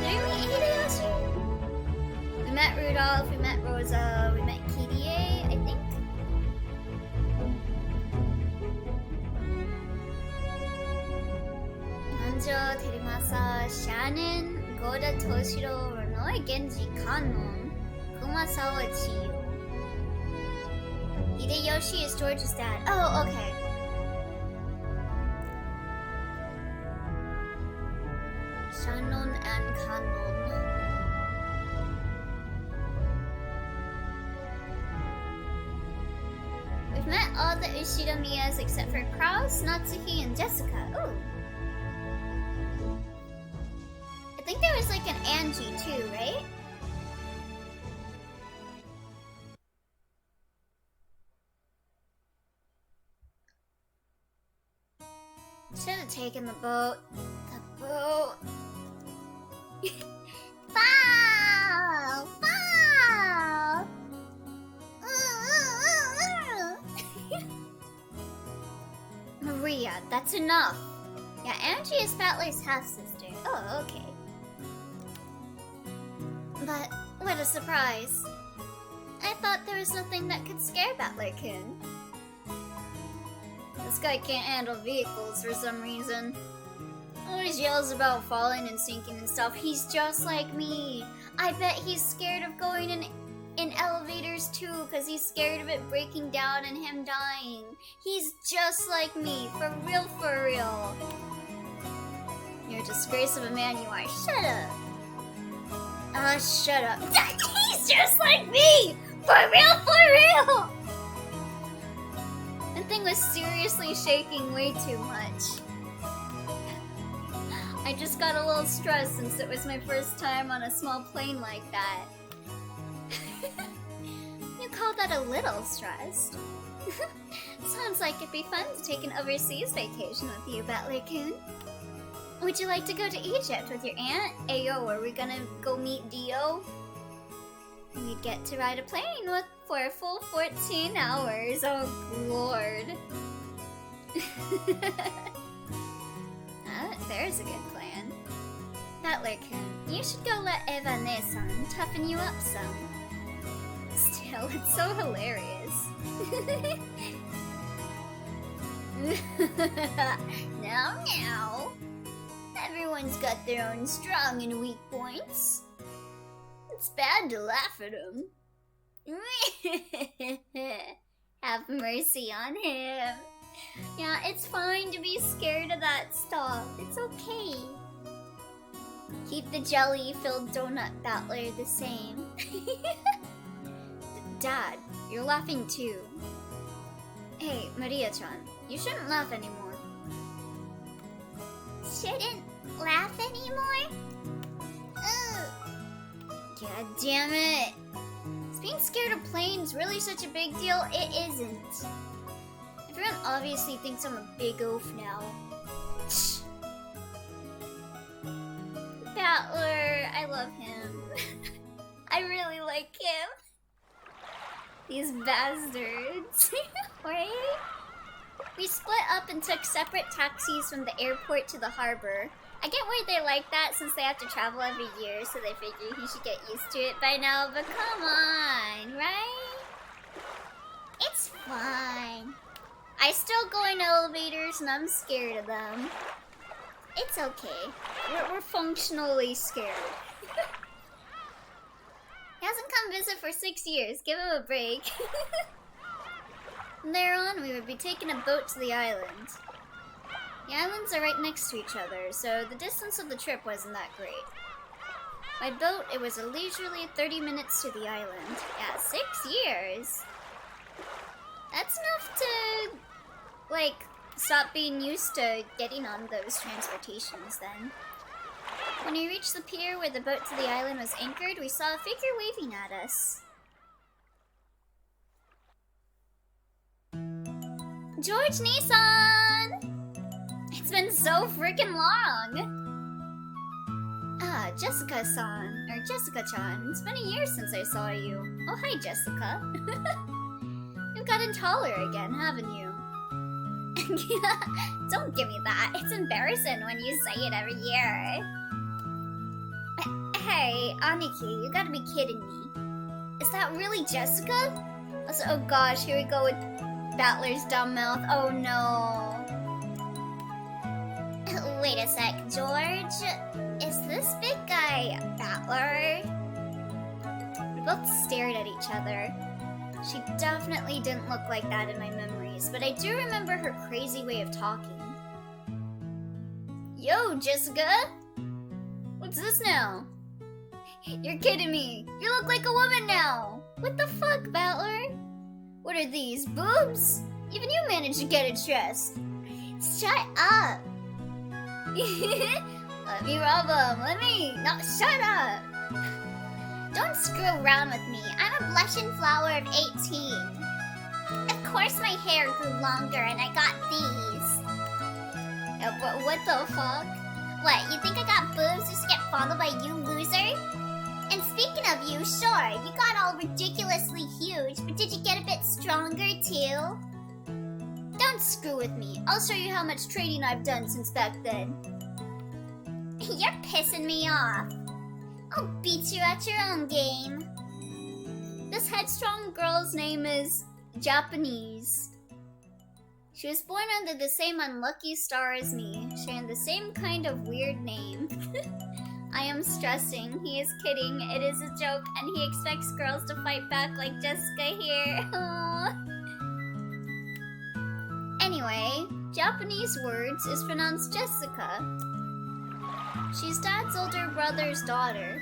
Did we meet Hideyoshi? We met Rudolph. We met Rosa. We met Kirie, I think. Hanjo, Terimasa, Shannon, Goda Toshiro, Renoi Genji, Kanon, Kumasawa Chiyo. Hideyoshi is George's dad. Oh, okay. Shannon and Kanon. We've met all the Ushidomiyas except for Kraus, Natsuki, and Jessica. Ooh. I think there was like an Angie too, right? Should have taken the boat. The boat. Foul! Foul! Maria, that's enough. Yeah, Angie is Battler's half-sister. Oh, okay. But what a surprise. I thought there was nothing that could scare Battler-kun. This guy can't handle vehicles for some reason. Always yells about falling and sinking and stuff. He's just like me. I bet he's scared of going in elevators too, because he's scared of it breaking down and him dying. He's just like me, for real, for real. You're a disgrace of a man you are. Shut up. Shut up. He's just like me! For real, for real! That thing was seriously shaking way too much. I just got a little stressed since it was my first time on a small plane like that. You call that a little stressed? Sounds like it'd be fun to take an overseas vacation with you, Battler-kun. Would you like to go to Egypt with your aunt? Ayo, are we gonna go meet Dio? We'd get to ride a plane for a full 14 hours. Oh, Lord. There's a good plan. Battler-kun, you should go let Eva-ne-san toughen you up some. Still, it's so hilarious. Now. Everyone's got their own strong and weak points. It's bad to laugh at them. Have mercy on him. Yeah, it's fine to be scared of that stuff. It's okay. Keep the jelly-filled donut battler the same. Dad, you're laughing too. Hey, Maria-chan, you shouldn't laugh anymore. Shouldn't laugh anymore? Ugh. God damn it. Is being scared of planes really such a big deal? It isn't. Everyone obviously thinks I'm a big oaf now. Battler, I love him. I really like him. These bastards. Right? We split up and took separate taxis from the airport to the harbor. I get why they like that since they have to travel every year, so they figure he should get used to it by now, but come on, right? It's fine. I still go in elevators and I'm scared of them. It's okay. We're functionally scared. He hasn't come visit for 6 years. Give him a break. From there on, we would be taking a boat to the island. The islands are right next to each other, so the distance of the trip wasn't that great. By boat, it was a leisurely 30 minutes to the island. Yeah, 6 years. That's enough to, stop being used to getting on those transportations then. When we reached the pier where the boat to the island was anchored, we saw a figure waving at us. George Nissan! It's been so freaking long! Ah, Jessica-san, or Jessica-chan. It's been a year since I saw you. Oh, hi, Jessica. You've gotten taller again, haven't you? Don't give me that. It's embarrassing when you say it every year. Hey, Aniki, you gotta be kidding me. Is that really Jessica? Also, oh gosh, here we go with Battler's dumb mouth. Oh no. Wait a sec, George. Is this big guy Battler? We both stared at each other. She definitely didn't look like that in my memories, but I do remember her crazy way of talking. Yo, Jessica! What's this now? You're kidding me! You look like a woman now! What the fuck, Battler? What are these, boobs? Even you managed to get it dressed. Shut up! Let me rub them. No, shut up! Don't screw around with me. I'm a blushing flower of 18. Of course my hair grew longer and I got these. But what the fuck? What, you think I got boobs just to get fondled by you, loser? And speaking of you, sure, you got all ridiculously huge, but did you get a bit stronger too? Don't Don't screw with me. I'll show you how much training I've done since back then. You're pissing me off. I'll beat you at your own game. This headstrong girl's name is Japanese. She was born under the same unlucky star as me, sharing the same kind of weird name. I am stressing. He is kidding. It is a joke, and he expects girls to fight back like Jessica here. Anyway, Japanese words is pronounced Jessica. She's Dad's older brother's daughter.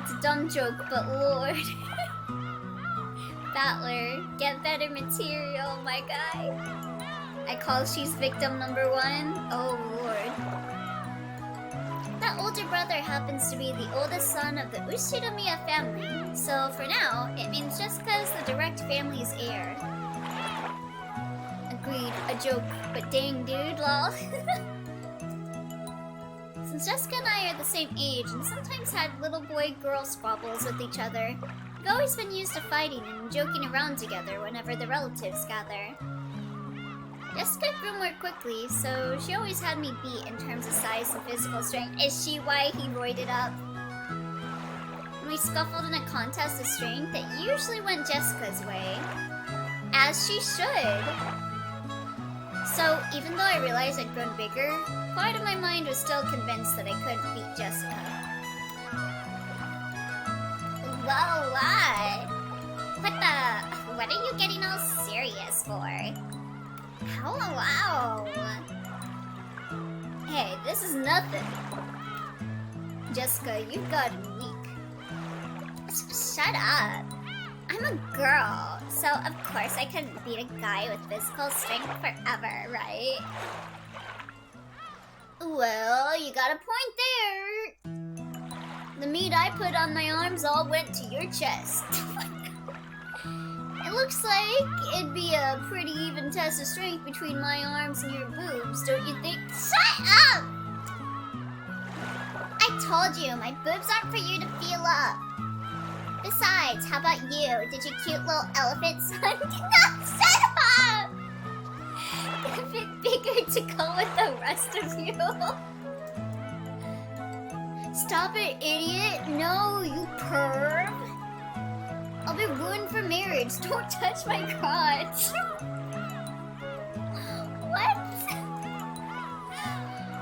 It's a dumb joke, but lord. Battler, get better material, my guy. I call she's victim number 1. Oh lord. That older brother happens to be the oldest son of the Ushinomiya family, so for now, it means Jessica is the direct family's heir. Agreed, a joke, but dang dude, lol. Since Jessica and I are the same age and sometimes had little boy-girl squabbles with each other, we've always been used to fighting and joking around together whenever the relatives gather. Jessica grew more quickly, so she always had me beat in terms of size and physical strength. Is she why he roided up? When we scuffled in a contest of strength, it usually went Jessica's way. As she should. So, even though I realized I'd grown bigger, part of my mind was still convinced that I couldn't beat Jessica. Whoa, what are you getting all serious for? Hello. Hey, this is nothing. Jessica, you've gotten weak. Shut up. I'm a girl, so of course I couldn't beat a guy with physical strength forever, right? Well, you got a point there. The meat I put on my arms all went to your chest. It looks like it'd be a pretty even test of strength between my arms and your boobs, don't you think? Shut up! I told you, my boobs aren't for you to feel up. Besides, how about you? Did your cute little elephant son shut up? Get a bit bigger to go with the rest of you. Stop it, idiot! No, you perv! I'll be ruined for marriage. Don't touch my crotch. What?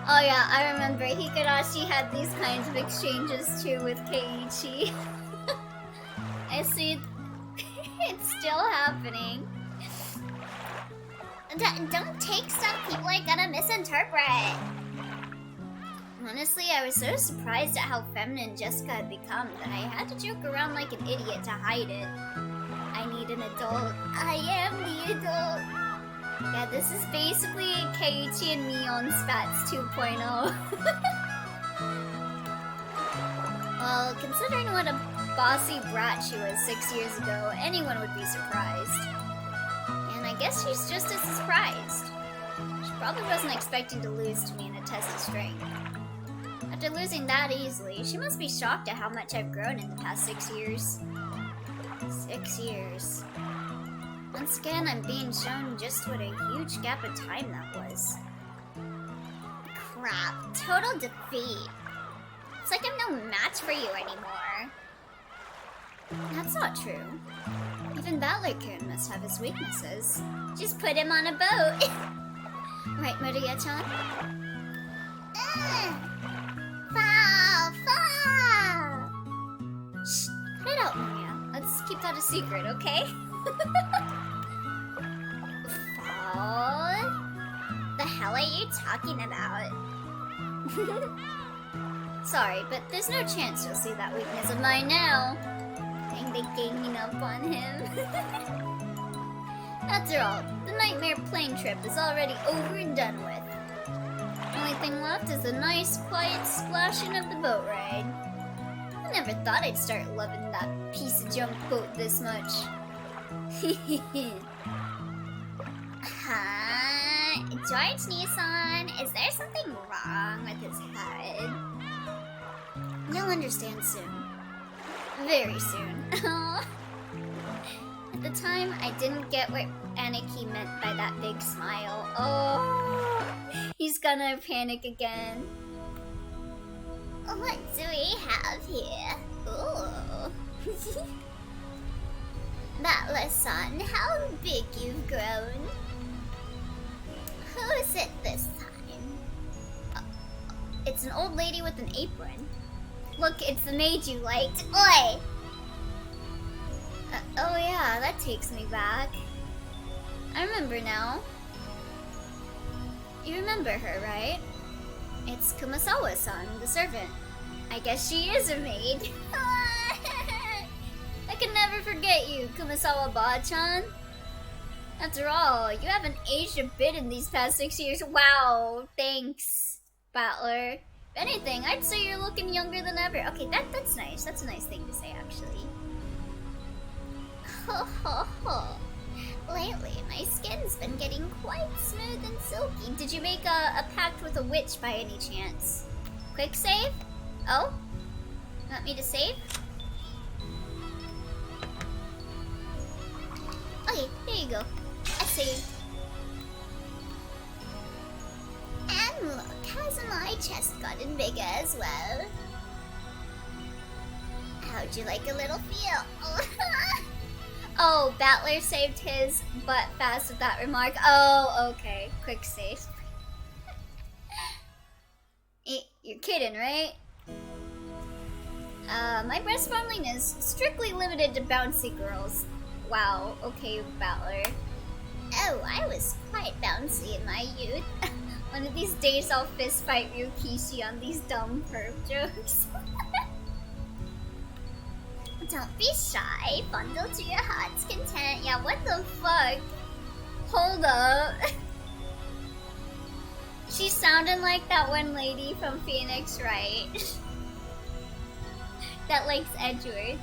Oh yeah, I remember. Higurashi had these kinds of exchanges too with Keiichi. I see it's still happening. Don't take stuff people are gonna misinterpret. Honestly, I was so surprised at how feminine Jessica had become that I had to joke around like an idiot to hide it. I need an adult. I am the adult. Yeah, this is basically Keiichi and me on Spats 2.0. Well, considering what a bossy brat she was 6 years ago, anyone would be surprised. And I guess she's just as surprised. She probably wasn't expecting to lose to me in a test of strength. After losing that easily, she must be shocked at how much I've grown in the past 6 years. 6 years. Once again, I'm being shown just what a huge gap of time that was. Crap, total defeat. It's like I'm no match for you anymore. That's not true. Even Battler-kun must have his weaknesses. Just put him on a boat. Right, Maria-chan? Fall! Shh, cut it out, Maria. Let's keep that a secret, okay? Fall? The hell are you talking about? Sorry, but there's no chance you'll see that weakness of mine now. Dang, they ganging up on him. After all, the nightmare plane trip is already over and done with. Only thing left is a nice, quiet splashing of the boat ride. I never thought I'd start loving that piece of junk boat this much. Huh? George Nissan, is there something wrong with his head? You'll understand soon. Very soon. At the time, I didn't get what Aniki meant by that big smile. Oh, he's gonna panic again. What do we have here? Ooh. Butler-san, how big you've grown. Who is it this time? It's an old lady with an apron. Look, it's the maid you liked. Oi! Oh yeah, that takes me back. I remember now. You remember her, right? It's Kumasawa-san, the servant. I guess she is a maid. I can never forget you, Kumasawa-ba-chan. After all, you haven't aged a bit in these past 6 years. Wow, thanks, Battler. If anything, I'd say you're looking younger than ever. Okay, that's nice. That's a nice thing to say, actually. Ho ho ho. Lately, my skin's been getting quite smooth and silky. Did you make a pact with a witch by any chance? Quick save? Oh? Want me to save? Okay, here you go. I saved. And look, has my chest gotten bigger as well? How'd you like a little feel? Oh, Battler saved his butt fast with that remark. Oh, okay. Quick save. You're kidding, right? My breast fondling is strictly limited to bouncy girls. Wow, okay, Battler. Oh, I was quite bouncy in my youth. One of these days I'll fist fight Ryukishi on these dumb perv jokes. Don't be shy. Bundle to your heart's content. Yeah, what the fuck? Hold up. She sounded like that one lady from Phoenix, right? That likes Edgeworth.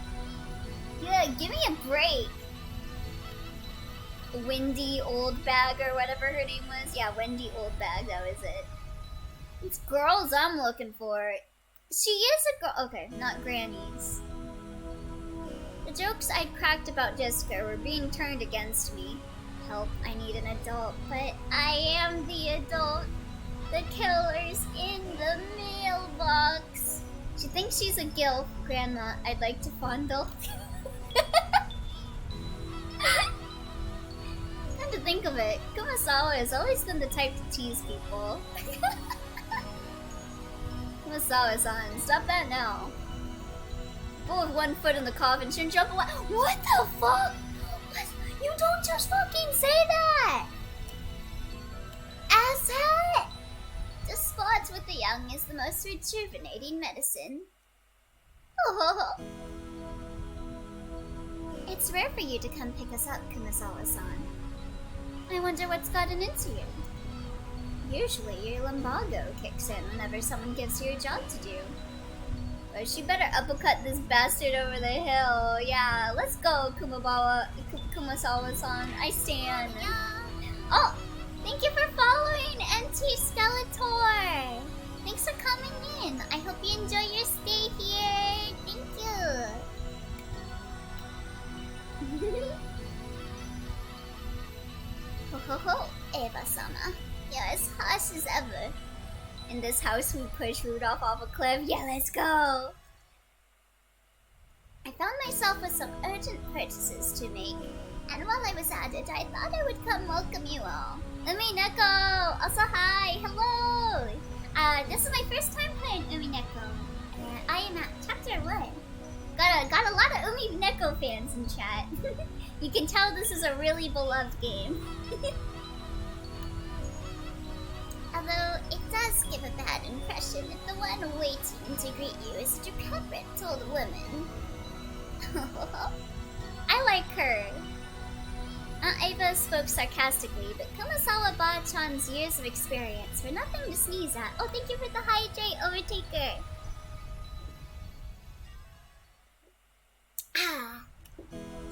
Yeah, give me a break. Wendy Oldbag or whatever her name was. Yeah, Wendy Oldbag, that was it. It's girls I'm looking for. She is a girl. Okay, not grannies. The jokes I'd cracked about Jessica were being turned against me. Help, I need an adult, but I am the adult. The killer's in the mailbox. She thinks she's a gilf, Grandma. I'd like to fondle. Come to think of it, Kumasawa has always been the type to tease people. Kumasawa-san, stop that now. Bull with 1 foot in the coffin shouldn't jump away. What the fuck? What? You don't just fucking say that! Asshat! The sports with the young is the most rejuvenating medicine. Oh. It's rare for you to come pick us up, Kumasawa-san. I wonder what's gotten into you. Usually your lumbago kicks in whenever someone gives you a job to do. But she better uppercut this bastard over the hill. Yeah, let's go, Kumasawa-san. I stand. Oh, thank you for following, NT Skeletor. Thanks for coming in. I hope you enjoy your stay here. Thank you. Ho ho ho, Eva-sama. You're as harsh as ever. In this house, we push Rudolph off a cliff. Yeah, let's go! I found myself with some urgent purchases to make, and while I was at it, I thought I would come welcome you all. Umineko! Also, hi! Hello! This is my first time playing Umineko, and I am at chapter 1. Got a lot of Umineko fans in chat. You can tell this is a really beloved game. Although it does give a bad impression if the one waiting to greet you is a decrepit old woman. I like her. Aunt Ava spoke sarcastically, but Kumasawa-ba-chan's years of experience were nothing to sneeze at. Oh, thank you for the hydrate, Overtaker.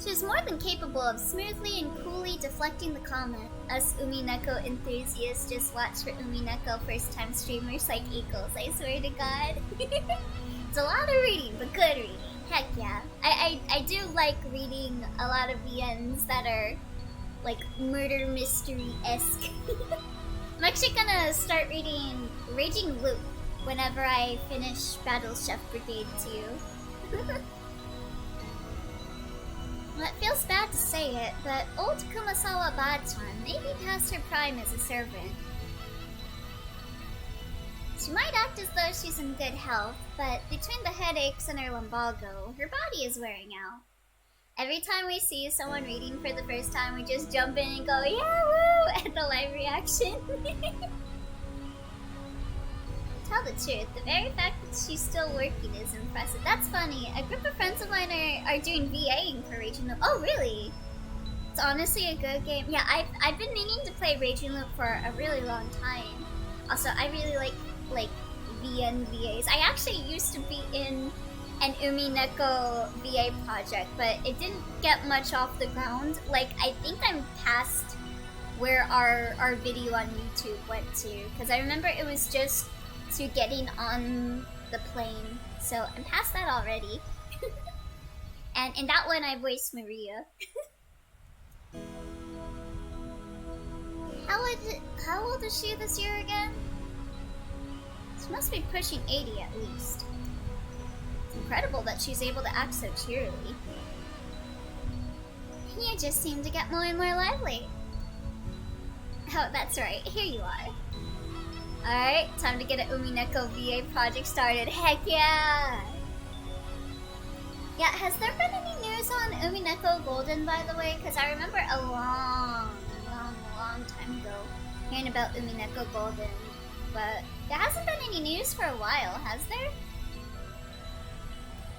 She was more than capable of smoothly and coolly deflecting the comment. Us Umineko enthusiasts just watch for Umineko first-time streamers like equals, I swear to God. It's a lot of reading, but good reading. Heck yeah. I do like reading a lot of VNs that are like murder mystery-esque. I'm actually gonna start reading Raging Loop whenever I finish Battle Chef Brigade 2. Well, it feels bad to say it, but old Kumasawa Bachan may be past her prime as a servant. She might act as though she's in good health, but between the headaches and her lumbago, her body is wearing out. Every time we see someone reading for the first time, we just jump in and go, yeah, woo, at the live reaction. Tell the truth, the very fact that she's still working is impressive. That's funny. A group of friends of mine are doing VAing for Raging Loop. Oh, really? It's honestly a good game. Yeah, I've been meaning to play Raging Loop for a really long time. Also, I really like VN VAs. I actually used to be in an Umineko VA project, but it didn't get much off the ground. Like, I think I'm past where our video on YouTube went to, because I remember it was just to getting on the plane, so I'm past that already. And in that one, I voiced Maria. How old is she this year again? She must be pushing 80 at least. It's incredible that she's able to act so cheerily. You just seem to get more and more lively. Oh, that's right. Here you are. Alright, time to get an Umineko VA project started. Heck yeah! Yeah, has there been any news on Umineko Golden, by the way? Because I remember a long time ago hearing about Umineko Golden. But there hasn't been any news for a while, has there?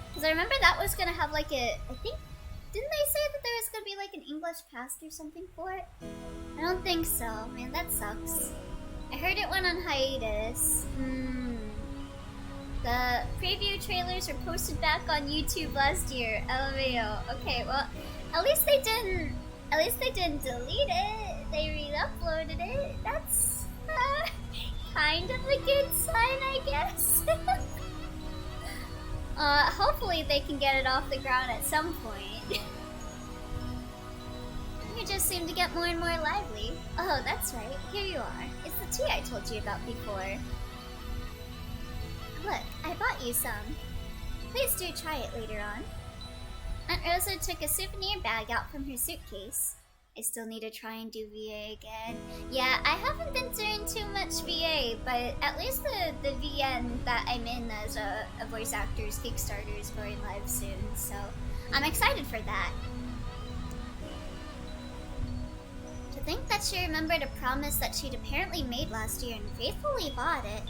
Because I remember that was gonna have like a... I think... Didn't they say that there was gonna be like an English cast or something for it? I don't think so. Man, that sucks. I heard it went on hiatus. The preview trailers were posted back on YouTube last year. LMAO. Okay, well, at least they didn't delete it. They re-uploaded it. That's kind of a good sign, I guess. Hopefully they can get it off the ground at some point. You just seem to get more and more lively. Oh, that's right. Here you are. It's the tea I told you about before. Look, I bought you some. Please do try it later on. Aunt Rosa took a souvenir bag out from her suitcase. I still need to try and do VA again. Yeah, I haven't been doing too much VA, but at least the VN that I'm in as a voice actor's Kickstarter is going live soon, so I'm excited for that. To think that she remembered a promise that she'd apparently made last year and faithfully bought it.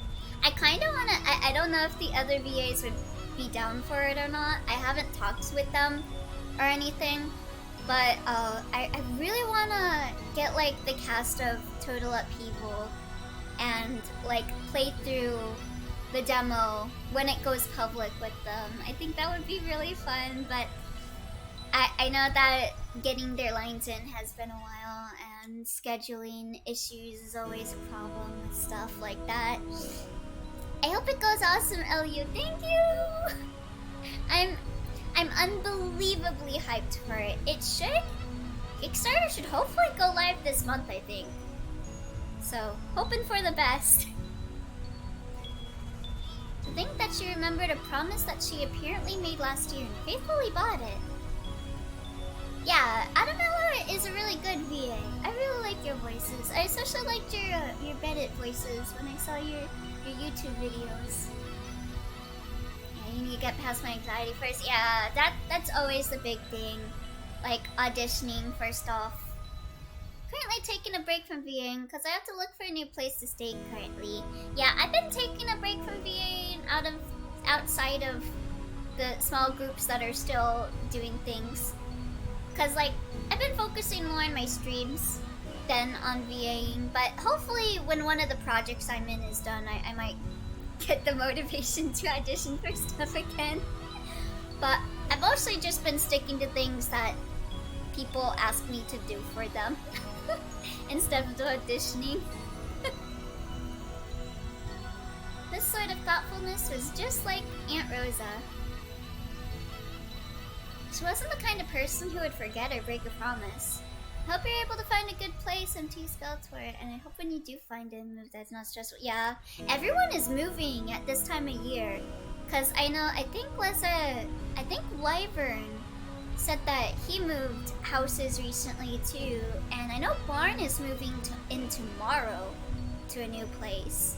I kind of want to... I don't know if the other VAs would be down for it or not. I haven't talked with them or anything. But I really want to get like the cast of Total Upheaval and like play through the demo when it goes public with them. I think that would be really fun, but I know that getting their lines in has been a while and scheduling issues is always a problem with stuff like that. I hope it goes awesome, LU. Thank you! I'm unbelievably hyped for it. It should... Kickstarter should hopefully go live this month, I think. So, hoping for the best. To think that she remembered a promise that she apparently made last year and faithfully bought it. Yeah, Adamawa is a really good VA. I really like your voices. I especially liked your Reddit voices when I saw your YouTube videos. You need to get past my anxiety first. Yeah, that's always the big thing. Like, auditioning first off. Currently taking a break from VAing because I have to look for a new place to stay currently. Yeah, I've been taking a break from VAing outside of the small groups that are still doing things. Because, like, I've been focusing more on my streams than on VAing. But hopefully when one of the projects I'm in is done, I might get the motivation to audition for stuff again. But I've mostly just been sticking to things that people ask me to do for them instead of auditioning. This sort of thoughtfulness was just like Aunt Rosa. She wasn't the kind of person who would forget or break a promise. I hope you're able to find a good place and 2 spells for it, and I hope when you do find a move that's not stressful. Yeah, everyone is moving at this time of year. Cause I think Wyvern said that he moved houses recently too, and I know Barn is moving in tomorrow to a new place.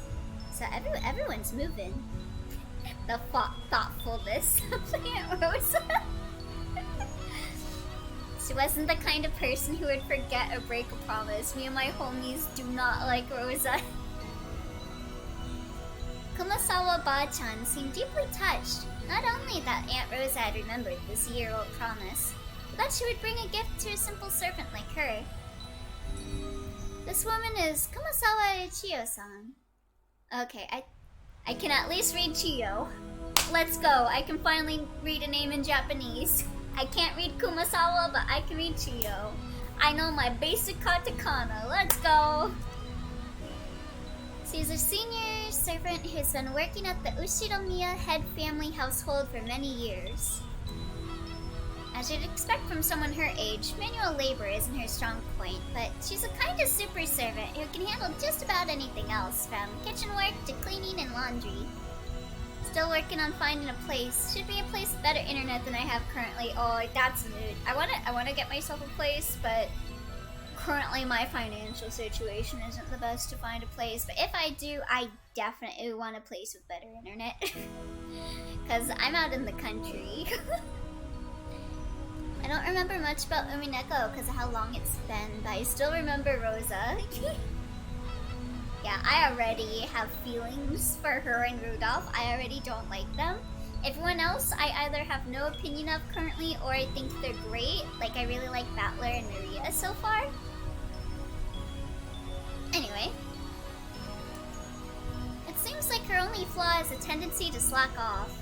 So everyone's moving. The thoughtfulness of Aunt Rosa. She wasn't the kind of person who would forget or break a promise. Me and my homies do not like Rosa. Kumasawa Ba-chan seemed deeply touched, not only that Aunt Rosa had remembered this year-old promise, but that she would bring a gift to a simple servant like her. This woman is Kumasawa Chiyo-san. Okay, I can at least read Chiyo. Let's go, I can finally read a name in Japanese. I can't read Kumasawa, but I can read Chiyo. I know my basic katakana, let's go! She's a senior servant who's been working at the Ushiromiya head family household for many years. As you'd expect from someone her age, manual labor isn't her strong point, but she's a kind of super servant who can handle just about anything else, from kitchen work to cleaning and laundry. Still working on finding a place. Should be a place with better internet than I have currently. Oh, that's a mood. I wanna get myself a place, but currently my financial situation isn't the best to find a place. But if I do, I definitely want a place with better internet. Cause I'm out in the country. I don't remember much about Umineko because of how long it's been, but I still remember Rosa. Yeah, I already have feelings for her and Rudolph. I already don't like them. Everyone else, I either have no opinion of currently, or I think they're great. Like, I really like Battler and Maria so far. Anyway. It seems like her only flaw is a tendency to slack off.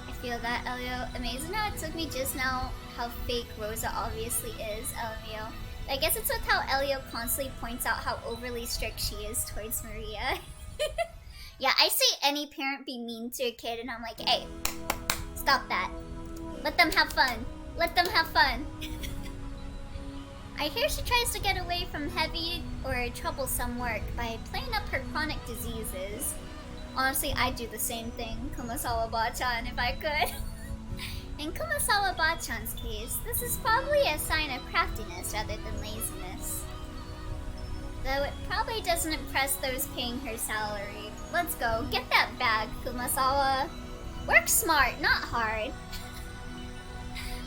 I feel that, Elio. Amazing how it took me just now how fake Rosa obviously is, Elio. I guess it's with how Elio constantly points out how overly strict she is towards Maria. Yeah, I see any parent be mean to a kid and I'm like, hey, stop that. Let them have fun. Let them have fun. I hear she tries to get away from heavy or troublesome work by playing up her chronic diseases. Honestly, I'd do the same thing, Kumasawa Ba-chan, if I could. In Kumasawa Ba-chan's case, this is probably a sign of craftiness rather than laziness. Though it probably doesn't impress those paying her salary. Let's go, get that bag, Kumasawa. Work smart, not hard.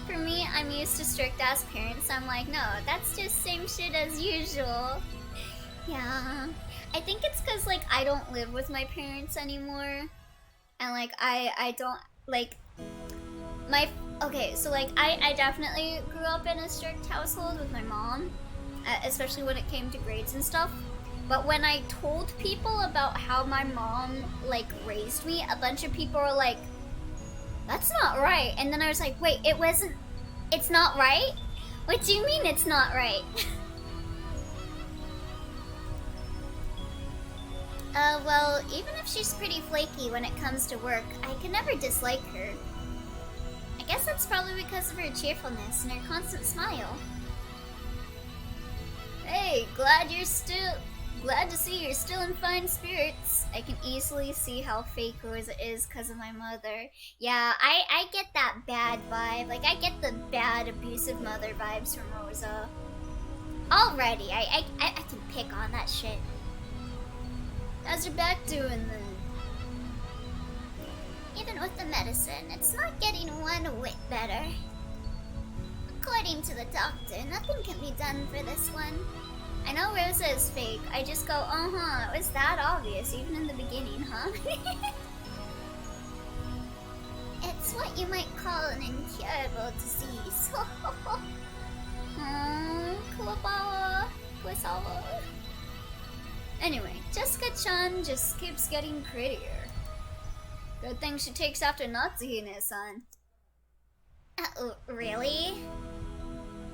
For me, I'm used to strict-ass parents. I'm like, no, that's just same shit as usual. Yeah. I think it's because, like, I don't live with my parents anymore. And, like, I don't, like... I definitely grew up in a strict household with my mom, especially when it came to grades and stuff. But when I told people about how my mom, like, raised me, a bunch of people were like, that's not right. And then I was like, wait, it's not right? What do you mean it's not right? Well, even if she's pretty flaky when it comes to work, I can never dislike her. I guess that's probably because of her cheerfulness and her constant smile. Hey, glad to see you're still in fine spirits. I can easily see how fake Rosa is because of my mother. Yeah, I get that bad vibe. Like, I get the bad, abusive mother vibes from Rosa. Already, I can pick on that shit. How's your back doing then? Even with the medicine, it's not getting one whit better. According to the doctor, nothing can be done for this one. I know Rosa is fake. I just go, it was that obvious, even in the beginning, huh? It's what you might call an incurable disease. Kuwabawa. Anyway, Jessica-chan just keeps getting prettier. Good thing she takes after Natsuhine-san. Really?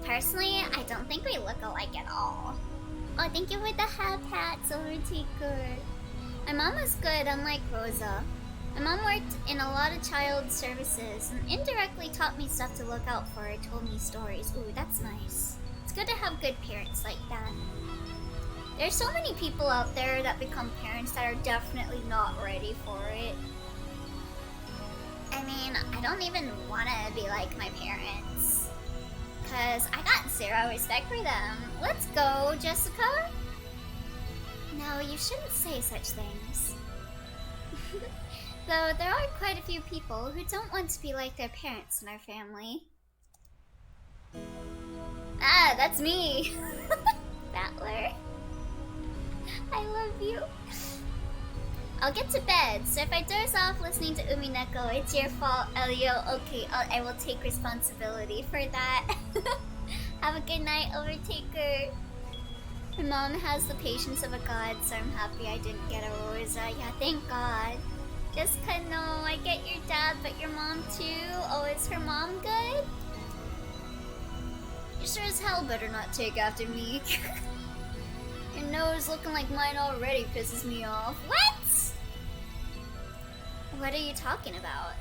Personally, I don't think we look alike at all. Oh, thank you for the hat, Silver Tinker. My mom is good, unlike Rosa. My mom worked in a lot of child services and indirectly taught me stuff to look out for and told me stories. Ooh, that's nice. It's good to have good parents like that. There's so many people out there that become parents that are definitely not ready for it. I mean, I don't even want to be like my parents. Because I got zero respect for them. Let's go, Jessica. No, you shouldn't say such things. Though there are quite a few people who don't want to be like their parents in our family. Ah, that's me! Battler. I love you. I'll get to bed, so if I doze off listening to Umineko, it's your fault, Elio. Okay, I will take responsibility for that. Have a good night, Overtaker. My mom has the patience of a god, so I'm happy I didn't get a Rosa. Yeah, thank God. Jessica, no, I get your dad, but your mom too? Oh, is her mom good? You sure as hell better not take after me. Your nose looking like mine already pisses me off. What? What are you talking about?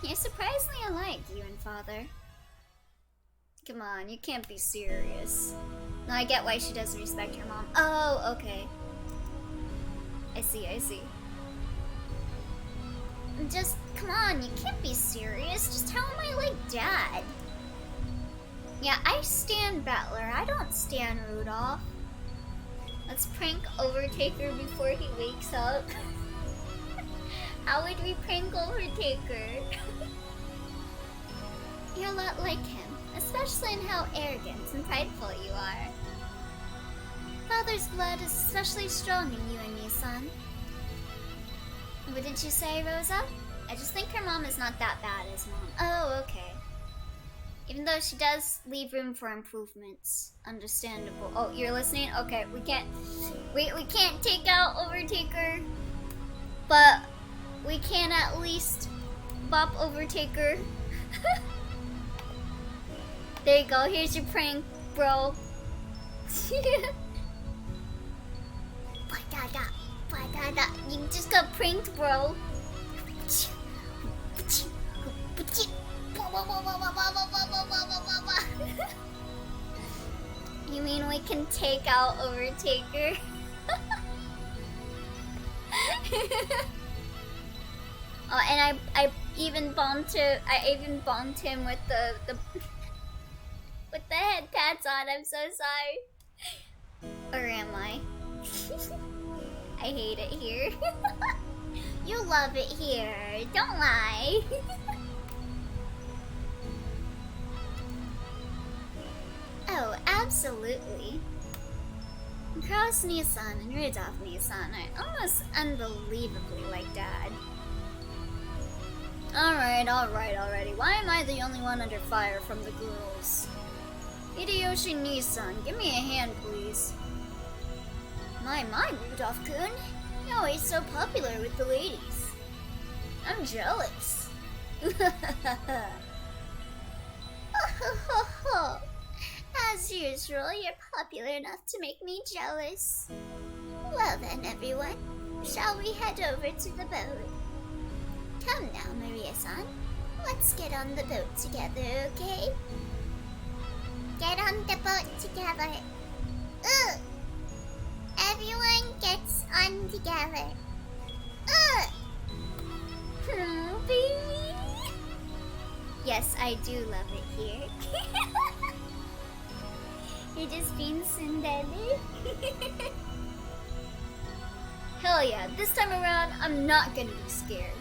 You're surprisingly alike, you and father. Come on, you can't be serious. No, I get why she doesn't respect her mom. Oh, okay. I see. Just, come on, you can't be serious. Just how am I like dad? Yeah, I stand Battler. I don't stand Rudolph. Let's prank Overtaker before he wakes up. How would we prank Overtaker? You're a lot like him, especially in how arrogant and prideful you are. Father's blood is especially strong in you and me, son. What did you say, Rosa? I just think her mom is not that bad as mom. Oh, okay. Even though she does leave room for improvements. Understandable. Oh, you're listening? Okay, we can't take out Overtaker. But we can at least bop Overtaker. There you go, here's your prank, bro. You just got pranked, bro. You mean we can take out Overtaker? Oh, and I even bombed him with the with the head pads on. I'm so sorry. Or am I? I hate it here. You love it here. Don't lie. Oh, absolutely. Kraus Nissan and Rudolph Nissan are almost unbelievably like Dad. Alright, already. Why am I the only one under fire from the girls? Hideyoshi Nissan, give me a hand, please. My, Rudolph-kun. You're always so popular with the ladies. I'm jealous. As usual, you're popular enough to make me jealous. Well then, everyone, shall we head over to the boat? Come now, Maria-san. Let's get on the boat together, okay? Get on the boat together. Ugh! Everyone gets on together. Ugh! Baby! Yes, I do love it here. You're just being Cinderella. Hell yeah, this time around, I'm not gonna be scared.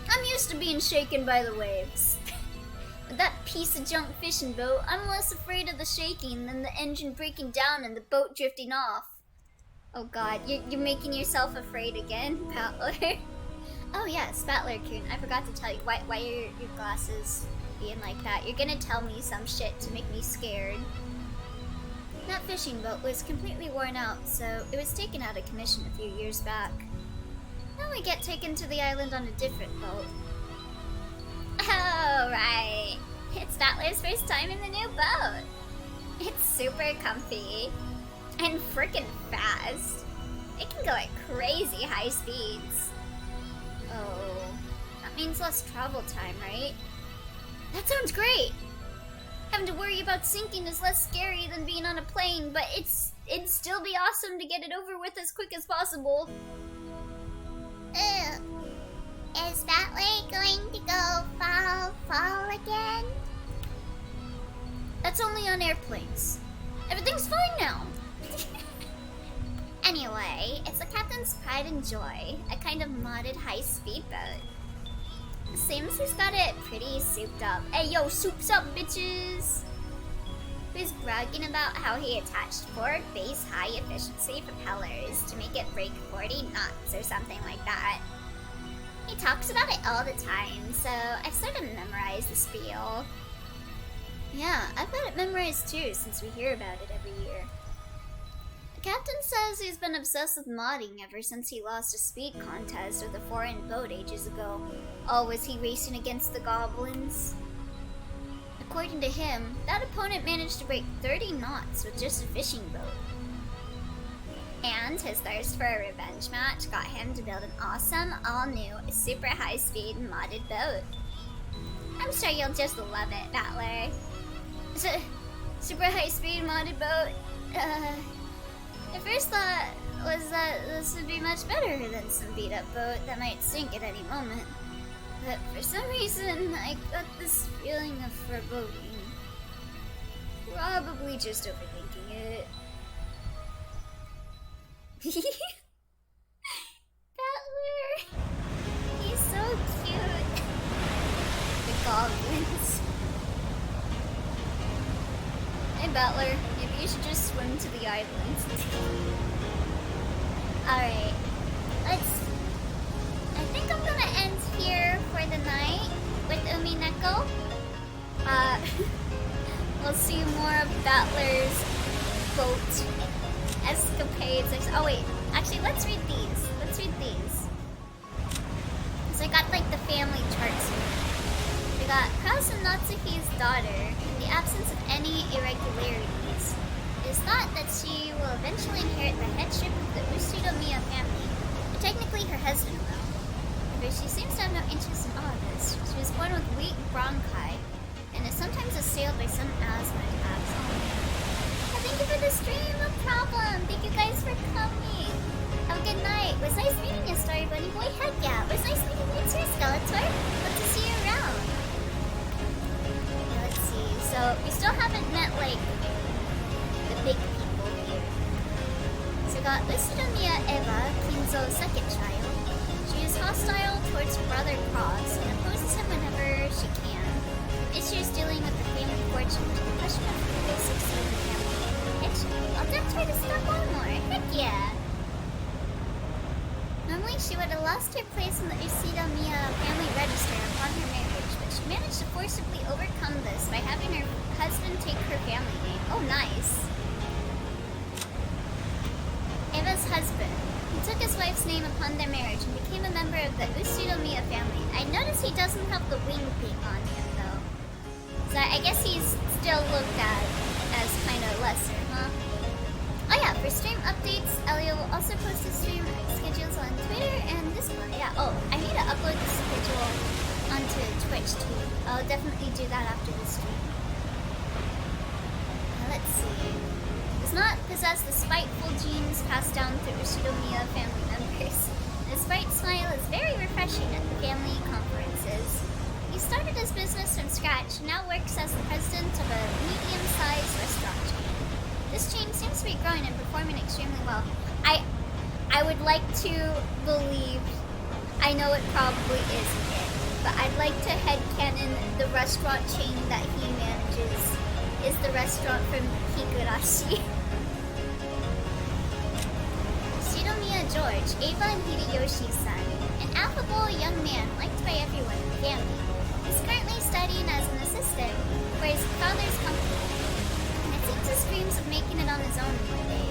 I'm used to being shaken by the waves. With that piece of junk fishing boat, I'm less afraid of the shaking than the engine breaking down and the boat drifting off. Oh god, you're making yourself afraid again, Battler. Oh yes, Battler-kun, I forgot to tell you, why are your glasses being like that? You're gonna tell me some shit to make me scared. That fishing boat was completely worn out, so it was taken out of commission a few years back. Now we get taken to the island on a different boat. Oh, right. It's Battler's first time in the new boat. It's super comfy. And frickin' fast. It can go at crazy high speeds. Oh, that means less travel time, right? That sounds great! Having to worry about sinking is less scary than being on a plane, but it'd still be awesome to get it over with as quick as possible. Ugh. Is Battler going to go fall again? That's only on airplanes. Everything's fine now. Anyway, it's the captain's pride and joy, a kind of modded high-speed boat. Seems he's got it pretty souped up. Hey yo, soups up, bitches! Who's bragging about how he attached 4 base high-efficiency propellers to make it break 40 knots or something like that. He talks about it all the time, so I've sort of memorized the spiel. Yeah, I've got it memorized too, since we hear about it every year. The captain says he's been obsessed with modding ever since he lost a speed contest with a foreign boat ages ago. Oh, was he racing against the goblins? According to him, that opponent managed to break 30 knots with just a fishing boat. And his thirst for a revenge match got him to build an awesome, all-new, super high-speed modded boat. I'm sure you'll just love it, Battler. Super high-speed modded boat? The first thought was that this would be much better than some beat-up boat that might sink at any moment. But for some reason, I got this feeling of foreboding. Probably just overthinking it. Battler! He's so cute. The goblins. Hey Battler, maybe you should just swim to the island. Alright, I think I'm gonna end here for the night with Umineko. We'll see more of Battler's boat escapades. Oh wait, actually let's read these. So I got like the family charts here. We got Krause and Natsuhi's daughter. In the absence of any irregularities, it is thought that she will eventually inherit the headship of the Usudomiya family, but technically her husband will. But she seems to have no interest in all of this. She was born with weak bronchi and is sometimes assailed by some asthma attacks. Thank you for the stream, no problem. Thank you guys for coming. Have a good night. Was nice meeting you, Story Bunny Boy. Heck yeah. Was nice meeting you too, Skeletor. Hope to see you around. Let's see. So we still haven't met like the big people here. So we got Usudomiya Eva, Kinzo's second child. She is hostile towards Brother Cross and opposes him whenever she can. Issues dealing with the family fortune to the question of who will succeed in the family. I'll just try to stop on more. Heck yeah. Normally she would have lost her place in the Usudomiya family register upon her marriage, but she managed to forcibly overcome this by having her husband take her family name. Oh, nice. Eva's husband. He took his wife's name upon their marriage and became a member of the Usudomiya family. I notice he doesn't have the wing thing on him, though. So I guess he's still looked at as kind of lesser, huh? Oh yeah, for stream updates, Elio will also post his stream schedules on Twitter and Discord. Yeah, oh, I need to upload the schedule onto Twitch too. I'll definitely do that after the stream. Let's see. Does not possess the spiteful genes passed down through Usudomiya family members. His bright smile is very refreshing at the family conferences. He started his business from scratch and now works as the president of a medium-sized restaurant chain. This chain seems to be growing and performing extremely well. I would like to believe, I know it probably isn't it, but I'd like to headcanon the restaurant chain that he manages is the restaurant from Higurashi. Shidomiya George, Ava and Hideyoshi's son, an affable young man liked by everyone in the family. He's currently studying as an assistant for his father's company. His dreams of making it on his own one day.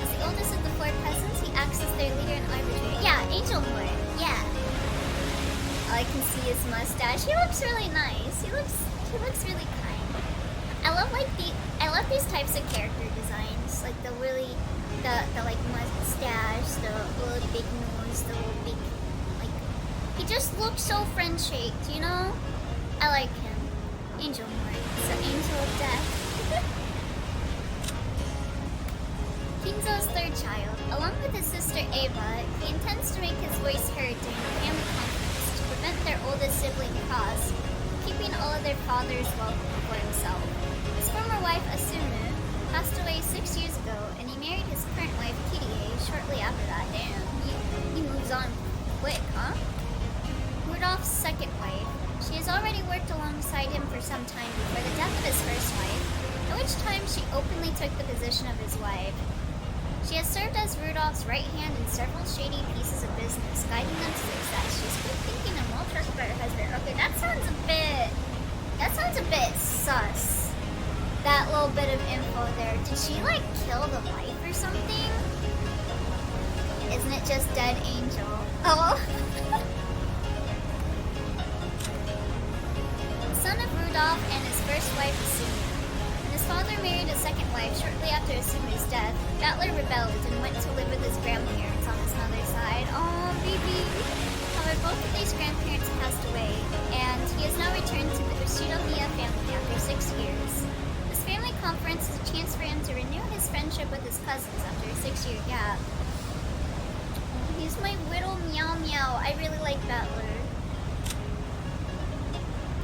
As the oldest of the 4 cousins, he acts as their leader and arbitrator. Yeah, Angel Lord. Yeah. Oh, I can see his mustache. He looks really nice. He looks really kind. I love these types of character designs, like the really the like mustache, the little big nose, the little big like He just looks so friend-shaped, you know? I like him. Angel Mori. It's the angel of death. Kinzo's third child. Along with his sister Ava, he intends to make his voice heard during the family conference to prevent their oldest sibling Kaz keeping all of their father's wealth for himself. His former wife Asunu passed away 6 years ago, and he married his current wife Kirie shortly after that. Damn, he moves on quick, huh? Rudolph's second wife. She has already worked alongside him for some time before the death of his first wife, at which time she openly took the position of his wife. She has served as Rudolph's right hand in several shady pieces of business, guiding them to success. She's good thinking and well trusted by her husband. Okay, that sounds a bit sus. That little bit of info there. Did she like kill the wife or something? Isn't it just dead angel? Oh. Son of Rudolph and his first wife Asunu. When his father married a second wife shortly after Asunu's death, Battler rebelled and went to live with his grandparents on his mother's side. Oh, baby. However, both of these grandparents passed away, and he has now returned to the Ushinomiya family after 6 years. This family conference is a chance for him to renew his friendship with his cousins after a 6-year gap. He's my little meow meow. I really like Battler.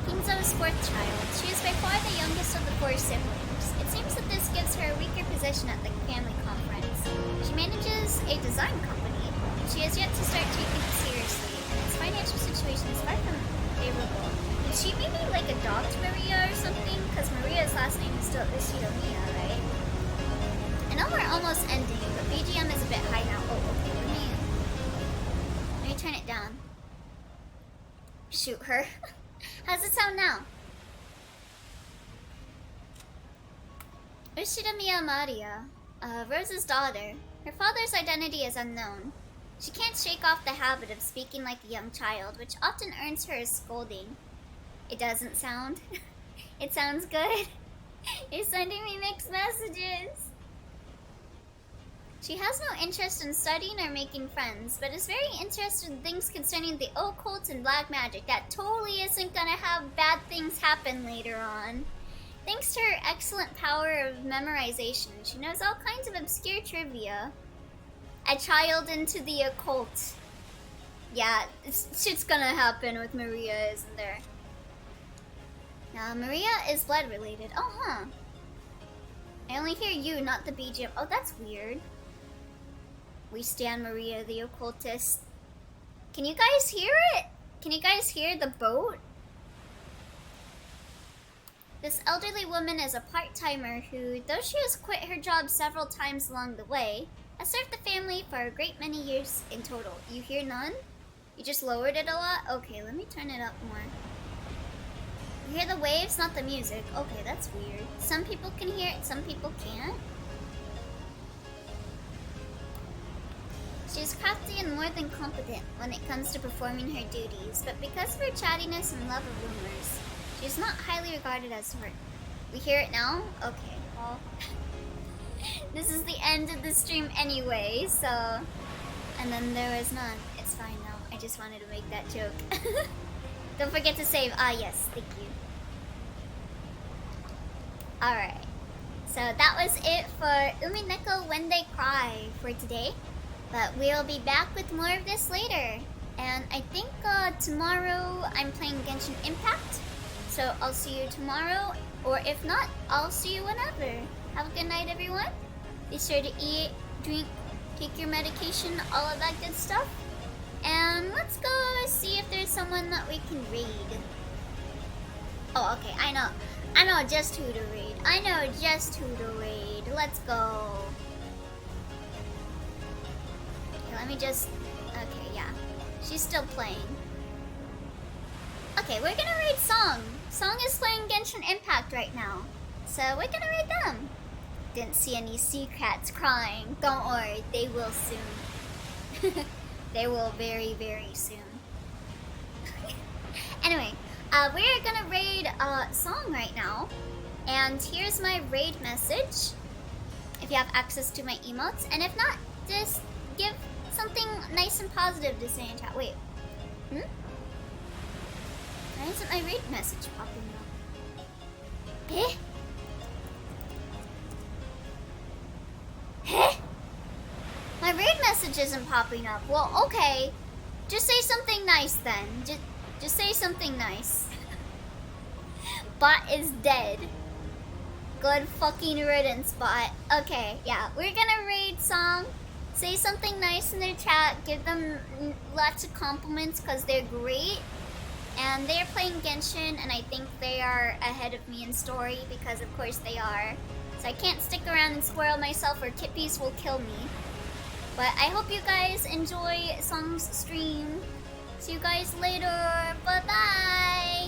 Kinzo's fourth child. She is by far the youngest of the 4 siblings. It seems that this gives her a weaker position at the family conference. She manages a design company. She has yet to start taking it seriously, and its financial situation is far from favorable. Did she maybe like adopt Maria or something? Because Maria's last name is still Ushinomiya, right? I know we're almost ending, but BGM is a bit high now. Oh, okay, let me turn it down. Shoot her. How's it sound now? Ushinomiya Maria, Rose's daughter. Her father's identity is unknown. She can't shake off the habit of speaking like a young child, which often earns her a scolding. It doesn't sound. It sounds good. You're sending me mixed messages. She has no interest in studying or making friends, but is very interested in things concerning the occult and black magic that totally isn't gonna have bad things happen later on. Thanks to her excellent power of memorization, she knows all kinds of obscure trivia. A child into the occult. Yeah, shit's gonna happen with Maria, isn't there? Now, Maria is blood related. Oh, huh. I only hear you, not the BGM. Oh, that's weird. We stand Maria the occultist. Can you guys hear it? Can you guys hear the boat? This elderly woman is a part-timer who, though she has quit her job several times along the way, has served the family for a great many years in total. You hear none? You just lowered it a lot? Okay, let me turn it up more. You hear the waves, not the music. Okay, that's weird. Some people can hear it, some people can't. She is crafty and more than competent when it comes to performing her duties, but because of her chattiness and love of rumors, she is not highly regarded as smart. We hear it now? Okay, well... this is the end of the stream anyway, so... And then there was none. It's fine now. I just wanted to make that joke. Don't forget to save. Ah, yes. Thank you. Alright. So that was it for Umineko When They Cry for today. But we'll be back with more of this later. And I think tomorrow I'm playing Genshin Impact. So I'll see you tomorrow. Or if not, I'll see you whenever. Have a good night, everyone. Be sure to eat, drink, take your medication, all of that good stuff. And let's go see if there's someone that we can raid. Oh, okay, I know just who to raid. I know just who to raid. Let's go. Okay, let me just... Okay, yeah. She's still playing. Okay, we're gonna raid Song. Song is playing Genshin Impact right now. So we're gonna raid them. Didn't see any sea cats crying. Don't worry, they will soon. They will very, very soon. Anyway, we're gonna raid Song right now. And here's my raid message. If you have access to my emotes. And if not, just give something nice and positive to say in chat. Wait. isn't my raid message popping up? Eh? Eh? My raid message isn't popping up. Well, okay. Just say something nice then. Just say something nice. Bot is dead. Good fucking riddance, bot. Okay, yeah. We're gonna raid song. Say something nice in their chat. Give them lots of compliments because they're great. And they're playing Genshin, and I think they are ahead of me in story because of course they are. So I can't stick around and spoil myself or Kippies will kill me. But I hope you guys enjoy Song's stream. See you guys later. Bye-bye!